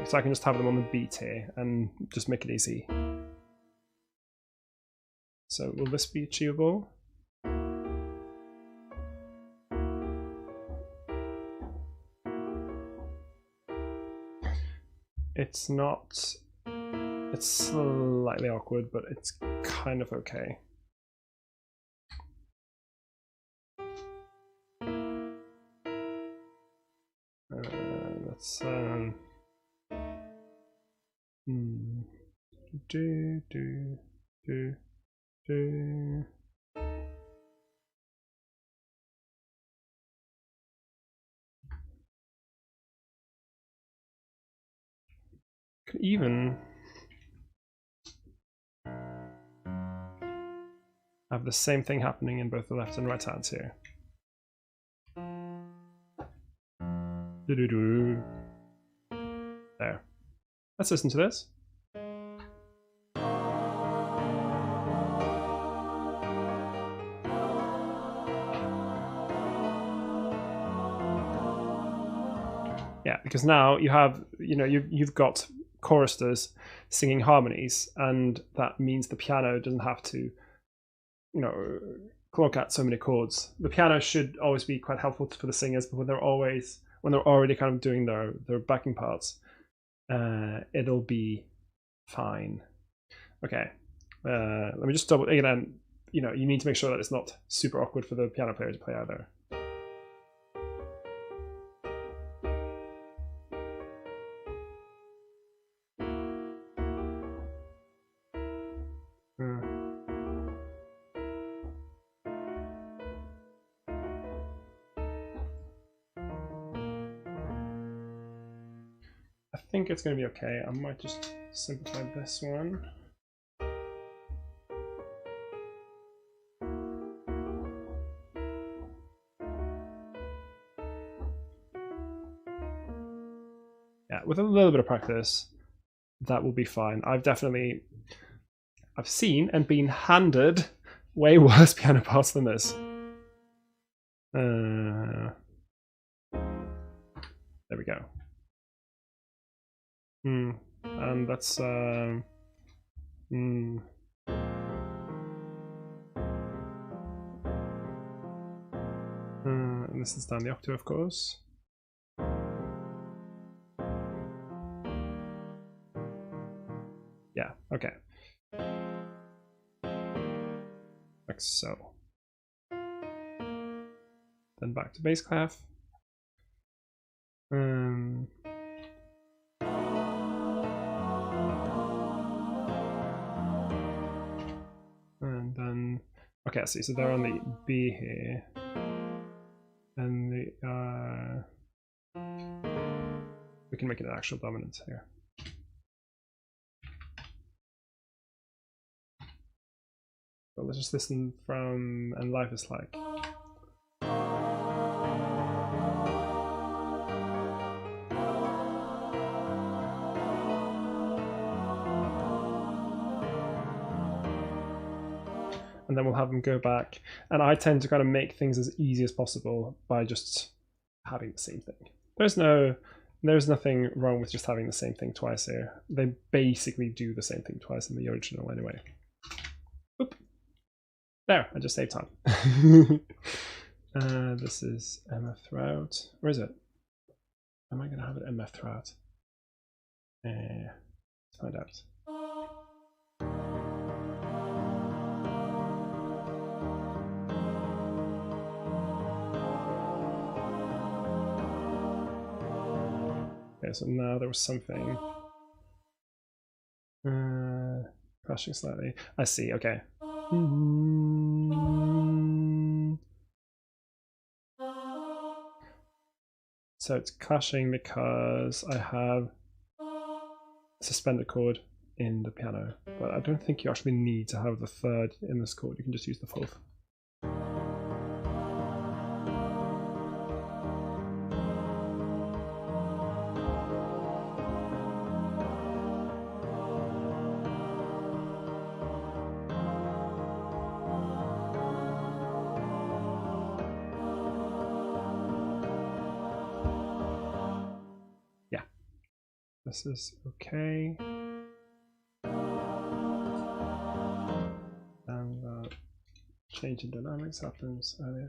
so I can just have them on the beat here and just make it easy. So will this be achievable? It's not, it's slightly awkward, but it's kind of okay. Let's Can even have the same thing happening in both the left and right hands here. There. Let's listen to this. Yeah, because now you have, you've got choristers singing harmonies, and that means the piano doesn't have to, clock out so many chords. The piano should always be quite helpful for the singers, but when they're already kind of doing their backing parts, it'll be fine. Okay, let me just double again. You need to make sure that it's not super awkward for the piano player to play either. I think it's going to be okay. I might just simplify this one. Yeah, with a little bit of practice, that will be fine. I've seen and been handed way worse piano parts than this. There we go. And that's and this is down the octave, of course. Yeah, okay. Like so. Then back to bass clef. And then, okay, I see. So they're on the B here, and we can make it an actual dominant here. Well, let's just listen from "And Life Is Like." And then we'll have them go back. And I tend to kind of make things as easy as possible by just having the same thing. There's nothing wrong with just having the same thing twice here. They basically do the same thing twice in the original anyway. Oop. There, I just saved time. This is MF throughout. Where is it? Am I going to have it MF throughout? Let's find out. Okay, so now there was something crashing slightly. I see, okay. So it's clashing because I have a suspended chord in the piano, but I don't think you actually need to have the third in this chord. You can just use the fourth. this is okay. And change in dynamics happens earlier.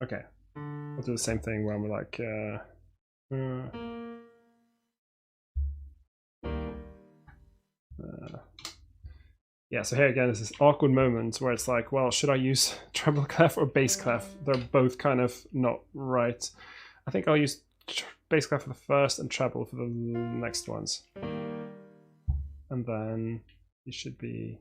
Okay, we'll do the same thing when we're like, yeah, so here again is this awkward moment where it's like, well, should I use treble clef or bass clef? They're both kind of not right. I think I'll use bass clef for the first and treble for the next ones. And then you should be...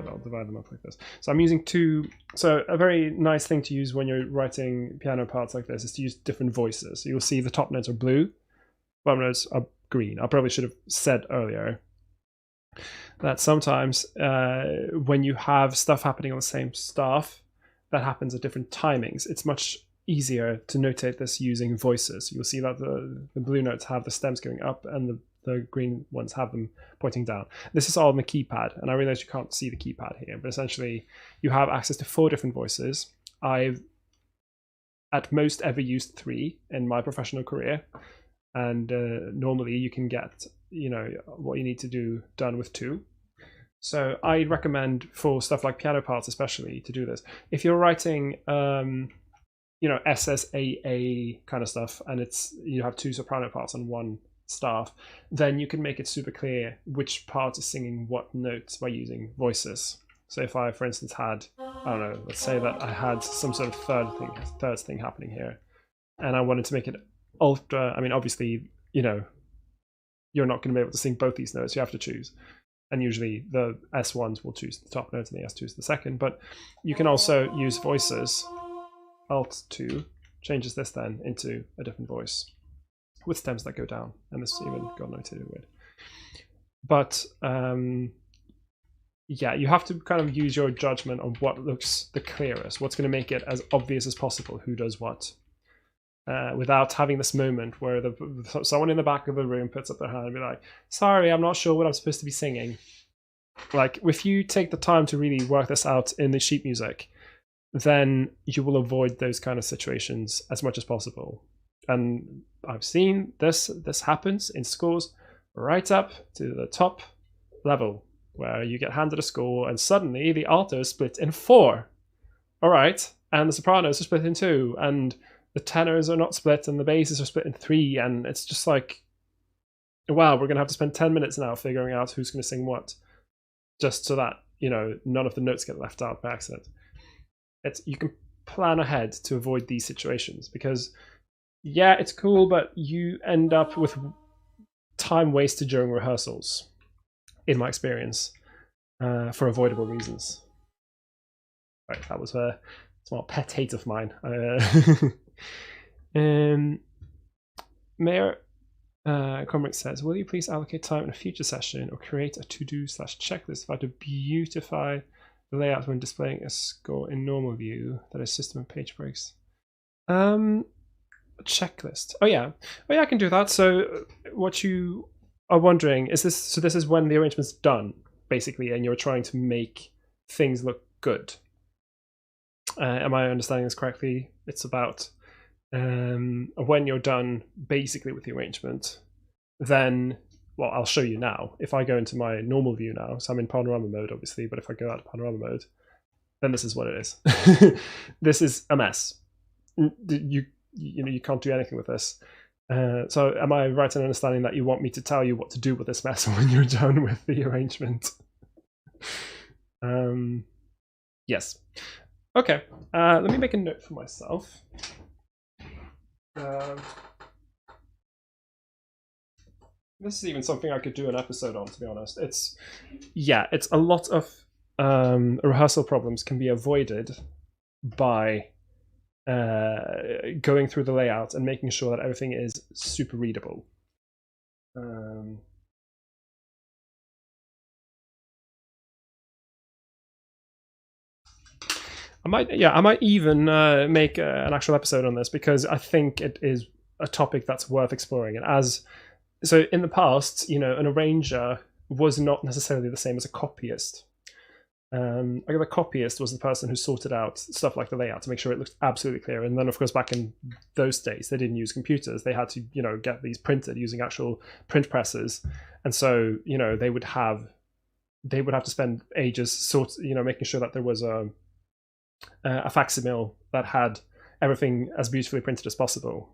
I'll divide them up like this. So I'm using two... So a very nice thing to use when you're writing piano parts like this is to use different voices. So you'll see the top notes are blue, bottom notes are green. I probably should have said earlier that sometimes when you have stuff happening on the same staff that happens at different timings, it's much easier to notate this using voices. You'll see that the blue notes have the stems going up and the green ones have them pointing down. This is all on the keypad, and I realize you can't see the keypad here, but essentially you have access to 4 different voices. I've at most ever used 3 in my professional career, and normally you can get, you know, what you need to do done with 2. So I recommend for stuff like piano parts especially to do this. If you're writing you know, SSAA kind of stuff, and it's you have 2 soprano parts on one staff, then you can make it super clear which part is singing what notes by using voices. So if I, for instance, had, I don't know, let's say that I had some sort of third thing happening here, and I wanted to make it ultra, I mean, obviously, you know, you're not going to be able to sing both these notes, you have to choose. And usually the S1s will choose the top note and the S2s the second, but you can also use voices. Alt 2 changes this then into a different voice with stems that go down, and this even got notated with. But yeah, you have to kind of use your judgment on what looks the clearest, what's going to make it as obvious as possible who does what, without having this moment where someone in the back of the room puts up their hand and be like, sorry, I'm not sure what I'm supposed to be singing. Like, if you take the time to really work this out in the sheet music, then you will avoid those kind of situations as much as possible. And I've seen this happens in scores right up to the top level, where you get handed a score and suddenly the alto is split in 4. All right, and the sopranos are split in 2, and the tenors are not split, and the basses are split in 3, and it's just like, wow, we're going to have to spend 10 minutes now figuring out who's going to sing what, just so that, you know, none of the notes get left out by accident. You can plan ahead to avoid these situations, because yeah, it's cool, but you end up with time wasted during rehearsals, in my experience, for avoidable reasons. Right, that was a small pet hate of mine. Mayor Cormac says, will you please allocate time in a future session or create a to-do/checklist for how to beautify the layout when displaying a score in normal view, that is system and page breaks? Checklist. Oh yeah, I can do that. So what you are wondering is this, so this is when the arrangement's done basically, and you're trying to make things look good. Am I understanding this correctly? It's about when you're done basically with the arrangement, then, well, I'll show you now. If I go into my normal view now, so I'm in panorama mode obviously, but if I go out of panorama mode, then this is what it is. This is a mess. You know, you can't do anything with this. So am I right in understanding that you want me to tell you what to do with this mess when you're done with the arrangement? Yes. Okay, let me make a note for myself. This is even something I could do an episode on, to be honest. It's a lot of rehearsal problems can be avoided by going through the layout and making sure that everything is super readable. I might even make an actual episode on this, because I think it is a topic that's worth exploring. And so in the past, you know, an arranger was not necessarily the same as a copyist. The copyist was the person who sorted out stuff like the layout to make sure it looked absolutely clear. And then, of course, back in those days, they didn't use computers. They had to, you know, get these printed using actual print presses. And so, you know, they would have to spend ages making sure that there was a facsimile that had everything as beautifully printed as possible.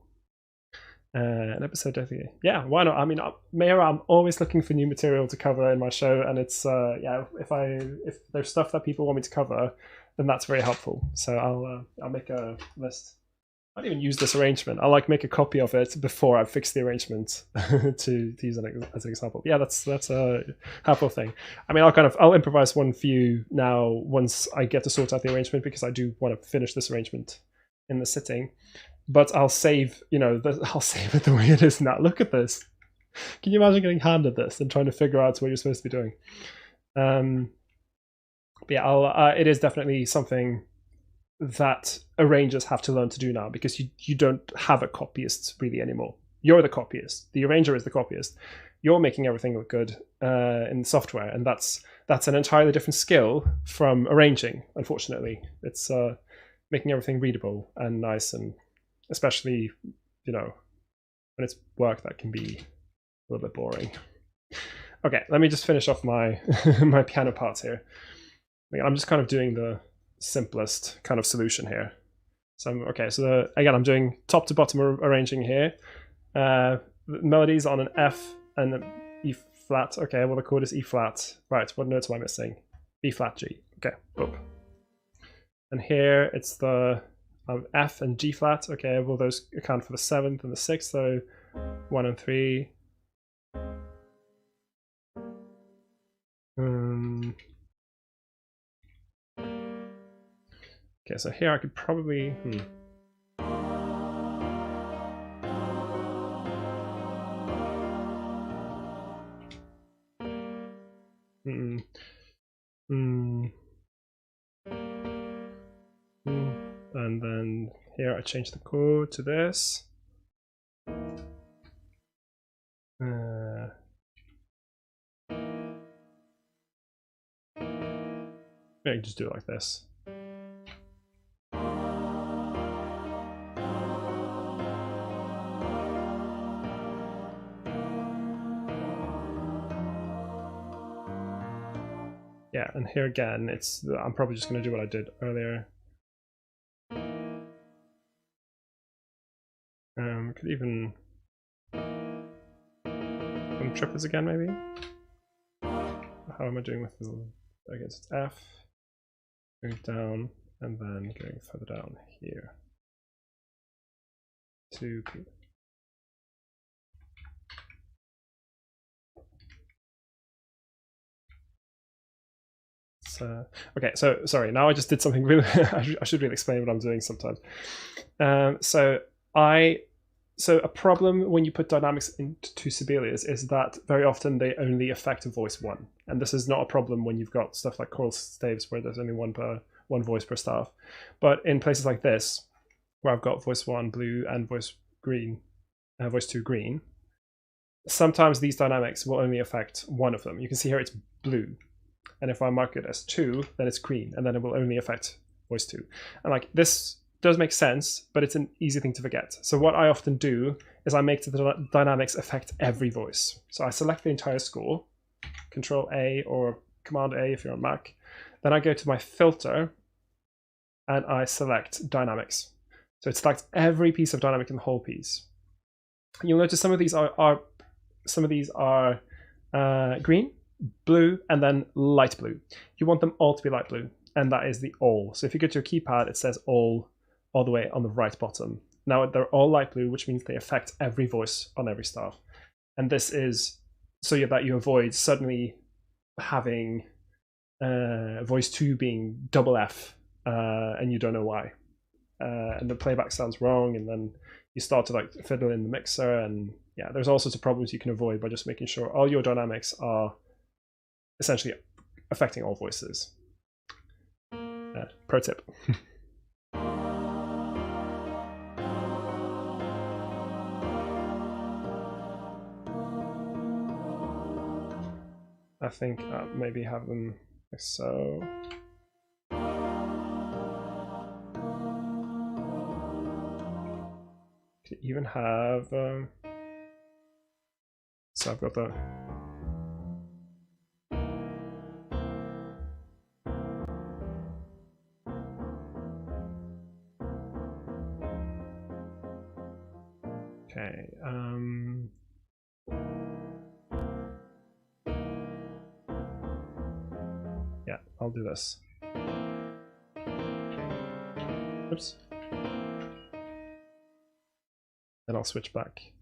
An episode, definitely. Yeah, why not? I mean, Maya, I'm always looking for new material to cover in my show, and it's if there's stuff that people want me to cover, then that's very helpful. So I'll make a list. I don't even use this arrangement. I'll make a copy of it before I fix the arrangement to use it as an example. Yeah, that's a helpful thing. I mean, I'll improvise one for you now once I get to sort out the arrangement, because I do want to finish this arrangement in the sitting. But I'll save I'll save it the way it is now. Look at this. Can you imagine getting handed this and trying to figure out what you're supposed to be doing? But yeah, it is definitely something that arrangers have to learn to do now, because you don't have a copyist really anymore. You're the copyist. The arranger is the copyist. You're making everything look good in the software, and that's an entirely different skill from arranging. Unfortunately, it's making everything readable and nice, and especially, you know, when it's work that can be a little bit boring. Okay, let me just finish off my my piano parts here. I'm just kind of doing the simplest kind of solution here. So again, I'm doing top to bottom arranging here. Melodies on an F and an E flat. Okay, well, the chord is E flat. Right, what notes am I missing? B flat, G. Okay, boop. And here it's the F and G flat. Okay, well, those account for the 7th and the 6th, so 1 and 3. Okay, so here I could probably and then here I change the chord to this. I can just do it like this. Yeah, and here again, I'm probably just going to do what I did earlier. Could even triplets again, maybe. How am I doing with the? I guess it's F, going down, and then going further down here to P. Okay, so sorry, now I just did something really I should really explain what I'm doing sometimes. So a problem when you put dynamics into Sibelius is that very often they only affect voice 1, and this is not a problem when you've got stuff like choral staves where there's only one voice per staff. But in places like this, where I've got voice 1 blue and voice 2 green, sometimes these dynamics will only affect one of them. You can see here it's blue. And if I mark it as 2, then it's green, and then it will only affect voice 2. And this does make sense, but it's an easy thing to forget. So what I often do is I make the dynamics affect every voice. So I select the entire score, Control A or Command A if you're on Mac. Then I go to my filter, and I select dynamics. So it selects every piece of dynamic in the whole piece. And you'll notice some of these are green, blue, and then light blue. You want them all to be light blue, and that is the all. So if you go to your keypad, it says all the way on the right bottom. Now they're all light blue, which means they affect every voice on every staff. And this is so that you avoid suddenly having voice 2 being double F, and you don't know why. And the playback sounds wrong, and then you start to fiddle in the mixer, and yeah, there's all sorts of problems you can avoid by just making sure all your dynamics are essentially affecting all voices. pro tip. I think maybe have them like so. Could even have so I've got the okay. Yeah, I'll do this. Oops. Then I'll switch back.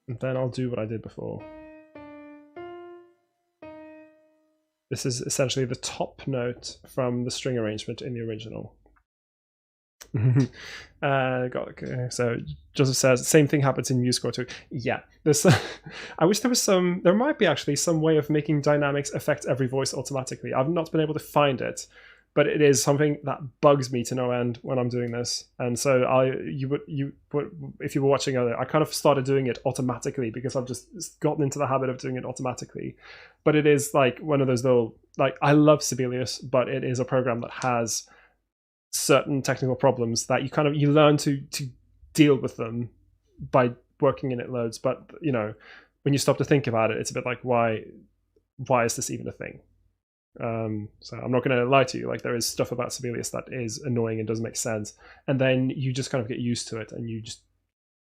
And then I'll do what I did before. This is essentially the top note from the string arrangement in the original. So Joseph says same thing happens in MuseScore too. Yeah, there's I wish there was there might be actually some way of making dynamics affect every voice automatically. I've not been able to find it, but it is something that bugs me to no end when I'm doing this. And so if you were watching earlier, I kind of started doing it automatically because I've just gotten into the habit of doing it automatically. But it is like one of those little, like, I love Sibelius, but it is a program that has certain technical problems that you learn to deal with them by working in it loads. But when you stop to think about it, it's a bit like, why is this even a thing? So I'm not going to lie to you, like, there is stuff about Sibelius that is annoying and doesn't make sense, and then you just kind of get used to it and you just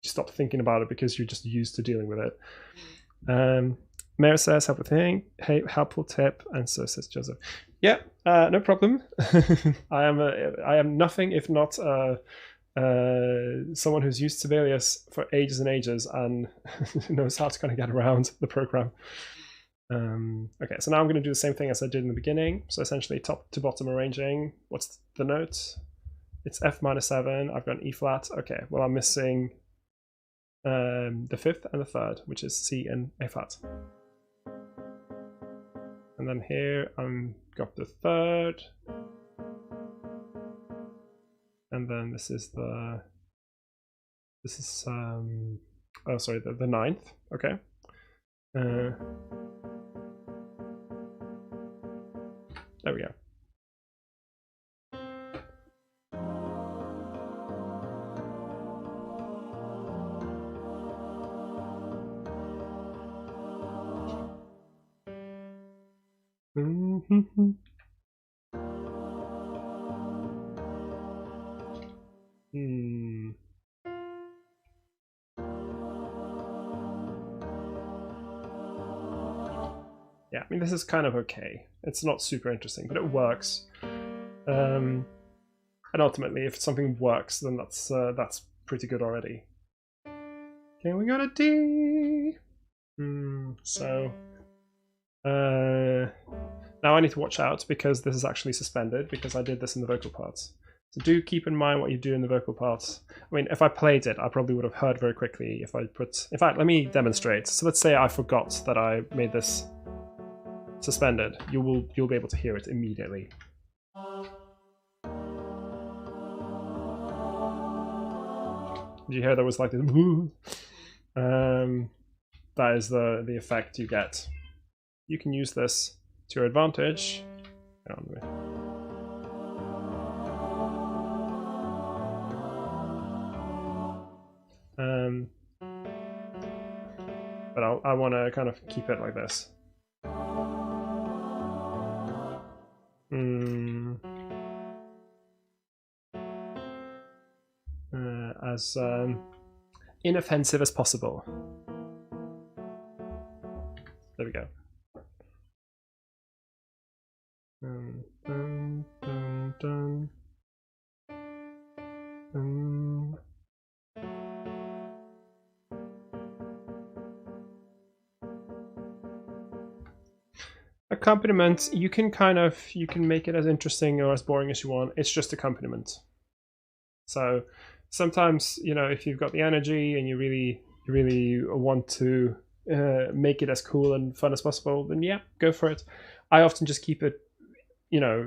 stop thinking about it because you're just used to dealing with it. Mary says helpful tip, and so says Joseph. Yeah, no problem. I am nothing if not someone who's used Sibelius for ages and ages and knows how to kind of get around the program. Okay, so now I'm going to do the same thing as I did in the beginning. So essentially top to bottom arranging. What's the note? It's F minor 7. I've got an E flat. Okay, well, I'm missing the fifth and the third, which is C and A flat. And then here I've got the third. And then this is the ninth. Okay. There we go. Yeah, I mean, this is kind of okay. It's not super interesting, but it works. And ultimately, if something works, then that's pretty good already. Okay, we got a D. So now I need to watch out because this is actually suspended because I did this in the vocal parts. So do keep in mind what you do in the vocal parts. I mean, if I played it, I probably would have heard very quickly if I put... In fact, let me demonstrate. So let's say I forgot that I made this suspended. You'll be able to hear it immediately. Did you hear there was like this? That is the effect you get. You can use this to your advantage. But I want to kind of keep it like this. As inoffensive as possible. There we go. Accompaniment, you can make it as interesting or as boring as you want. It's just accompaniment. So sometimes, if you've got the energy and you really want to make it as cool and fun as possible, then yeah, go for it. I often just keep it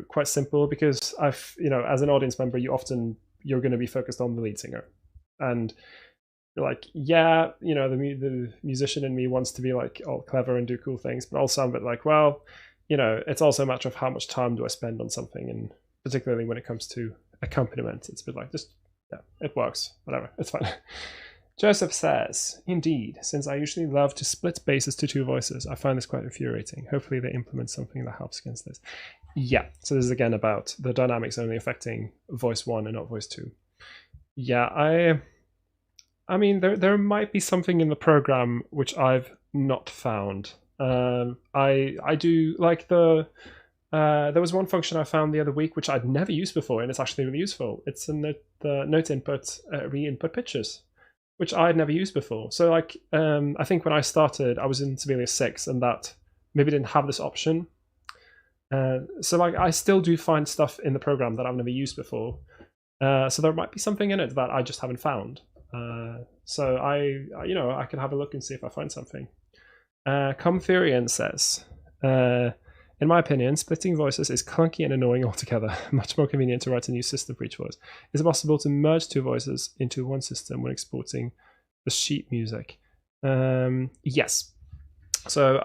quite simple because as an audience member, you're going to be focused on the lead singer, and like, yeah, the musician in me wants to be like all clever and do cool things, but also I'm a bit like, well, it's also a matter of how much time do I spend on something, and particularly when it comes to accompaniment, it's a bit like, just, yeah, it works, whatever, it's fine. Joseph says, indeed, since I usually love to split basses to two voices, I find this quite infuriating. Hopefully they implement something that helps against this. Yeah, so this is again about the dynamics only affecting voice one and not voice two. Yeah, I mean, there might be something in the program which I've not found. I do like there was one function I found the other week which I'd never used before, and it's actually really useful. It's the note input, re-input pitches, which I'd never used before. So like, I think when I started, I was in Sibelius 6, and that maybe didn't have this option. So like, I still do find stuff in the program that I've never used before. So there might be something in it that I just haven't found. So I can have a look and see if I find something. Comtherian says, in my opinion, splitting voices is clunky and annoying altogether. Much more convenient to write a new system for each voice. Is it possible to merge two voices into one system when exporting the sheet music? Yes. So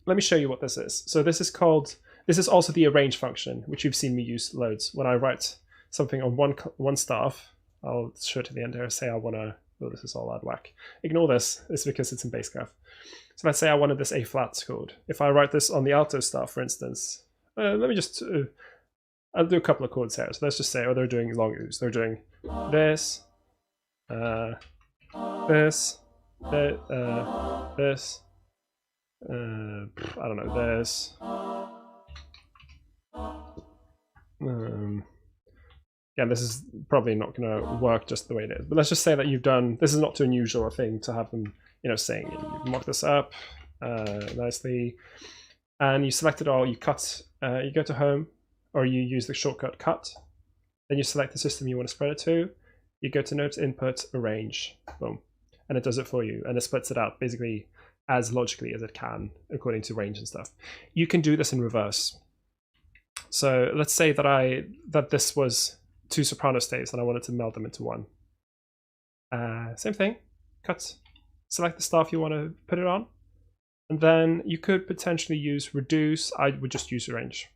let me show you what this is. So this is also the arrange function, which you've seen me use loads. When I write something on one staff, I'll show it to the end here, say I want to, oh, this is all out of whack. Ignore this, it's because it's in bass clef. So let's say I wanted this A flat chord. If I write this on the alto staff, for instance, let me just, I'll do a couple of chords here. So let's just say, oh, they're doing long U's. They're doing this, this, this, I don't know, this. Yeah, this is probably not going to work just the way it is. But let's just say that you've done, this is not too unusual a thing to have them, sing. You mock this up nicely, and you select it all. You cut, you go to home, or you use the shortcut cut. Then you select the system you want to spread it to. You go to note input, arrange, boom, and it does it for you, and it splits it out basically as logically as it can according to range and stuff. You can do this in reverse. So let's say that this was two soprano staves and I wanted to meld them into one. Same thing, cut, select the staff you want to put it on, and then you could potentially use reduce. I would just use arrange.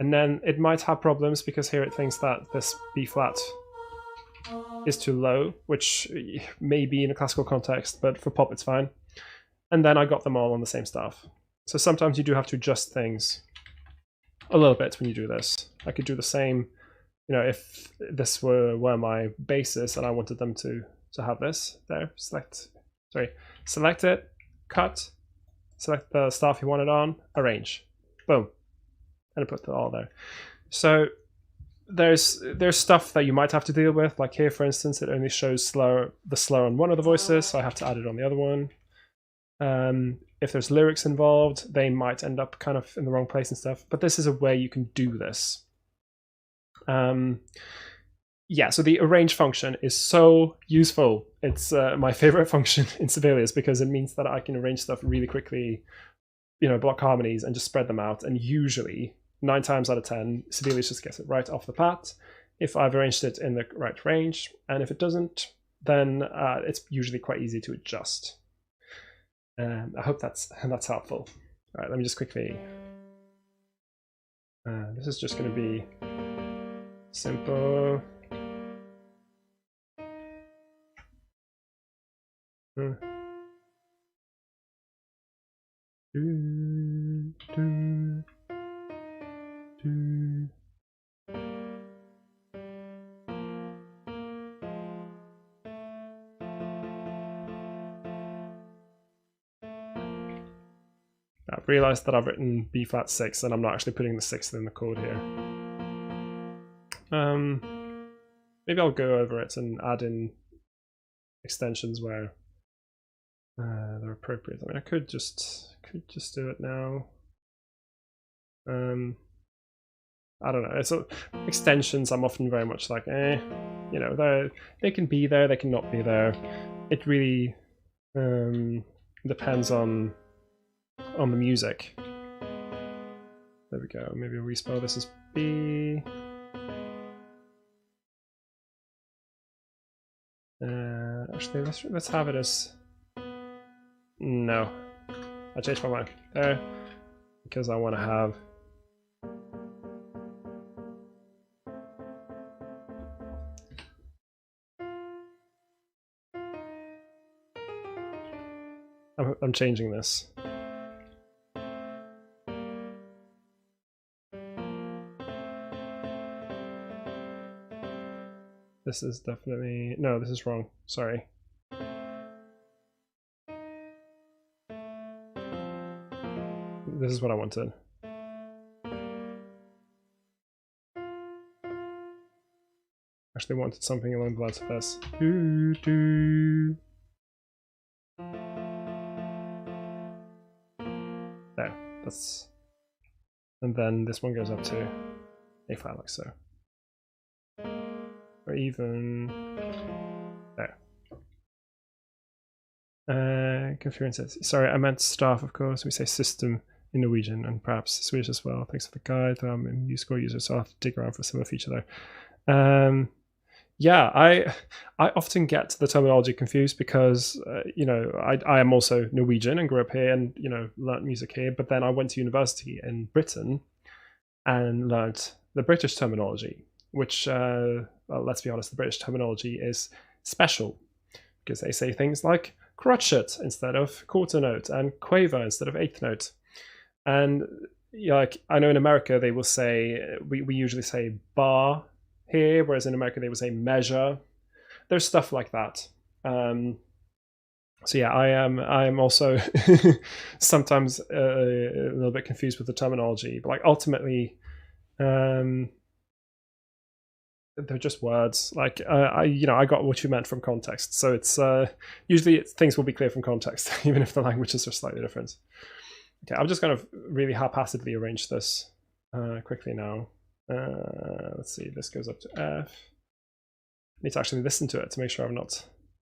And then it might have problems because here it thinks that this B flat is too low, which may be in a classical context, but for pop it's fine. And then I got them all on the same staff. So sometimes you do have to adjust things a little bit when you do this. I could do the same, if this were my bases and I wanted them to have this there, select it, cut, select the staff you want it on, arrange, boom, and I put it all there. So there's stuff that you might have to deal with, like here for instance it only shows the slur on one of the voices, so I have to add it on the other one. If there's lyrics involved, they might end up kind of in the wrong place and stuff, but this is a way you can do this. Yeah, so the arrange function is so useful. It's my favorite function in Sibelius because it means that I can arrange stuff really quickly, block harmonies and just spread them out, and usually 9 times out of 10 Sibelius just gets it right off the bat if I've arranged it in the right range, and if it doesn't, then it's usually quite easy to adjust. I hope that's helpful. All right, let me just quickly. This is just going to be simple. I've realized that I've written B flat 6 and I'm not actually putting the 6th in the chord here. Maybe I'll go over it and add in extensions where they're appropriate. I mean, I could just do it now. I don't know. It's extensions. I'm often very much like, they can be there, they can not be there. It really depends on the music. There we go. Maybe we spell this as B. Actually, let's have it as. No, I changed my mind there because I want to have. I'm changing this. This is definitely no. This is wrong. Sorry. This is what I wanted. Actually wanted something along the lines of this. There, that's... And then this one goes up to A flat like so. Or even... There. Conferences. Sorry, I meant staff, of course. We say system in Norwegian and perhaps Swedish as well. Thanks for the guide. I'm a musical user, so I'll have to dig around for a similar feature there. Yeah, I often get the terminology confused because I am also Norwegian and grew up here and learnt music here. But then I went to university in Britain and learnt the British terminology, which well, let's be honest, the British terminology is special because they say things like crotchet instead of quarter note and quaver instead of eighth note. And like I know in America they will say we usually say bar here, whereas in America they would say measure. There's stuff like that. So yeah, I am also sometimes a little bit confused with the terminology, but like ultimately, they're just words. Like I got what you meant from context. So it's usually things will be clear from context, even if the languages are slightly different. Okay, I'm just going to really haphazardly arrange this quickly now. Let's see, this goes up to F. I need to actually listen to it to make sure I've not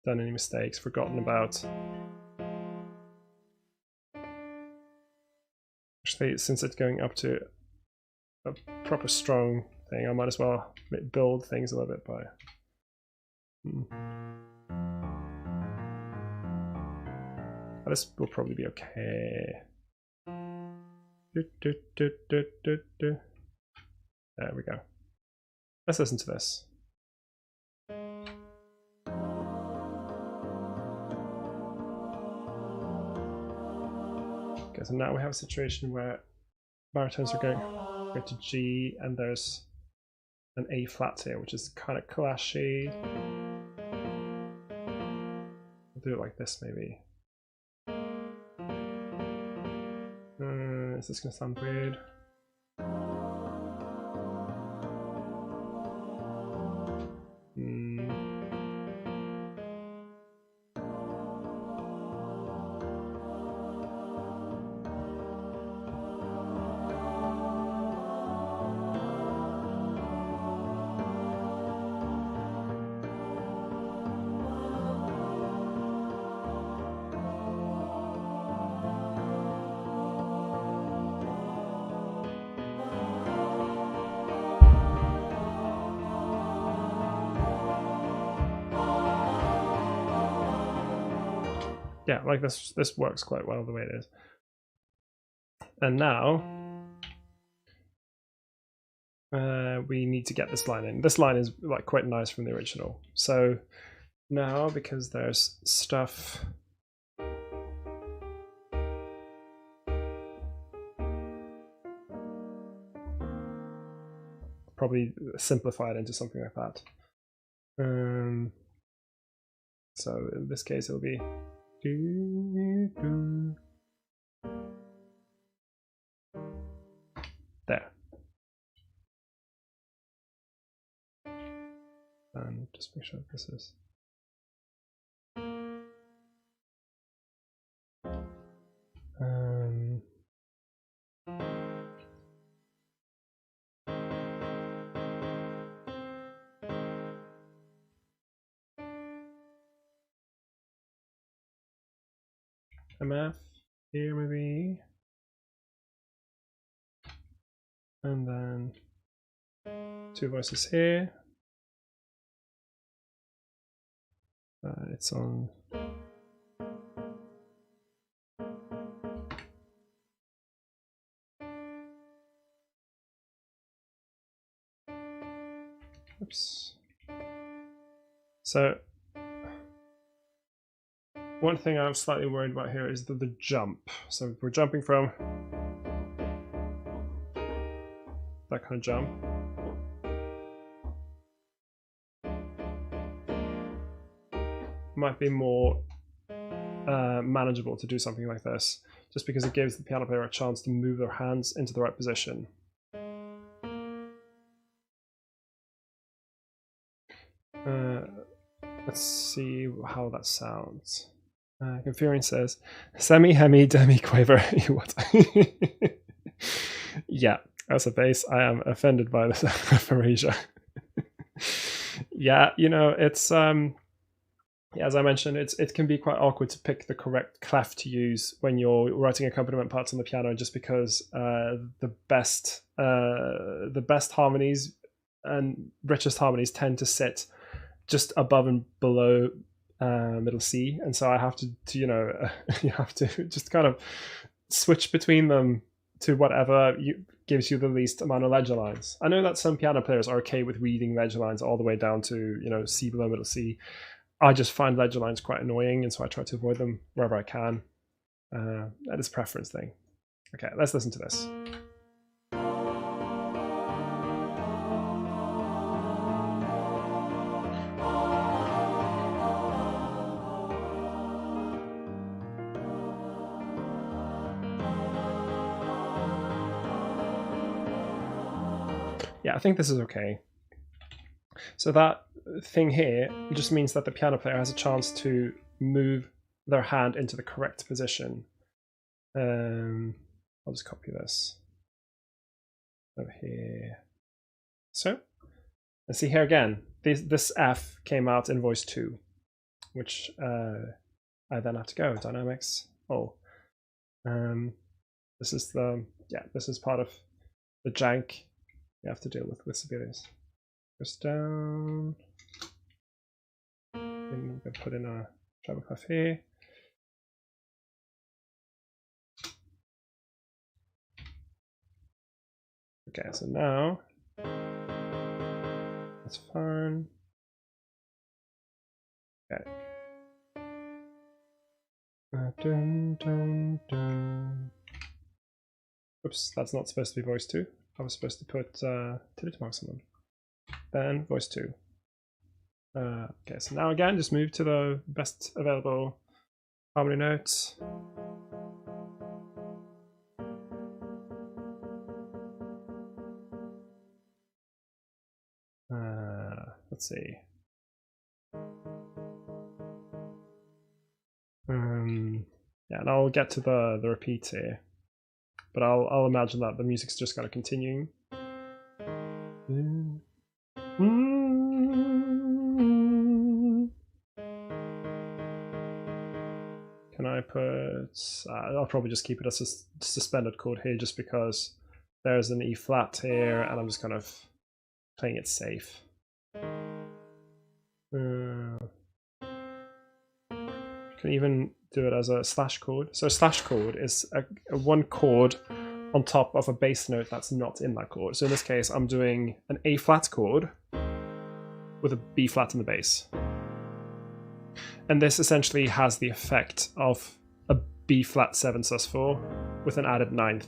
done any mistakes, forgotten about. Actually, since it's going up to a proper strong thing, I might as well build things a little bit by. This will probably be okay. There we go. Let's listen to this. Okay, so now we have a situation where baritones are going to G and there's an A flat here, which is kind of clashy. I'll do it like this maybe. Is this going to sound weird? Yeah, like this works quite well the way it is. And now we need to get this line in. This line is like quite nice from the original. So now, because there's stuff probably simplify it into something like that. So in this case it'll be there. And just make sure that this is MF here maybe. And then 2 voices here. It's on. Oops. So one thing I'm slightly worried about here is the jump. So we're jumping from that kind of jump. Might be more manageable to do something like this, just because it gives the piano player a chance to move their hands into the right position. Let's see how that sounds. Confurian says, semi, hemi, demi, quaver. What? Yeah, as a bass, I am offended by this aphasia. Yeah, you know, it's as I mentioned, it can be quite awkward to pick the correct clef to use when you're writing accompaniment parts on the piano, just because the best harmonies and richest harmonies tend to sit just above and below middle C, and so I have to you know you have to just kind of switch between them to whatever gives you the least amount of ledger lines. I know that some piano players are okay with reading ledger lines all the way down to, you know, C below middle C. I just find ledger lines quite annoying, and so I try to avoid them wherever I can. That is a preference thing. Okay, let's listen to this. Yeah, I think this is okay. So that thing here just means that the piano player has a chance to move their hand into the correct position. I'll just copy this over here. So, and see here again, this F came out in voice 2, which I then have to go dynamics. Oh, this is part of the jank you have to deal with Sibelius. Goes down. Then we put in a treble clef here. Okay, so now that's fine. Okay. Dun, dun, dun. Oops, that's not supposed to be voice 2. I was supposed to put tilde marks on them. Then voice 2. Okay, so now again, just move to the best available harmony notes. Let's see. Yeah, and I'll get to the repeat here, but I'll imagine that the music's just kind of continuing. Can I put? I'll probably just keep it as a suspended chord here, just because there's an E flat here, and I'm just kind of playing it safe. Can even do it as a slash chord. So a slash chord is a one chord on top of a bass note that's not in that chord. So in this case, I'm doing an A flat chord with a B flat in the bass. And this essentially has the effect of a B flat 7 sus4 with an added ninth.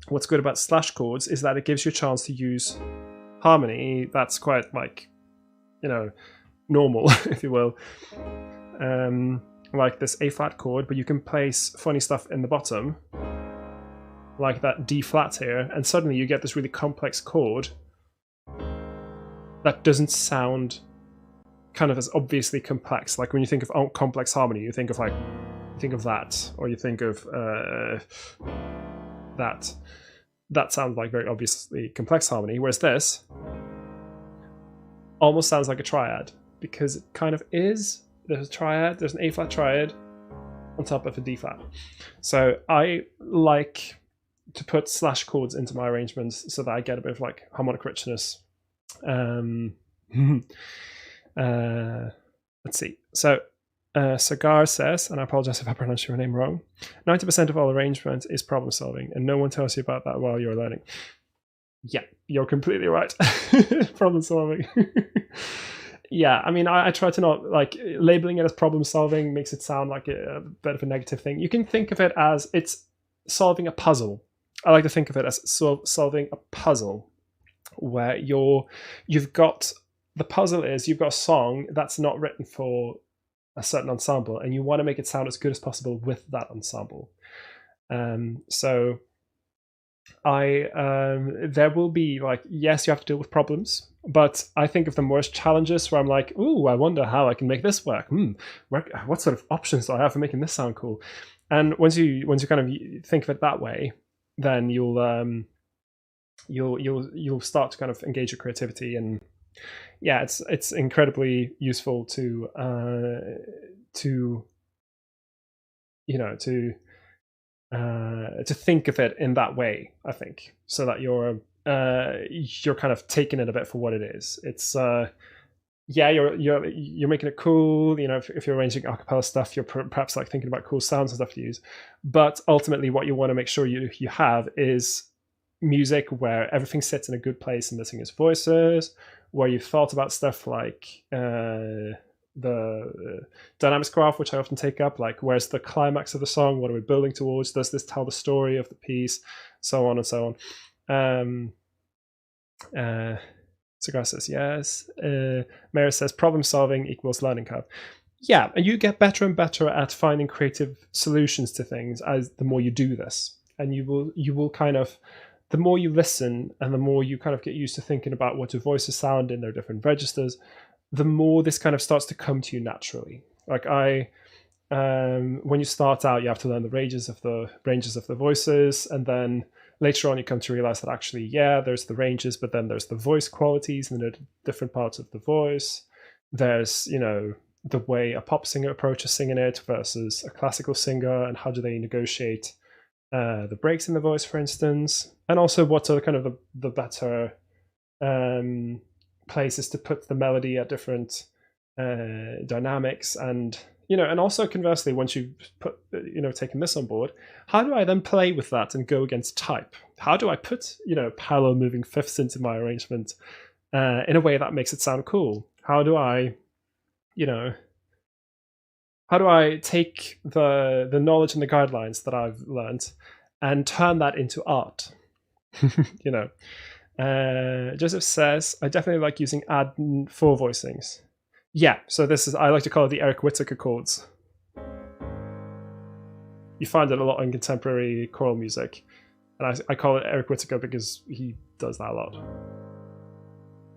What's good about slash chords is that it gives you a chance to use harmony that's quite, like, you know, normal, if you will. Like this A flat chord, but you can place funny stuff in the bottom, like that D flat here, and suddenly you get this really complex chord that doesn't sound kind of as obviously complex. Like when you think of complex harmony, you think of that, or you think of that. That sounds like very obviously complex harmony, whereas this almost sounds like a triad, because it kind of is. There's a triad, there's an A flat triad on top of a D flat. So I like to put slash chords into my arrangements so that I get a bit of like harmonic richness. Let's see. So Sagar says, and I apologize if I pronounce your name wrong, 90% of all arrangement is problem solving, and no one tells you about that while you're learning. Yeah, you're completely right. Problem solving. Yeah, I mean, I try to not, like, labeling it as problem solving makes it sound like a bit of a negative thing. You can think of it as it's solving a puzzle. I like to think of it as solving a puzzle where you've got, the puzzle is you've got a song that's not written for a certain ensemble, and you want to make it sound as good as possible with that ensemble. So there will be, like, yes, you have to deal with problems, but I think of them more as challenges where I'm like, ooh, I wonder how I can make this work. What sort of options do I have for making this sound cool? And once you kind of think of it that way, then you'll start to kind of engage your creativity. And yeah, it's incredibly useful to think of it in that way, I think, so that you're kind of taking it a bit for what it is. It's you're making it cool. If you're arranging acapella stuff, you're perhaps like thinking about cool sounds and stuff to use. But ultimately, what you want to make sure you have is music where everything sits in a good place in the singer's voices, where you've thought about stuff like the dynamics graph, which I often take up, like where's the climax of the song, what are we building towards, does this tell the story of the piece, so on and so on. Cigar says yes. Mary says problem solving equals learning curve. Yeah, and you get better and better at finding creative solutions to things as the more you do this, and you will kind of, the more you listen and the more you kind of get used to thinking about what your voices sound in their different registers, the more this kind of starts to come to you naturally. Like when you start out, you have to learn the ranges of the voices, and then later on you come to realize that actually, yeah, there's the ranges, but then there's the voice qualities and the different parts of the voice. There's, the way a pop singer approaches singing it versus a classical singer, and how do they negotiate the breaks in the voice, for instance, and also what are kind of the better places to put the melody at different dynamics. And and also conversely, once you've taken this on board, how do I then play with that and go against type? How do I put parallel moving fifths into my arrangement in a way that makes it sound cool? How do I take the knowledge and the guidelines that I've learned and turn that into art? Joseph says, I definitely like using add four voicings. Yeah, so I like to call it the Eric Whitacre chords. You find it a lot in contemporary choral music, and I call it Eric Whitacre because he does that a lot.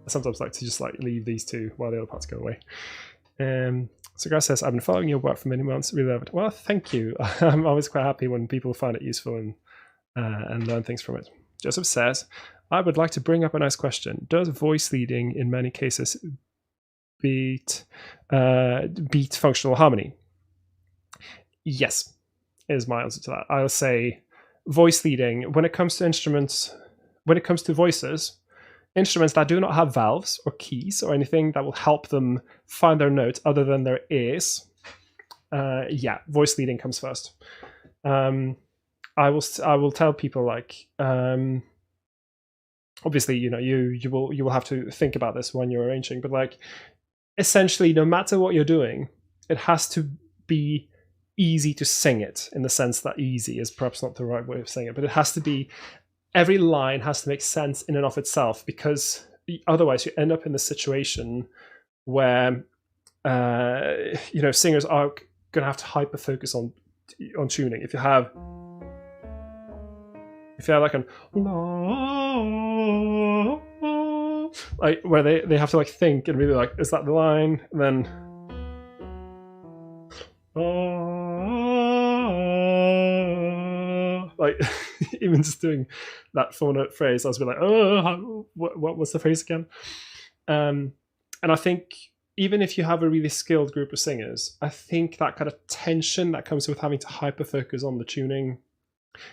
I sometimes like to just leave these two while the other parts go away. So Guy says, I've been following your work for many months, really love it. Well, thank you. I'm always quite happy when people find it useful and learn things from it. Joseph says, I would like to bring up a nice question. Does voice leading in many cases beat functional harmony? Yes, is my answer to that. I'll say voice leading, when it comes to instruments, when it comes to voices, instruments that do not have valves or keys or anything that will help them find their note other than their ears, voice leading comes first. I will tell people, like, obviously, you will have to think about this when you're arranging, but like, essentially, no matter what you're doing, it has to be easy to sing it, in the sense that easy is perhaps not the right way of saying it, but it has to be, every line has to make sense in and of itself, because otherwise you end up in the situation where singers are going to have to hyper focus on tuning. If you have like an like where they have to like think and really like, is that the line? And then like even just doing that 4-note phrase, I was like, what was the phrase again? And I think even if you have a really skilled group of singers, I think that kind of tension that comes with having to hyper focus on the tuning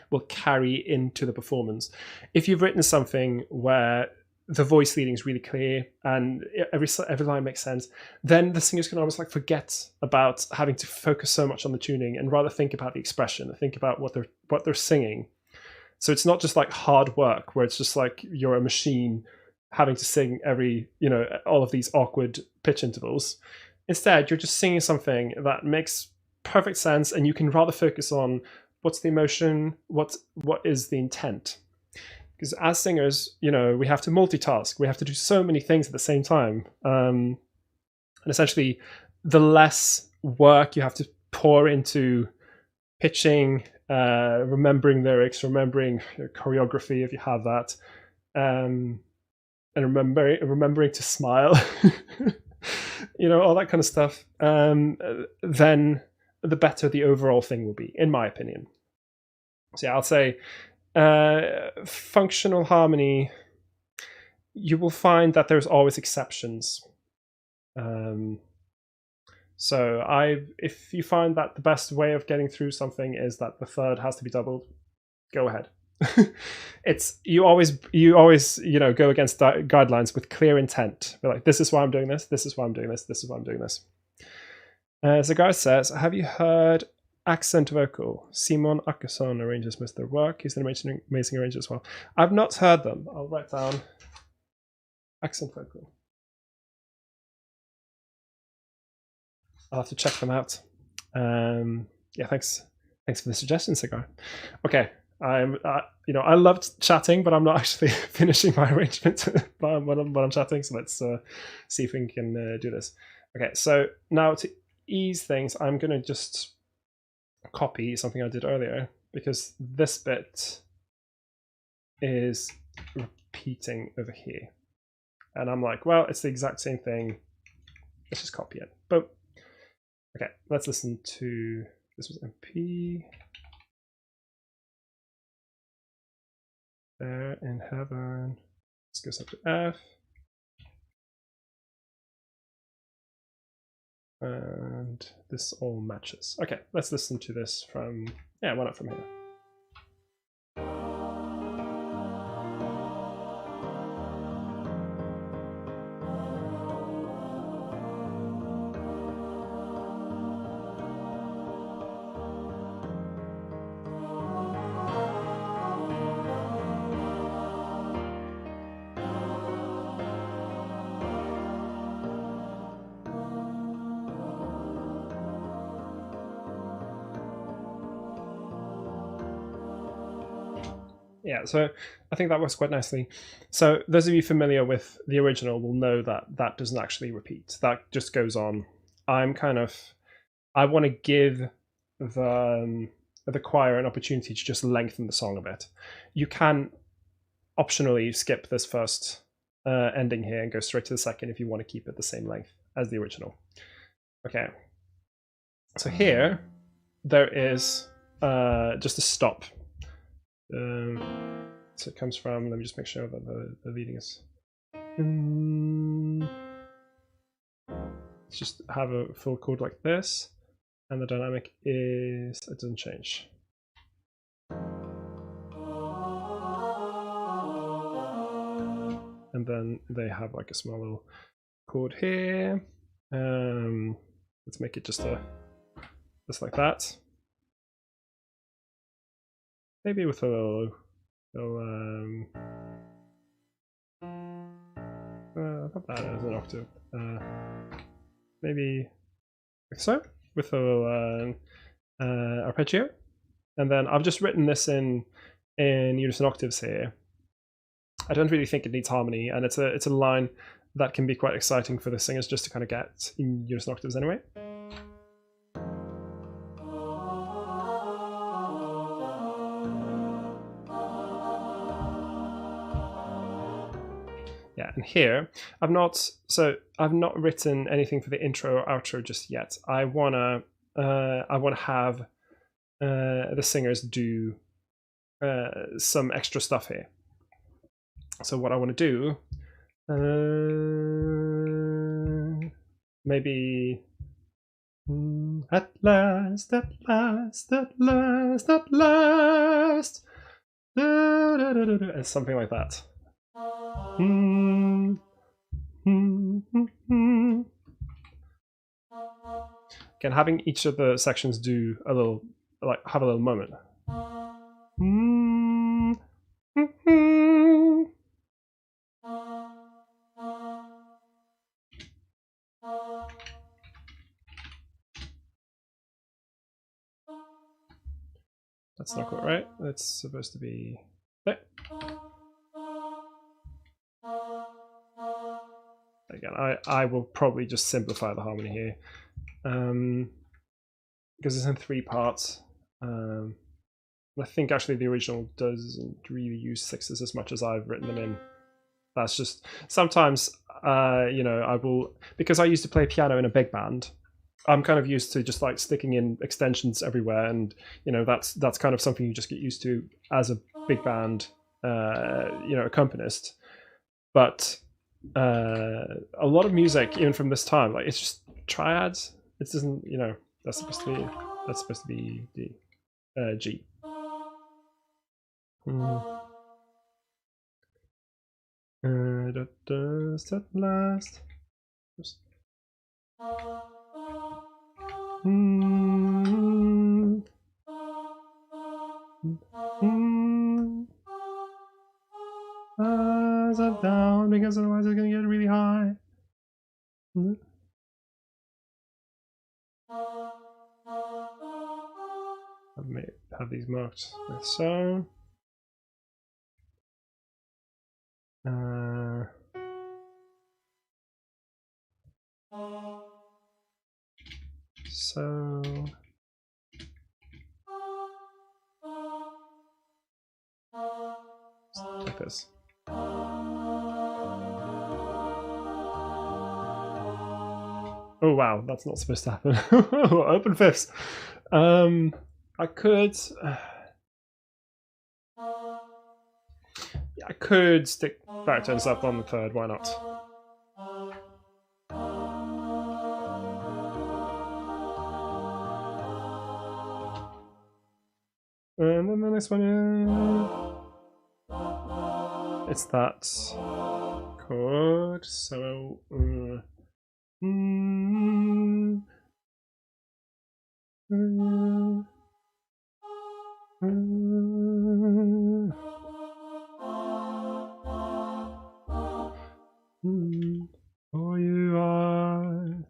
will carry into the performance. If you've written something where the voice leading is really clear and every line makes sense, then the singers can almost like forget about having to focus so much on the tuning and rather think about the expression and think about what they're singing. So it's not just like hard work where it's just like you're a machine having to sing every, all of these awkward pitch intervals. Instead, you're just singing something that makes perfect sense, and you can rather focus on what's the emotion, what is the intent. Because as singers, we have to multitask. We have to do so many things at the same time. And essentially, the less work you have to pour into pitching, remembering lyrics, remembering choreography if you have that, and remembering to smile, all that kind of stuff, then the better the overall thing will be, in my opinion. So yeah, I'll say functional harmony, you will find that there's always exceptions. So if you find that the best way of getting through something is that the third has to be doubled, go ahead. You always go against guidelines with clear intent. We're like, this is why I'm doing this, this is why I'm doing this, this is why I'm doing this. So guy says, have you heard accent vocal? Simon Akesson arranges most of their work. He's an amazing arranger as well. I've not heard them. I'll write down accent vocal. I'll have to check them out. Yeah, thanks for the suggestion, Cigar. Okay, I loved chatting, but I'm not actually finishing my arrangement when I'm chatting. So let's see if we can do this. Okay, so now to ease things, I'm going to just copy something I did earlier, because this bit is repeating over here. And I'm like, well, it's the exact same thing. Let's just copy it. Boom. Okay, let's listen to, this was MP. There in heaven. This goes up to F. And this all matches. Okay, let's listen to this from, why not from here? Yeah, so I think that works quite nicely. So those of you familiar with the original will know that that doesn't actually repeat. That just goes on. I want to give the choir an opportunity to just lengthen the song a bit. You can optionally skip this first ending here and go straight to the second if you want to keep it the same length as the original. Okay. So here, there is just a stop. So it comes from, let me just make sure that the leading is. Let's just have a full chord like this, and the dynamic is, it doesn't change. And then they have like a small little chord here. Let's make it just like that. Maybe with a little not that as an octave. Maybe like so, with a little arpeggio. And then I've just written this in unison octaves here. I don't really think it needs harmony, and it's a line that can be quite exciting for the singers just to kind of get in unison octaves anyway. Yeah, and here I've not written anything for the intro or outro just yet. I wanna have the singers do some extra stuff here. So what I want to do, maybe At last, at last, at last, at last. It's something like that. Again, having each of the sections do a little, like, have a little moment. That's not quite right. It's supposed to be there. Again, I will probably just simplify the harmony here, because it's in 3 parts. I think actually the original doesn't really use 6s as much as I've written them in. That's just sometimes, you know, I will, because I used to play piano in a big band. I'm kind of used to just like sticking in extensions everywhere, and you know that's kind of something you just get used to as a big band, you know, accompanist. But a lot of music, even from this time, like it's just triads. It doesn't, you know, that's supposed to be D, G. At last. Up down, because otherwise it's gonna get really high. I may have these marked like so. So like this. Oh wow, that's not supposed to happen. Open fifths. I could. I could stick baritones up on the third. Why not? And then the next one is it's that chord. So. For you are.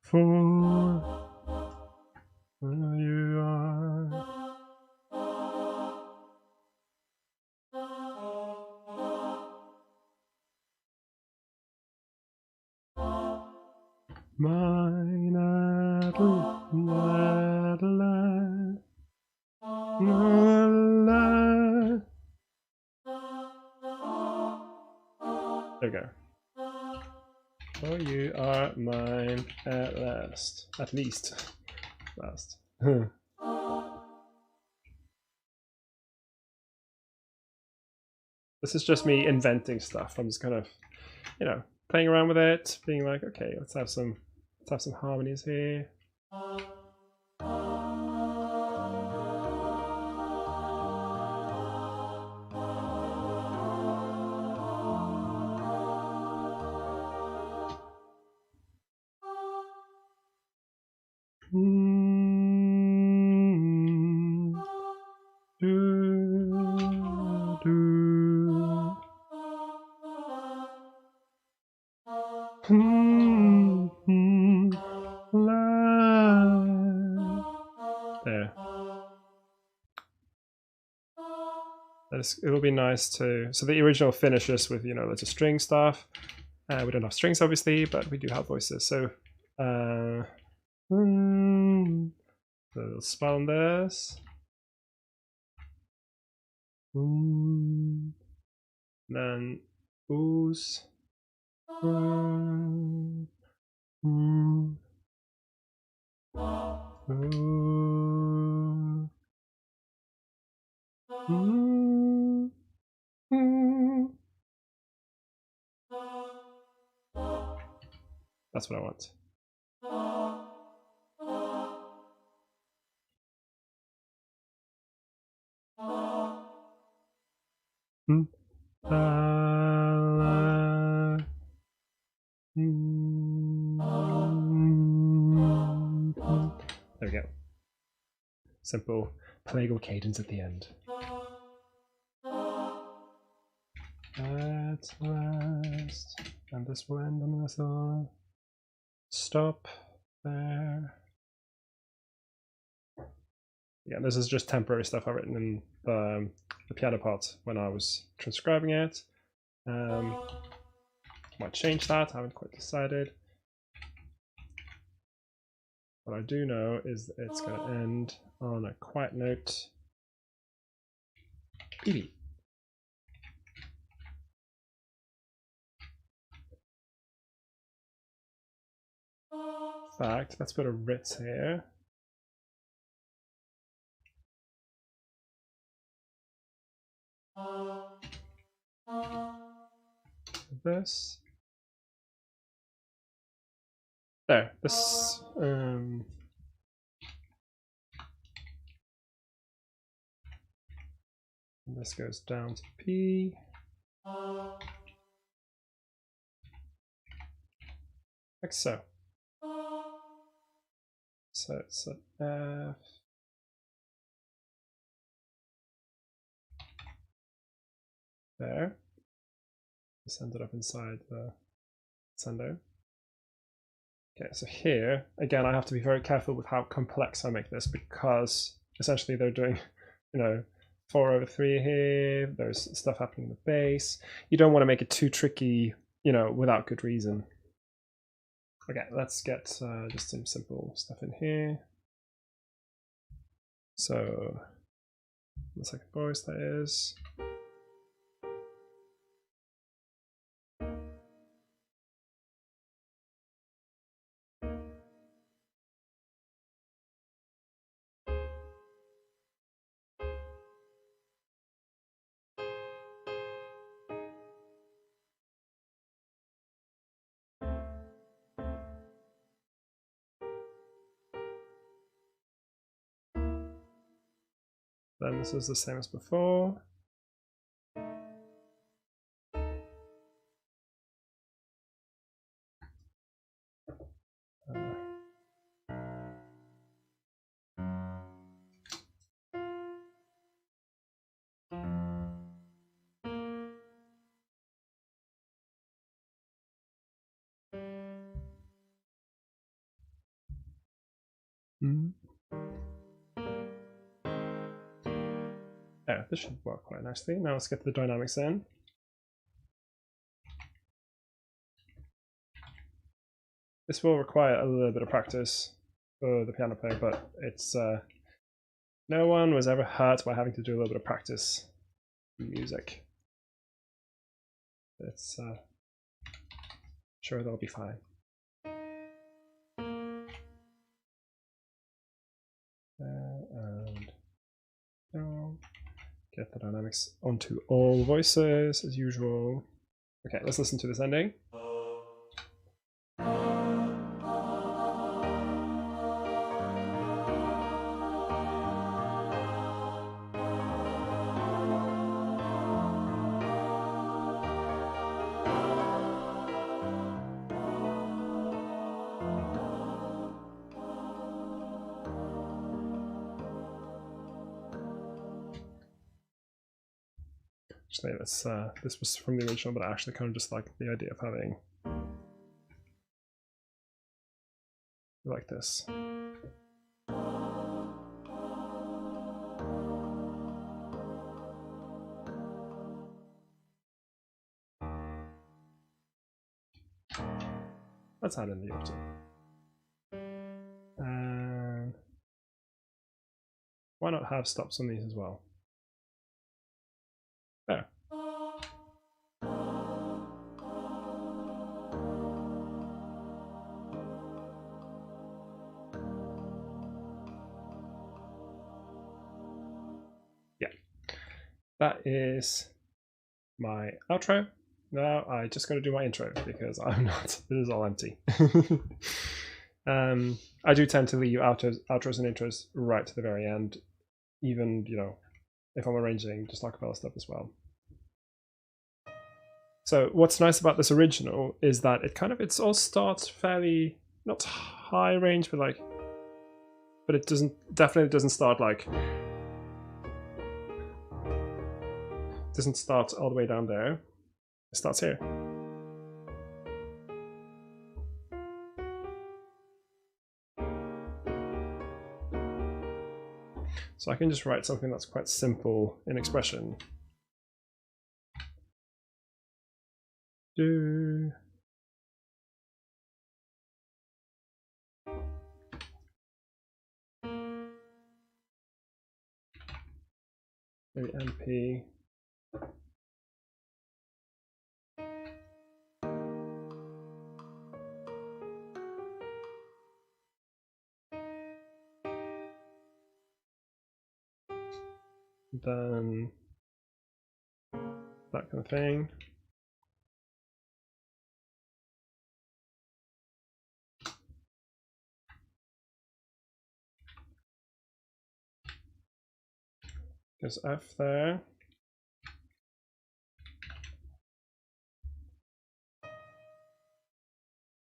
For you are. Mine Adelaide. There we go. For you are mine at last. At least. Last. This is just me inventing stuff. I'm just kind of, you know, playing around with it, being like, okay, let's have some harmonies here. There. It'll be nice to. So the original finishes with, you know, lots of string stuff. We don't have strings obviously, but we do have voices. So a little spell on this. Then ooze. That's what I want. There we go. Simple plagal cadence at the end. At last, and this will end on a stop there. Yeah, this is just temporary stuff I've written in the piano part when I was transcribing it. Might change that, I haven't quite decided. What I do know is that it's going to end on a quiet note. E. In fact, let's put a Ritz here. This. There. This. And this goes down to P. Like so. So it's an F. There. This ended up inside the sendo. Okay, so here, again, I have to be very careful with how complex I make this because essentially they're doing, 4/3 here, there's stuff happening in the bass. You don't want to make it too tricky, without good reason. Okay, let's get just some simple stuff in here. So, the second voice, that is. Then this is the same as before. Yeah, this should work quite nicely. Now let's get the dynamics in. This will require a little bit of practice for the piano player, but it's no one was ever hurt by having to do a little bit of practice in music. It's sure they'll be fine. And down. Get the dynamics onto all voices as usual. Okay, let's listen to this ending. Actually, this was from the original, but I actually kind of just like the idea of having like this. Let's add in the octave. And why not have stops on these as well? There. Yeah. That is my outro. Now I just got to do my intro because I'm not. This is all empty. I do tend to leave outros and intros right to the very end, even if I'm arranging just acapella stuff as well. So what's nice about this original is that it all starts fairly not high range, but it definitely doesn't start doesn't start all the way down there. It starts here. So I can just write something that's quite simple in expression. Do. Maybe MP. Then that kind of thing. There's F there.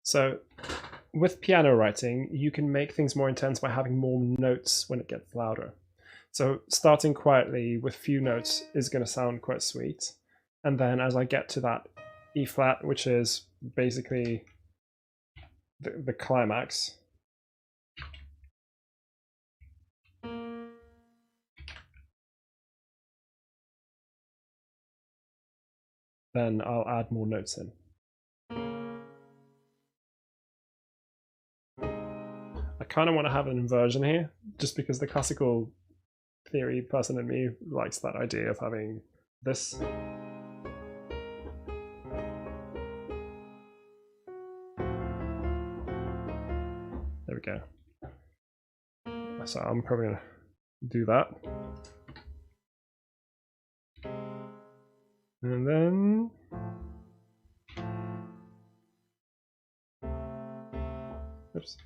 So with piano writing, you can make things more intense by having more notes when it gets louder. So starting quietly with few notes is going to sound quite sweet. And then as I get to that E flat, which is basically the climax, then I'll add more notes in. I kind of want to have an inversion here, just because the classical theory person in me likes that idea of having this. There we go. So I'm probably going to do that. And then oops.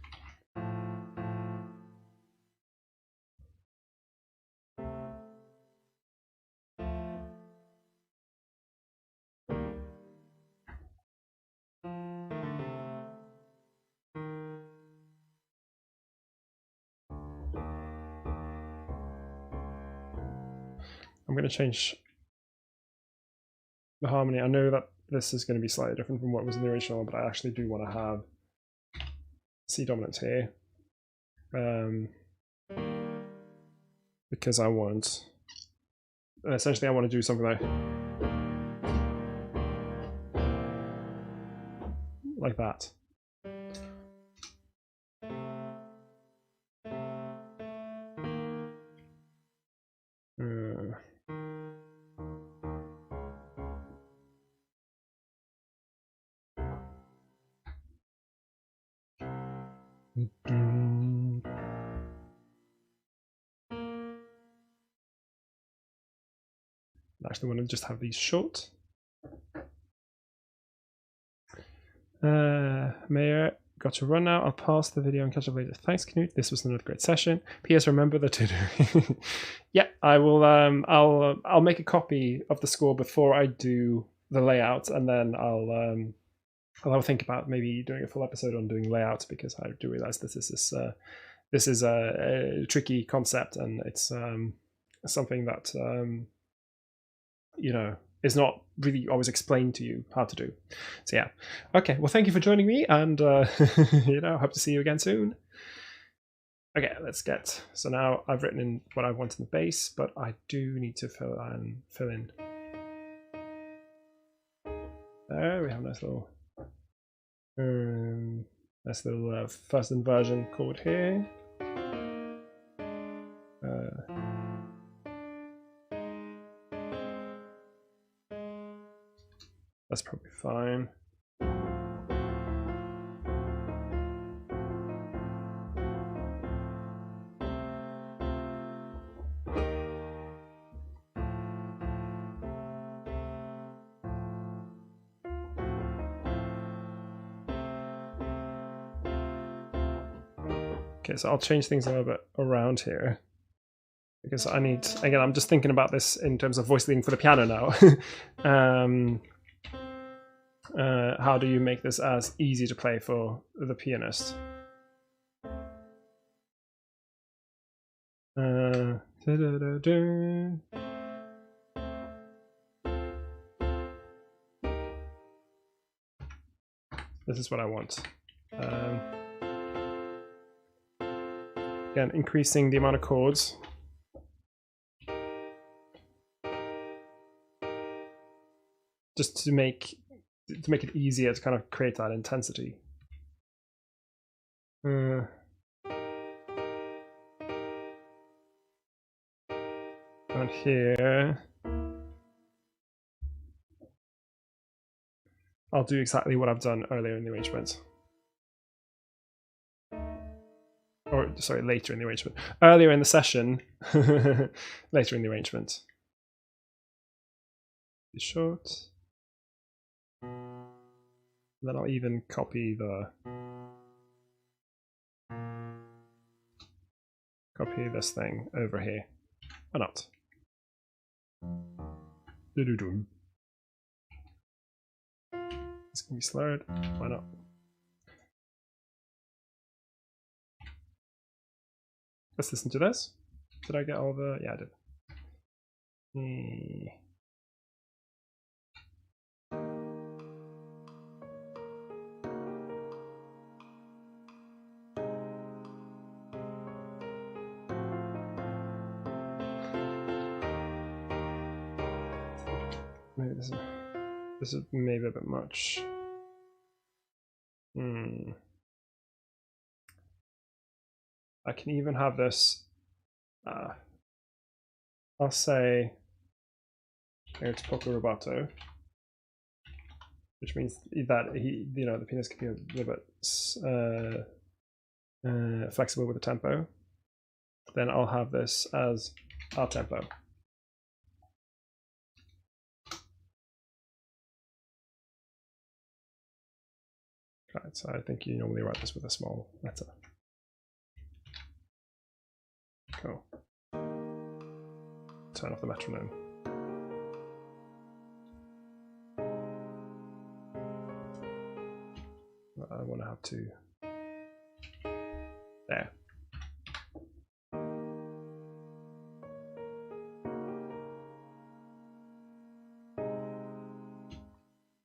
I'm going to change the harmony. I know that this is going to be slightly different from what was in the original, but I actually do want to have C dominant here. Because I want, essentially I want to do something like that. I actually want to just have these short. Mayor, got to run now. I'll pause the video and catch up later. Thanks, Knut. This was another great session. P.S. Remember the to-do. Yeah, I will. I'll make a copy of the score before I do the layout, and then I'll think about maybe doing a full episode on doing layouts, because I do realize that this is a tricky concept, and it's something that is not really always explained to you how to do. So yeah. Okay, well, thank you for joining me, and hope to see you again soon. Okay, let's get, so now I've written in what I want in the bass, but I do need to fill in. There we have a nice little first inversion chord here. That's probably fine. Okay, so I'll change things a little bit around here because I need, again, I'm just thinking about this in terms of voice leading for the piano now. How do you make this as easy to play for the pianist? This is what I want. Again, increasing the amount of chords. Just to make it easier to kind of create that intensity. Around here, I'll do exactly what I've done earlier in the arrangement. Or, sorry, later in the arrangement. Earlier in the session, later in the arrangement. Be short. And then I'll even copy this thing over here. Why not? Do-do-do. This can be slurred. Why not? Let's listen to this. Did I get all the... Yeah, I did. Maybe this is maybe a bit much. I can even have this. I'll say it's poco rubato, which means that the pianist can be a little bit flexible with the tempo. Then I'll have this as our tempo. Right, so I think you normally write this with a small letter. Cool. Turn off the metronome. I want to have two. There.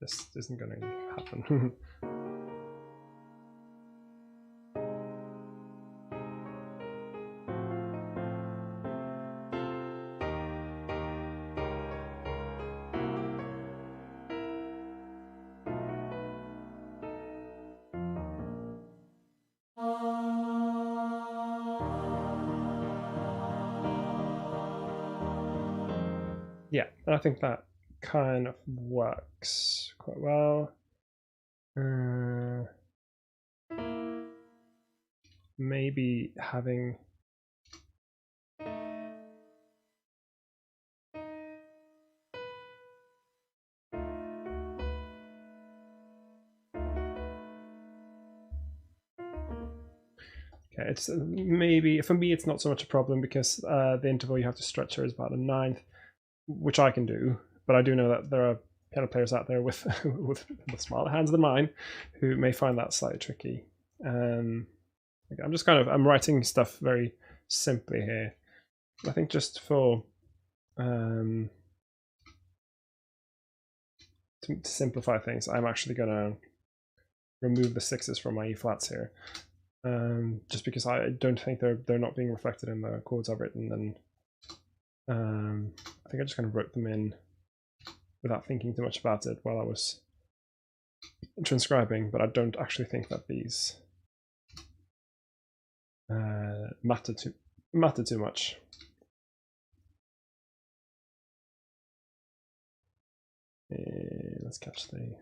This isn't going to happen. Yeah, I think that kind of works quite well. Maybe having it's maybe for me it's not so much a problem because the interval you have to stretch here is about a ninth, which I can do, but I do know that there are piano players out there with with smaller hands than mine who may find that slightly tricky. I'm just I'm writing stuff very simply here. I think just for to simplify things, I'm actually going to remove the sixes from my E flats here, just because I don't think they're not being reflected in the chords I've written, and I think I just kind of wrote them in without thinking too much about it while I was transcribing, but I don't actually think that these matter too much. Let's catch the...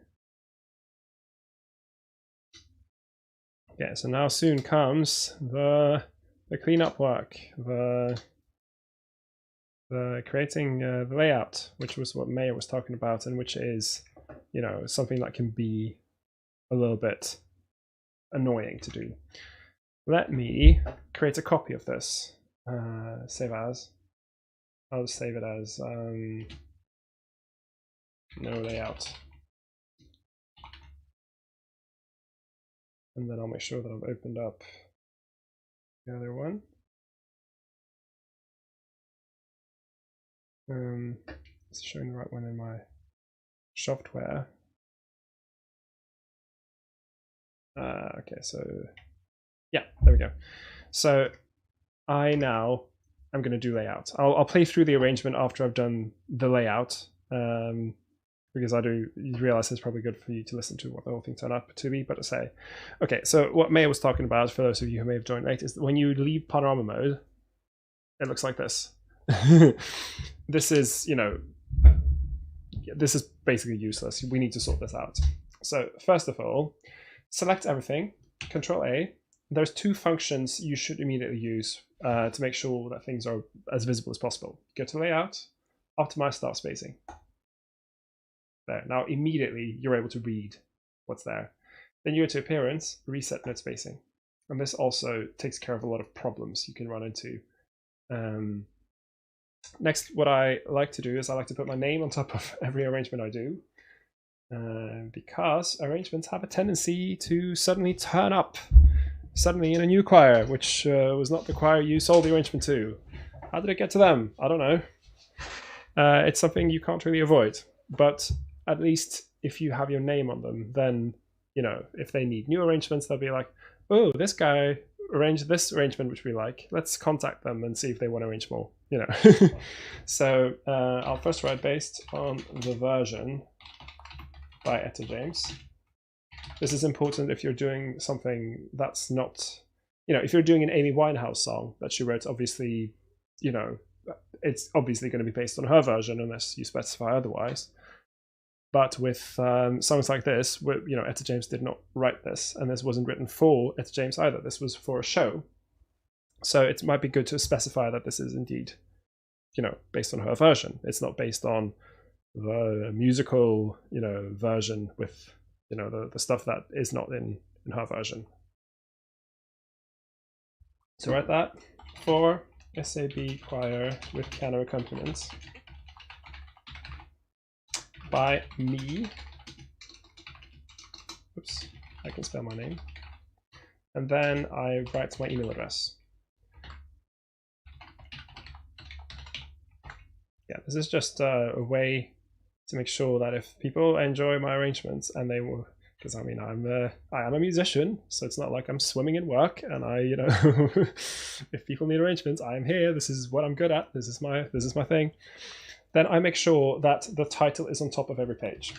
Yeah, so now soon comes the cleanup work, the creating the layout, which was what Maya was talking about, and which is, something that can be a little bit annoying to do. let me create a copy of this. Save as. I'll just save it as no layout. And then I'll make sure that I've opened up the other one. It's showing the right one in my software. Okay, so yeah, there we go. So I now am going to do layout. I'll play through the arrangement after I've done the layout, because I do realize it's probably good for you to listen to what the whole thing turned out to be. But to say, okay, so what May was talking about, for those of you who may have joined late, is that when you leave panorama mode, it looks like this. This is, this is basically useless. We need to sort this out. So first of all, select everything, Control A. There's two functions you should immediately use to make sure that things are as visible as possible. Go to Layout, Optimize Start Spacing. There. Now immediately you're able to read what's there. Then you go to Appearance, Reset Note Spacing. And this also takes care of a lot of problems you can run into. Next, what I like to do is I like to put my name on top of every arrangement I do, because arrangements have a tendency to suddenly turn up suddenly in a new choir, which was not the choir you sold the arrangement to. How did it get to them? I don't know. It's something you can't really avoid, but at least if you have your name on them, then, if they need new arrangements, they'll be like, oh, this guy arranged this arrangement which we like. Let's contact them and see if they want to arrange more. So I'll first write based on the version by Etta James. This is important if you're doing something that's not, if you're doing an Amy Winehouse song that she wrote, obviously, it's obviously going to be based on her version unless you specify otherwise. But with songs like this, where, Etta James did not write this, and this wasn't written for Etta James either. This was for a show. So it might be good to specify that this is indeed, based on her version. It's not based on the musical, version with, the stuff that is not in her version. So write that for SAB choir with piano accompaniment by me. Oops, I can spell my name. And then I write my email address. Yeah, this is just a way to make sure that if people enjoy my arrangements, and they will, because I am a musician, so it's not like I'm swimming in work and if people need arrangements, I am here. This is what I'm good at. This is my thing. Then I make sure that the title is on top of every page.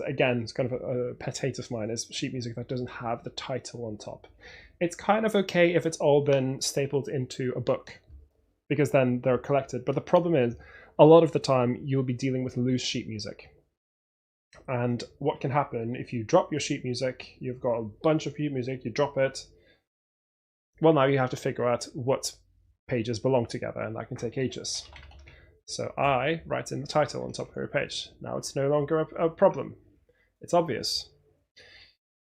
Again, it's kind of a pet hate of mine, is sheet music that doesn't have the title on top. It's kind of okay if it's all been stapled into a book, because then they're collected. But the problem is, a lot of the time you'll be dealing with loose sheet music. And what can happen if you drop your sheet music, you've got a bunch of sheet music, you drop it, well, now you have to figure out what pages belong together, and that can take ages. So I write in the title on top of every page. Now it's no longer a problem. It's obvious.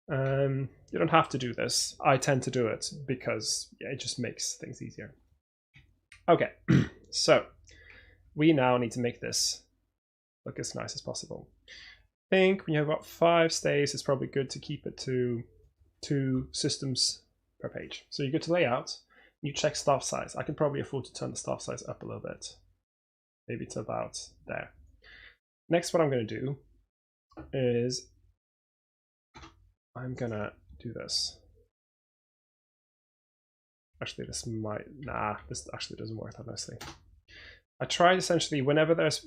You don't have to do this. I tend to do it because it just makes things easier. Okay, so we now need to make this look as nice as possible. I think when you've got 5 staves, it's probably good to keep it to 2 systems per page. So you go to layout, you check staff size. I can probably afford to turn the staff size up a little bit. Maybe to about there. Next, what I'm going to do is I'm going to do this. Actually, this actually doesn't work that nicely. I tried essentially, whenever there's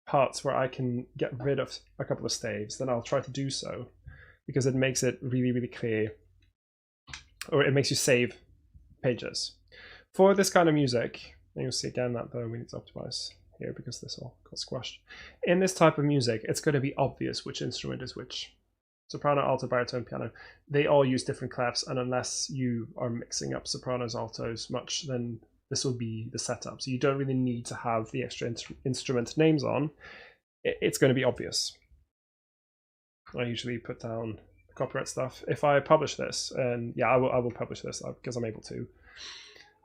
parts where I can get rid of a couple of staves, then I'll try to do so, because it makes it really, really clear, or it makes you save pages. For this kind of music, and you'll see again that though we need to optimize here because this all got squashed. In this type of music, it's going to be obvious which instrument is which. Soprano, alto, baritone, piano, they all use different clefs, and unless you are mixing up sopranos, altos much, then this will be the setup. So you don't really need to have the extra instrument names on. It's going to be obvious. I usually put down copyright stuff. If I publish this, and yeah, I will publish this because I'm able to.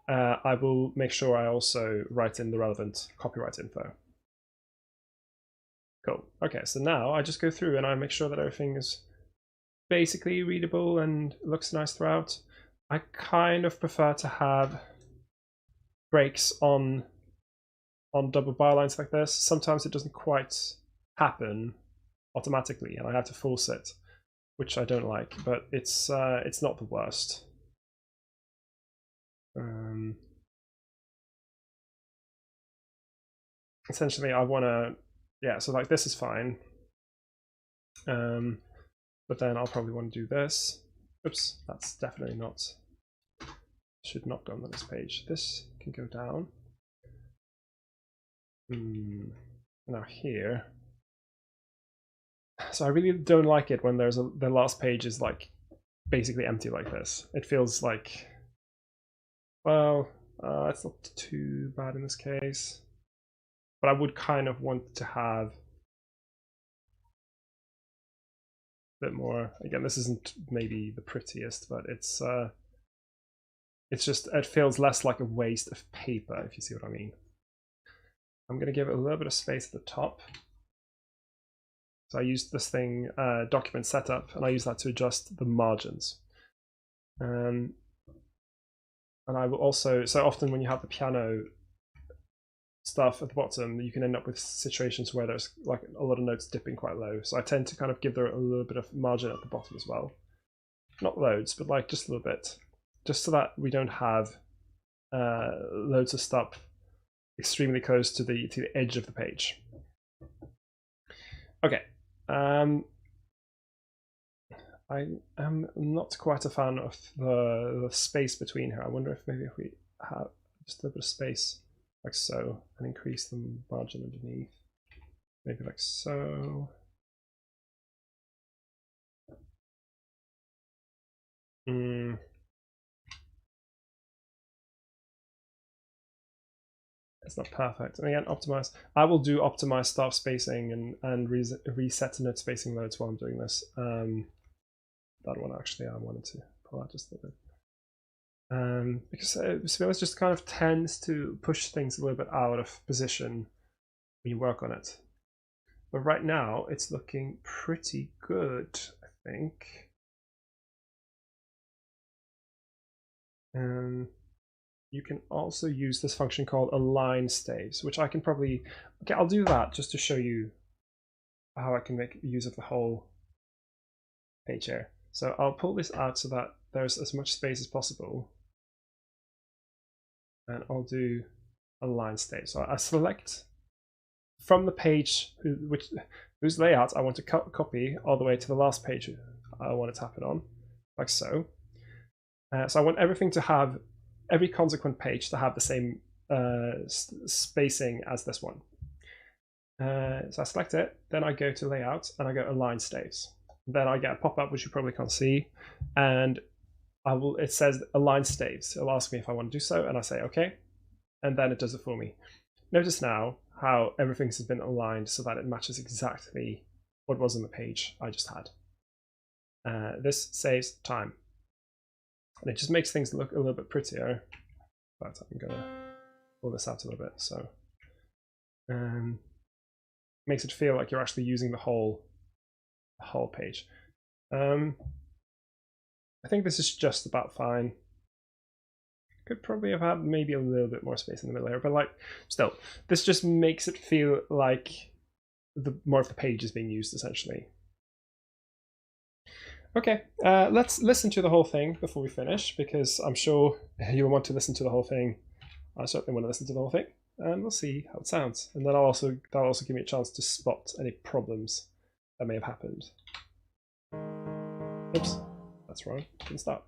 I will make sure I also write in the relevant copyright info. Cool. Okay, so now I just go through and I make sure that everything is basically readable and looks nice throughout. I kind of prefer to have breaks on double bylines like this. Sometimes it doesn't quite happen automatically and I have to force it, which I don't like, but it's not the worst. Essentially I want to, yeah, so like this is fine, but then I'll probably want to do this. Oops, that's definitely not, should not go on this page. This can go down. Now here, so I really don't like it when there's the last page is like basically empty like this. It feels like, well, it's not too bad in this case, but I would kind of want to have a bit more. Again, this isn't maybe the prettiest, but it's just, it feels less like a waste of paper, if you see what I mean. I'm going to give it a little bit of space at the top. So I used this thing, document setup, and I use that to adjust the margins. And I will also, so often when you have the piano stuff at the bottom, you can end up with situations where there's like a lot of notes dipping quite low. So I tend to kind of give there a little bit of margin at the bottom as well. Not loads, but like just a little bit, just so that we don't have loads of stuff extremely close to the edge of the page. Okay. I am not quite a fan of the space between here. I wonder if maybe if we have just a little bit of space like so and increase the margin underneath. Maybe like so. It's not perfect. And again, optimize. I will do optimize staff spacing and reset note spacing loads while I'm doing this. That one actually I wanted to pull out just a little bit. Because it just kind of tends to push things a little bit out of position when you work on it. But right now it's looking pretty good, I think. You can also use this function called align staves, which I can probably, okay, I'll do that just to show you how I can make use of the whole page here. So I'll pull this out so that there's as much space as possible. And I'll do align stave. So I select from the page whose layout I want to copy all the way to the last page I want to tap it on, like so. So I want everything to have, every consequent page to have the same spacing as this one. So I select it, then I go to layout and I go align staves. Then I get a pop-up which you probably can't see, and it says align staves. It'll ask me if I want to do so, and I say okay, and then it does it for me. Notice now how everything has been aligned so that it matches exactly what was on the page I just had. This saves time, and it just makes things look a little bit prettier. But I'm gonna pull this out a little bit, so makes it feel like you're actually using the whole page. I think this is just about fine. Could probably have had maybe a little bit more space in the middle here, but like still, this just makes it feel like more of the page is being used essentially. Okay, let's listen to the whole thing before we finish, because I'm sure you'll want to listen to the whole thing. I certainly want to listen to the whole thing, and we'll see how it sounds. And then that'll also give me a chance to spot any problems that may have happened. Oops, that's wrong. Didn't start.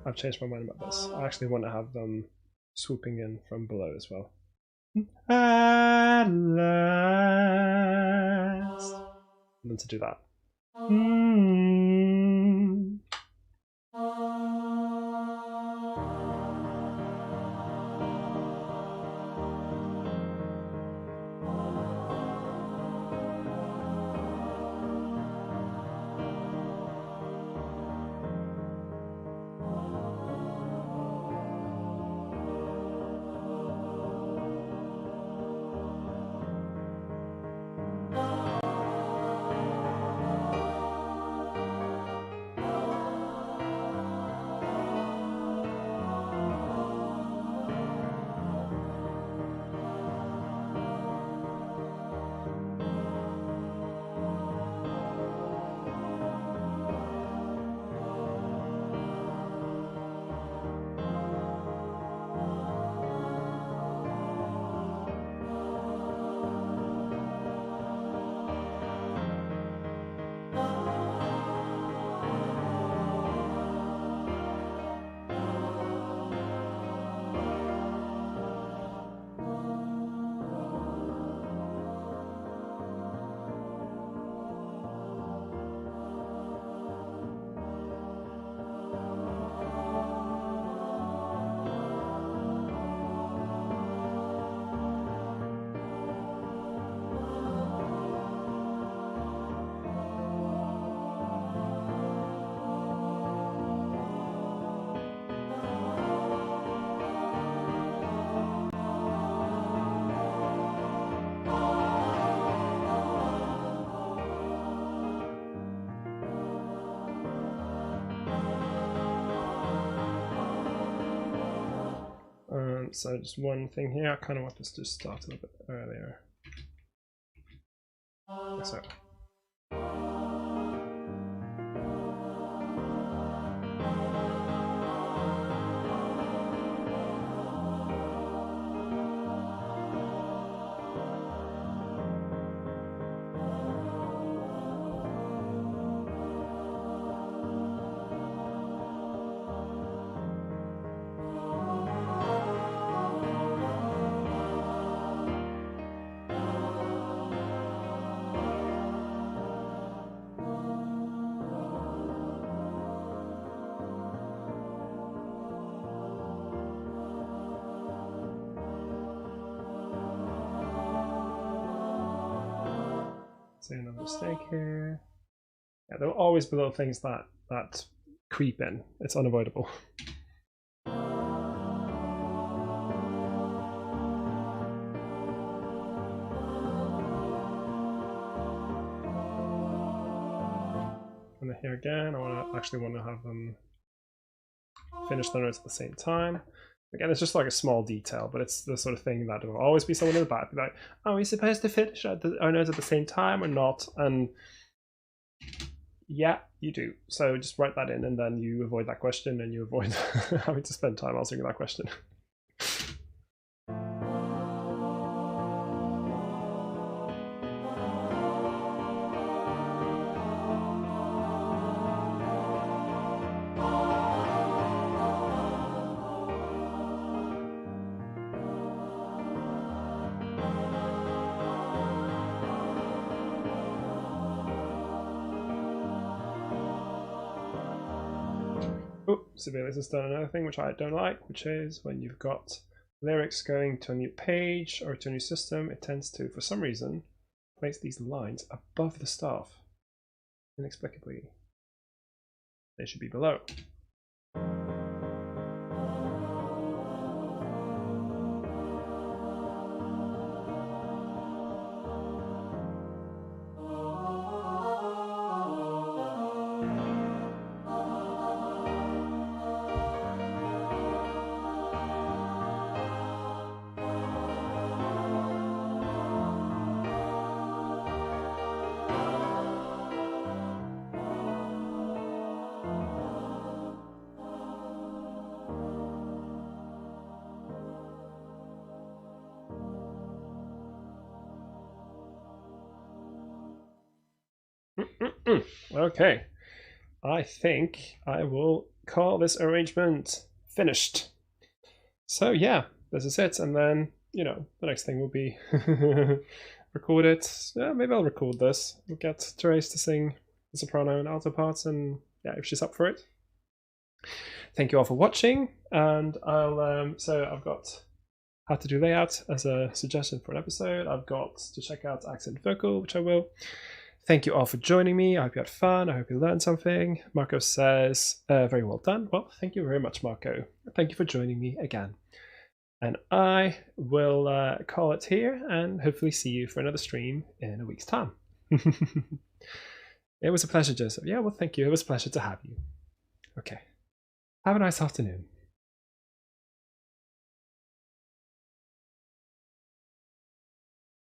I've changed my mind about this. I actually want to have them swooping in from below as well. At last. And then to do that. So just one thing here, I kind of want this to start a little bit earlier. So. Say another mistake here. Yeah, there will always be little things that creep in. It's unavoidable. And then here again, I actually want to have them finish the notes at the same time. Again, it's just like a small detail, but it's the sort of thing that will always be someone in the back, be like, "Are we supposed to finish our notes at the same time or not?" And yeah, you do. So just write that in, and then you avoid that question, and you avoid having to spend time answering that question. Sibelius has done another thing which I don't like, which is when you've got lyrics going to a new page or to a new system, it tends to, for some reason, place these lines above the staff. Inexplicably, they should be below. Okay, I think I will call this arrangement finished. So yeah, this is it. And then, you know, the next thing will be record it. Yeah, maybe I'll record this. We'll get Therese to sing the soprano and alto parts, and yeah, if she's up for it. Thank you all for watching, and so I've got how to do layout as a suggestion for an episode. I've got to check out accent vocal, which I will. Thank you all for joining me. I hope you had fun. I hope you learned something. Marco says, very well done. Well, thank you very much, Marco. Thank you for joining me again. And I will call it here and hopefully see you for another stream in a week's time. It was a pleasure, Joseph. Yeah, well, thank you. It was a pleasure to have you. Okay. Have a nice afternoon.